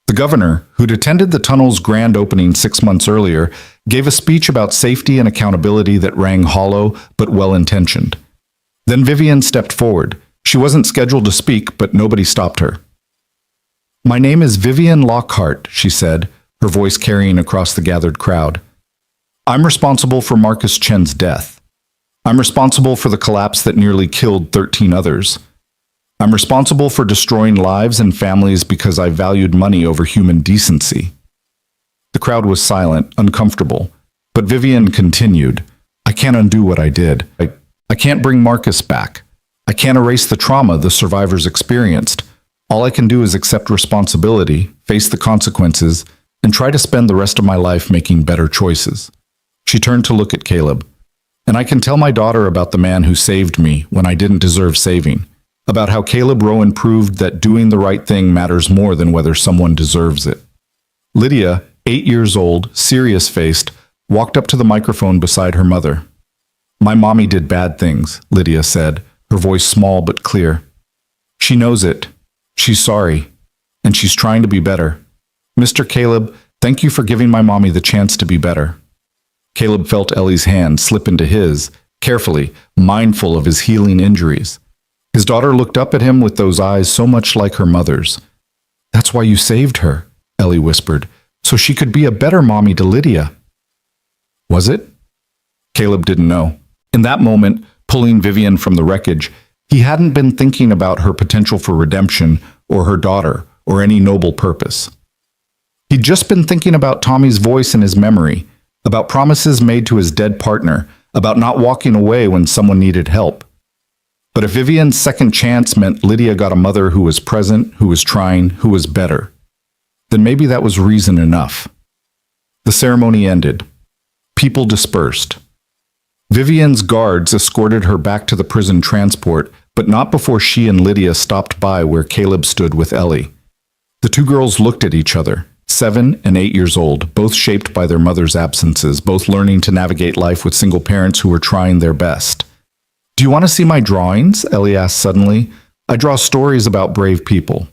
The governor, who'd attended the tunnel's grand opening 6 months earlier, gave a speech about safety and accountability that rang hollow but well-intentioned. Then Vivian stepped forward. She wasn't scheduled to speak, but nobody stopped her. "My name is Vivian Lockhart," she said, her voice carrying across the gathered crowd. "I'm responsible for Marcus Chen's death. I'm responsible for the collapse that nearly killed 13 others. I'm responsible for destroying lives and families because I valued money over human decency." The crowd was silent, uncomfortable. But Vivian continued, I can't undo what I did. I can't bring Marcus back. I can't erase the trauma the survivors experienced. All I can do is accept responsibility, face the consequences, and try to spend the rest of my life making better choices. She turned to look at Caleb. And I can tell my daughter about the man who saved me when I didn't deserve saving, about how Caleb Rowan proved that doing the right thing matters more than whether someone deserves it. Lydia, 8 years old, serious-faced, walked up to the microphone beside her mother. My mommy did bad things, Lydia said, her voice small but clear. She knows it. She's sorry. And she's trying to be better. Mr. Caleb, thank you for giving my mommy the chance to be better. Caleb felt Ellie's hand slip into his, carefully, mindful of his healing injuries. His daughter looked up at him with those eyes so much like her mother's. That's why you saved her, Ellie whispered, so she could be a better mommy to Lydia. Was it? Caleb didn't know. In that moment, pulling Vivian from the wreckage, he hadn't been thinking about her potential for redemption or her daughter or any noble purpose. He'd just been thinking about Tommy's voice in his memory, about promises made to his dead partner, about not walking away when someone needed help. But if Vivian's second chance meant Lydia got a mother who was present, who was trying, who was better, then maybe that was reason enough. The ceremony ended. People dispersed. Vivian's guards escorted her back to the prison transport, but not before she and Lydia stopped by where Caleb stood with Ellie. The two girls looked at each other, 7 and 8 years old, both shaped by their mother's absences, both learning to navigate life with single parents who were trying their best. Do you want to see my drawings? Ellie asked suddenly. I draw stories about brave people.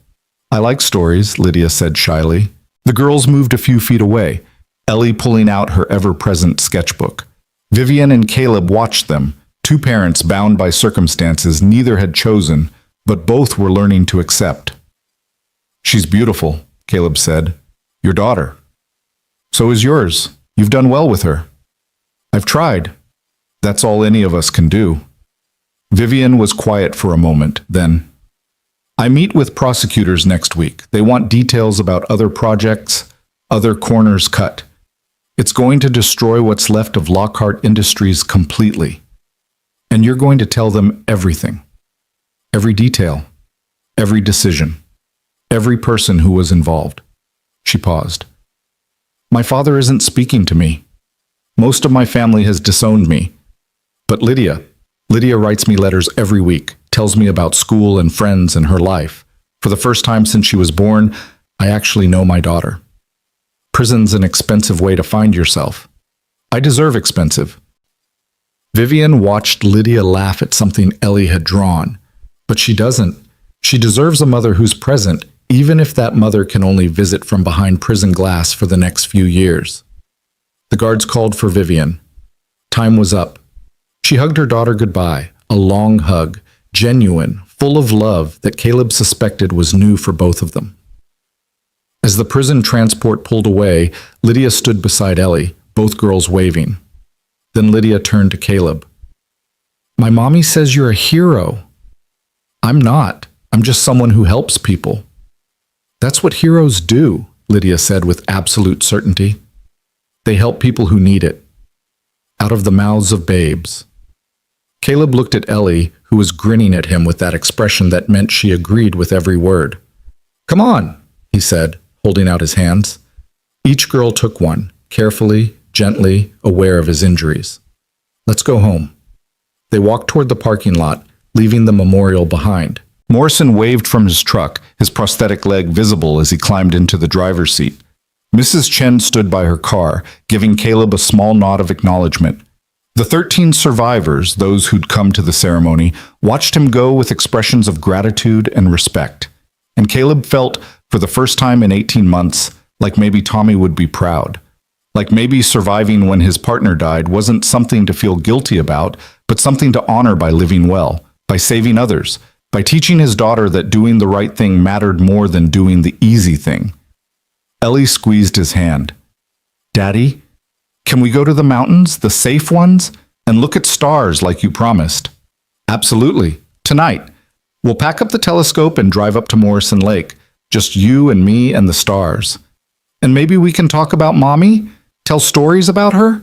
I like stories, Lydia said shyly. The girls moved a few feet away, Ellie pulling out her ever-present sketchbook. Vivian and Caleb watched them, two parents bound by circumstances neither had chosen, but both were learning to accept. She's beautiful, Caleb said. Your daughter. So is yours. You've done well with her. I've tried. That's all any of us can do. Vivian was quiet for a moment, then, I meet with prosecutors next week. They want details about other projects, other corners cut. It's going to destroy what's left of Lockhart Industries completely. And you're going to tell them everything. Every detail. Every decision. Every person who was involved. She paused. My father isn't speaking to me. Most of my family has disowned me. But Lydia writes me letters every week, tells me about school and friends and her life. For the first time since she was born, I actually know my daughter. Prison's an expensive way to find yourself. I deserve expensive. Vivian watched Lydia laugh at something Ellie had drawn. But she doesn't. She deserves a mother who's present, even if that mother can only visit from behind prison glass for the next few years. The guards called for Vivian. Time was up. She hugged her daughter goodbye, a long hug, genuine, full of love that Caleb suspected was new for both of them. As the prison transport pulled away, Lydia stood beside Ellie, both girls waving. Then Lydia turned to Caleb. My mommy says you're a hero. I'm not. I'm just someone who helps people. That's what heroes do, Lydia said with absolute certainty. They help people who need it. Out of the mouths of babes. Caleb looked at Ellie, who was grinning at him with that expression that meant she agreed with every word. Come on, he said, holding out his hands. Each girl took one, carefully, gently, aware of his injuries. Let's go home. They walked toward the parking lot, leaving the memorial behind. Morrison waved from his truck, his prosthetic leg visible as he climbed into the driver's seat. Mrs. Chen stood by her car, giving Caleb a small nod of acknowledgement. The 13 survivors, those who'd come to the ceremony, watched him go with expressions of gratitude and respect. And Caleb felt, for the first time in 18 months, like maybe Tommy would be proud. Like maybe surviving when his partner died wasn't something to feel guilty about, but something to honor by living well, by saving others, by teaching his daughter that doing the right thing mattered more than doing the easy thing. Ellie squeezed his hand. Daddy, can we go to the mountains, the safe ones, and look at stars like you promised? Absolutely. Tonight. We'll pack up the telescope and drive up to Morrison Lake. Just you and me and the stars. And maybe we can talk about Mommy? Tell stories about her?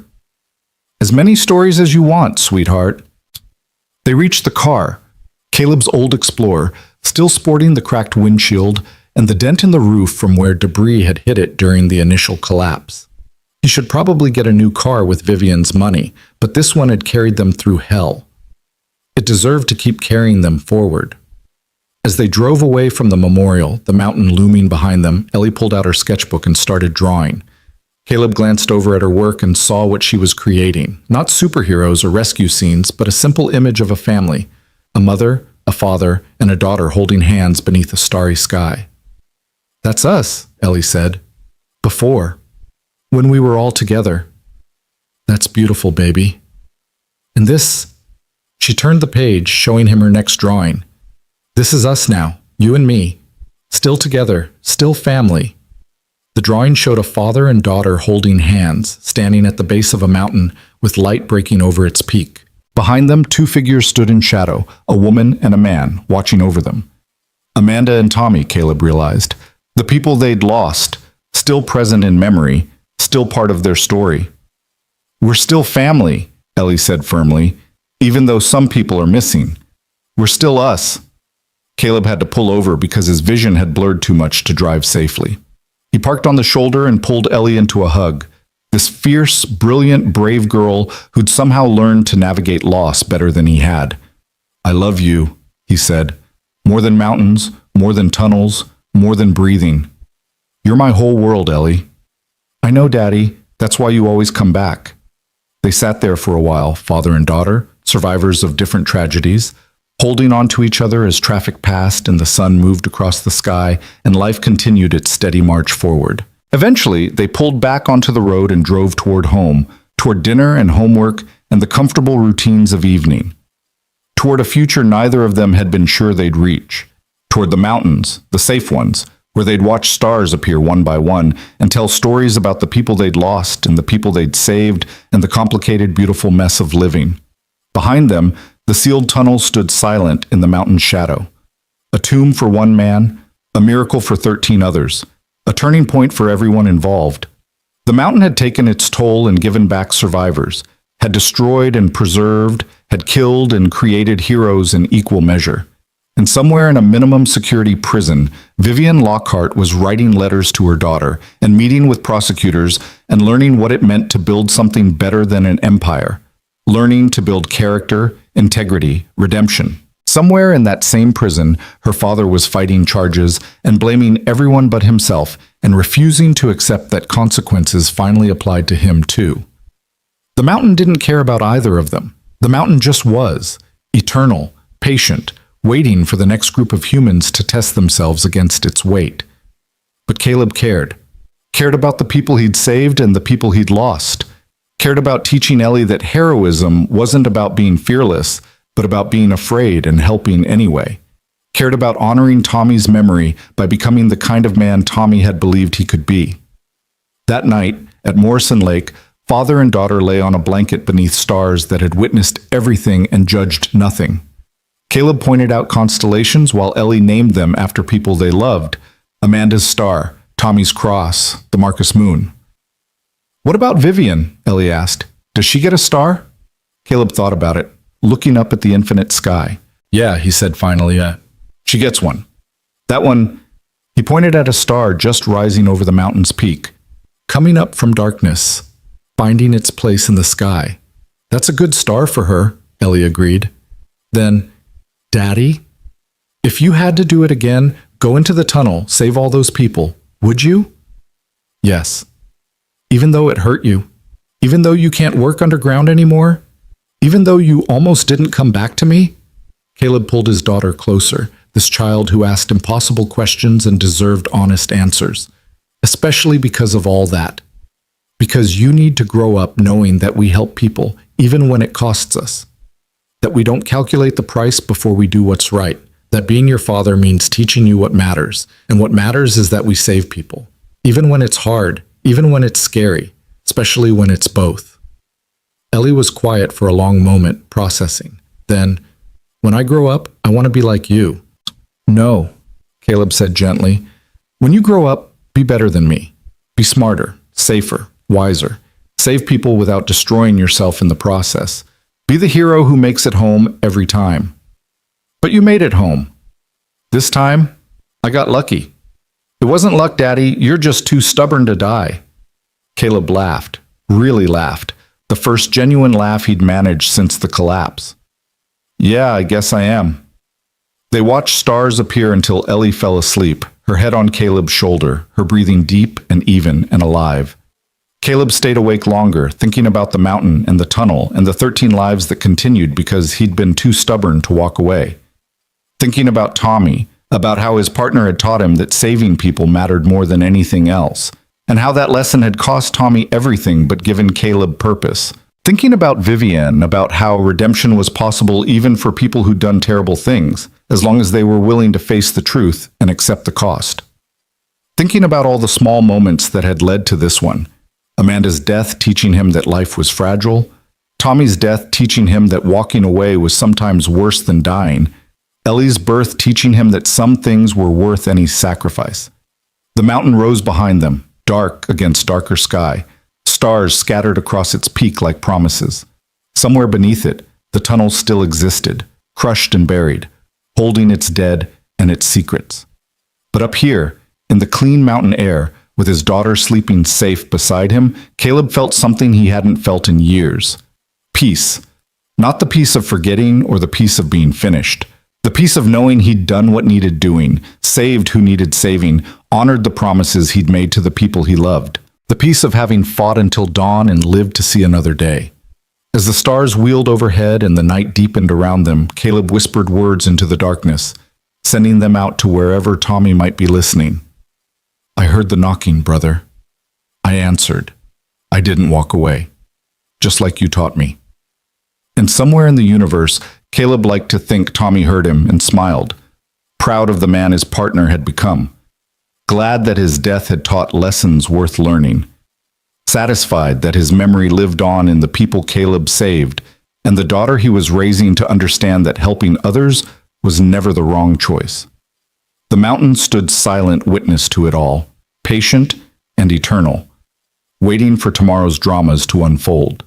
As many stories as you want, sweetheart. They reached the car, Caleb's old Explorer, still sporting the cracked windshield and the dent in the roof from where debris had hit it during the initial collapse. He should probably get a new car with Vivian's money, but this one had carried them through hell. It deserved to keep carrying them forward. As they drove away from the memorial, the mountain looming behind them, Ellie pulled out her sketchbook and started drawing. Caleb glanced over at her work and saw what she was creating. Not superheroes or rescue scenes, but a simple image of a family. A mother, a father, and a daughter holding hands beneath a starry sky. "That's us," Ellie said. "Before. When we were all together. That's beautiful, baby." And this... She turned the page, showing him her next drawing. "This is us now, you and me. Still together, still family." The drawing showed a father and daughter holding hands, standing at the base of a mountain with light breaking over its peak. Behind them, two figures stood in shadow, a woman and a man, watching over them. Amanda and Tommy, Caleb realized. The people they'd lost, still present in memory, still part of their story. "We're still family," Ellie said firmly, "even though some people are missing. We're still us." Caleb had to pull over because his vision had blurred too much to drive safely. He parked on the shoulder and pulled Ellie into a hug. This fierce, brilliant, brave girl who'd somehow learned to navigate loss better than he had. "I love you," he said. "More than mountains, more than tunnels, more than breathing. You're my whole world, Ellie." "I know, Daddy. That's why you always come back." They sat there for a while, father and daughter, survivors of different tragedies, holding on to each other as traffic passed and the sun moved across the sky and life continued its steady march forward. Eventually, they pulled back onto the road and drove toward home, toward dinner and homework and the comfortable routines of evening. Toward a future neither of them had been sure they'd reach. Toward the mountains, the safe ones, where they'd watch stars appear one by one and tell stories about the people they'd lost and the people they'd saved and the complicated, beautiful mess of living. Behind them, the sealed tunnel stood silent in the mountain's shadow. A tomb for one man, a miracle for 13 others, a turning point for everyone involved. The mountain had taken its toll and given back survivors, had destroyed and preserved, had killed and created heroes in equal measure. And somewhere in a minimum security prison, Vivian Lockhart was writing letters to her daughter and meeting with prosecutors and learning what it meant to build something better than an empire, learning to build character, integrity, redemption. Somewhere in that same prison, her father was fighting charges and blaming everyone but himself and refusing to accept that consequences finally applied to him too. The mountain didn't care about either of them. The mountain just was, eternal, patient, waiting for the next group of humans to test themselves against its weight. But Caleb cared. Cared about the people he'd saved and the people he'd lost. Cared about teaching Ellie that heroism wasn't about being fearless, but about being afraid and helping anyway. Cared about honoring Tommy's memory by becoming the kind of man Tommy had believed he could be. That night, at Morrison Lake, father and daughter lay on a blanket beneath stars that had witnessed everything and judged nothing. Caleb pointed out constellations while Ellie named them after people they loved. Amanda's star, Tommy's cross, the Marcus moon. "What about Vivian?" Ellie asked. "Does she get a star?" Caleb thought about it, looking up at the infinite sky. "Yeah," he said finally, "she gets one. That one," he pointed at a star just rising over the mountain's peak, coming up from darkness, finding its place in the sky. "That's a good star for her," Ellie agreed. Then, "Daddy, if you had to do it again, go into the tunnel, save all those people, would you?" "Yes. Even though it hurt you, even though you can't work underground anymore, even though you almost didn't come back to me?" Caleb pulled his daughter closer, this child who asked impossible questions and deserved honest answers, especially because of all that. Because you need to grow up knowing that we help people, even when it costs us. That we don't calculate the price before we do what's right. That being your father means teaching you what matters. And what matters is that we save people. Even when it's hard, even when it's scary, especially when it's both. Ellie was quiet for a long moment, processing. Then, "When I grow up, I want to be like you." "No," Caleb said gently. "When you grow up, be better than me. Be smarter, safer, wiser. Save people without destroying yourself in the process. Be the hero who makes it home every time. But you made it home. This time, I got lucky. It wasn't luck, Daddy. You're just too stubborn to die. Caleb laughed, really laughed, the first genuine laugh he'd managed since the collapse. Yeah, I guess I am. They watched stars appear until Ellie fell asleep, her head on Caleb's shoulder, her breathing deep and even and alive. Caleb stayed awake longer, thinking about the mountain and the tunnel and the 13 lives that continued because he'd been too stubborn to walk away. Thinking about Tommy, about how his partner had taught him that saving people mattered more than anything else, and how that lesson had cost Tommy everything but given Caleb purpose. Thinking about Vivienne, about how redemption was possible even for people who'd done terrible things, as long as they were willing to face the truth and accept the cost. Thinking about all the small moments that had led to this one. Amanda's death teaching him that life was fragile, Tommy's death teaching him that walking away was sometimes worse than dying, Ellie's birth teaching him that some things were worth any sacrifice. The mountain rose behind them, dark against darker sky, stars scattered across its peak like promises. Somewhere beneath it, the tunnel still existed, crushed and buried, holding its dead and its secrets. But up here, in the clean mountain air, with his daughter sleeping safe beside him, Caleb felt something he hadn't felt in years. Peace. Not the peace of forgetting or the peace of being finished. The peace of knowing he'd done what needed doing, saved who needed saving, honored the promises he'd made to the people he loved. The peace of having fought until dawn and lived to see another day. As the stars wheeled overhead and the night deepened around them, Caleb whispered words into the darkness, sending them out to wherever Tommy might be listening. I heard the knocking, brother. I answered. I didn't walk away, just like you taught me. And somewhere in the universe, Caleb liked to think Tommy heard him and smiled, proud of the man his partner had become, glad that his death had taught lessons worth learning, satisfied that his memory lived on in the people Caleb saved and the daughter he was raising to understand that helping others was never the wrong choice. The mountain stood silent witness to it all, patient and eternal, waiting for tomorrow's dramas to unfold.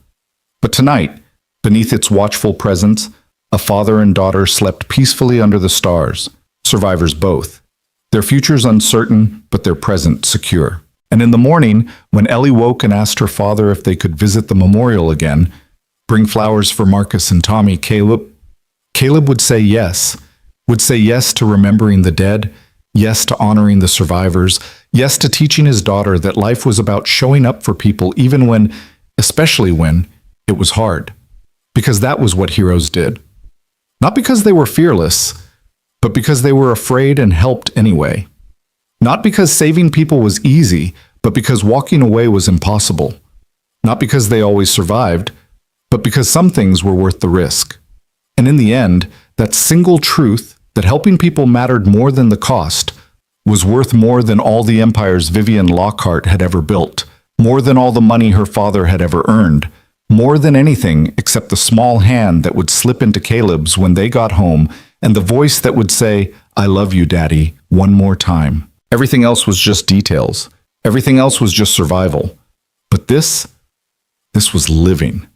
But tonight, beneath its watchful presence, a father and daughter slept peacefully under the stars, survivors both, their futures uncertain, but their present secure. And in the morning, when Ellie woke and asked her father if they could visit the memorial again, bring flowers for Marcus and Tommy, Caleb would say yes to remembering the dead, yes to honoring the survivors, yes to teaching his daughter that life was about showing up for people even when, especially when, it was hard. Because that was what heroes did. Not because they were fearless, but because they were afraid and helped anyway. Not because saving people was easy, but because walking away was impossible. Not because they always survived, but because some things were worth the risk. And in the end, that single truth that helping people mattered more than the cost was worth more than all the empires Vivienne Lockhart had ever built, more than all the money her father had ever earned, more than anything except the small hand that would slip into Caleb's when they got home and the voice that would say, I love you, Daddy, one more time. Everything else was just details. Everything else was just survival. But this was living.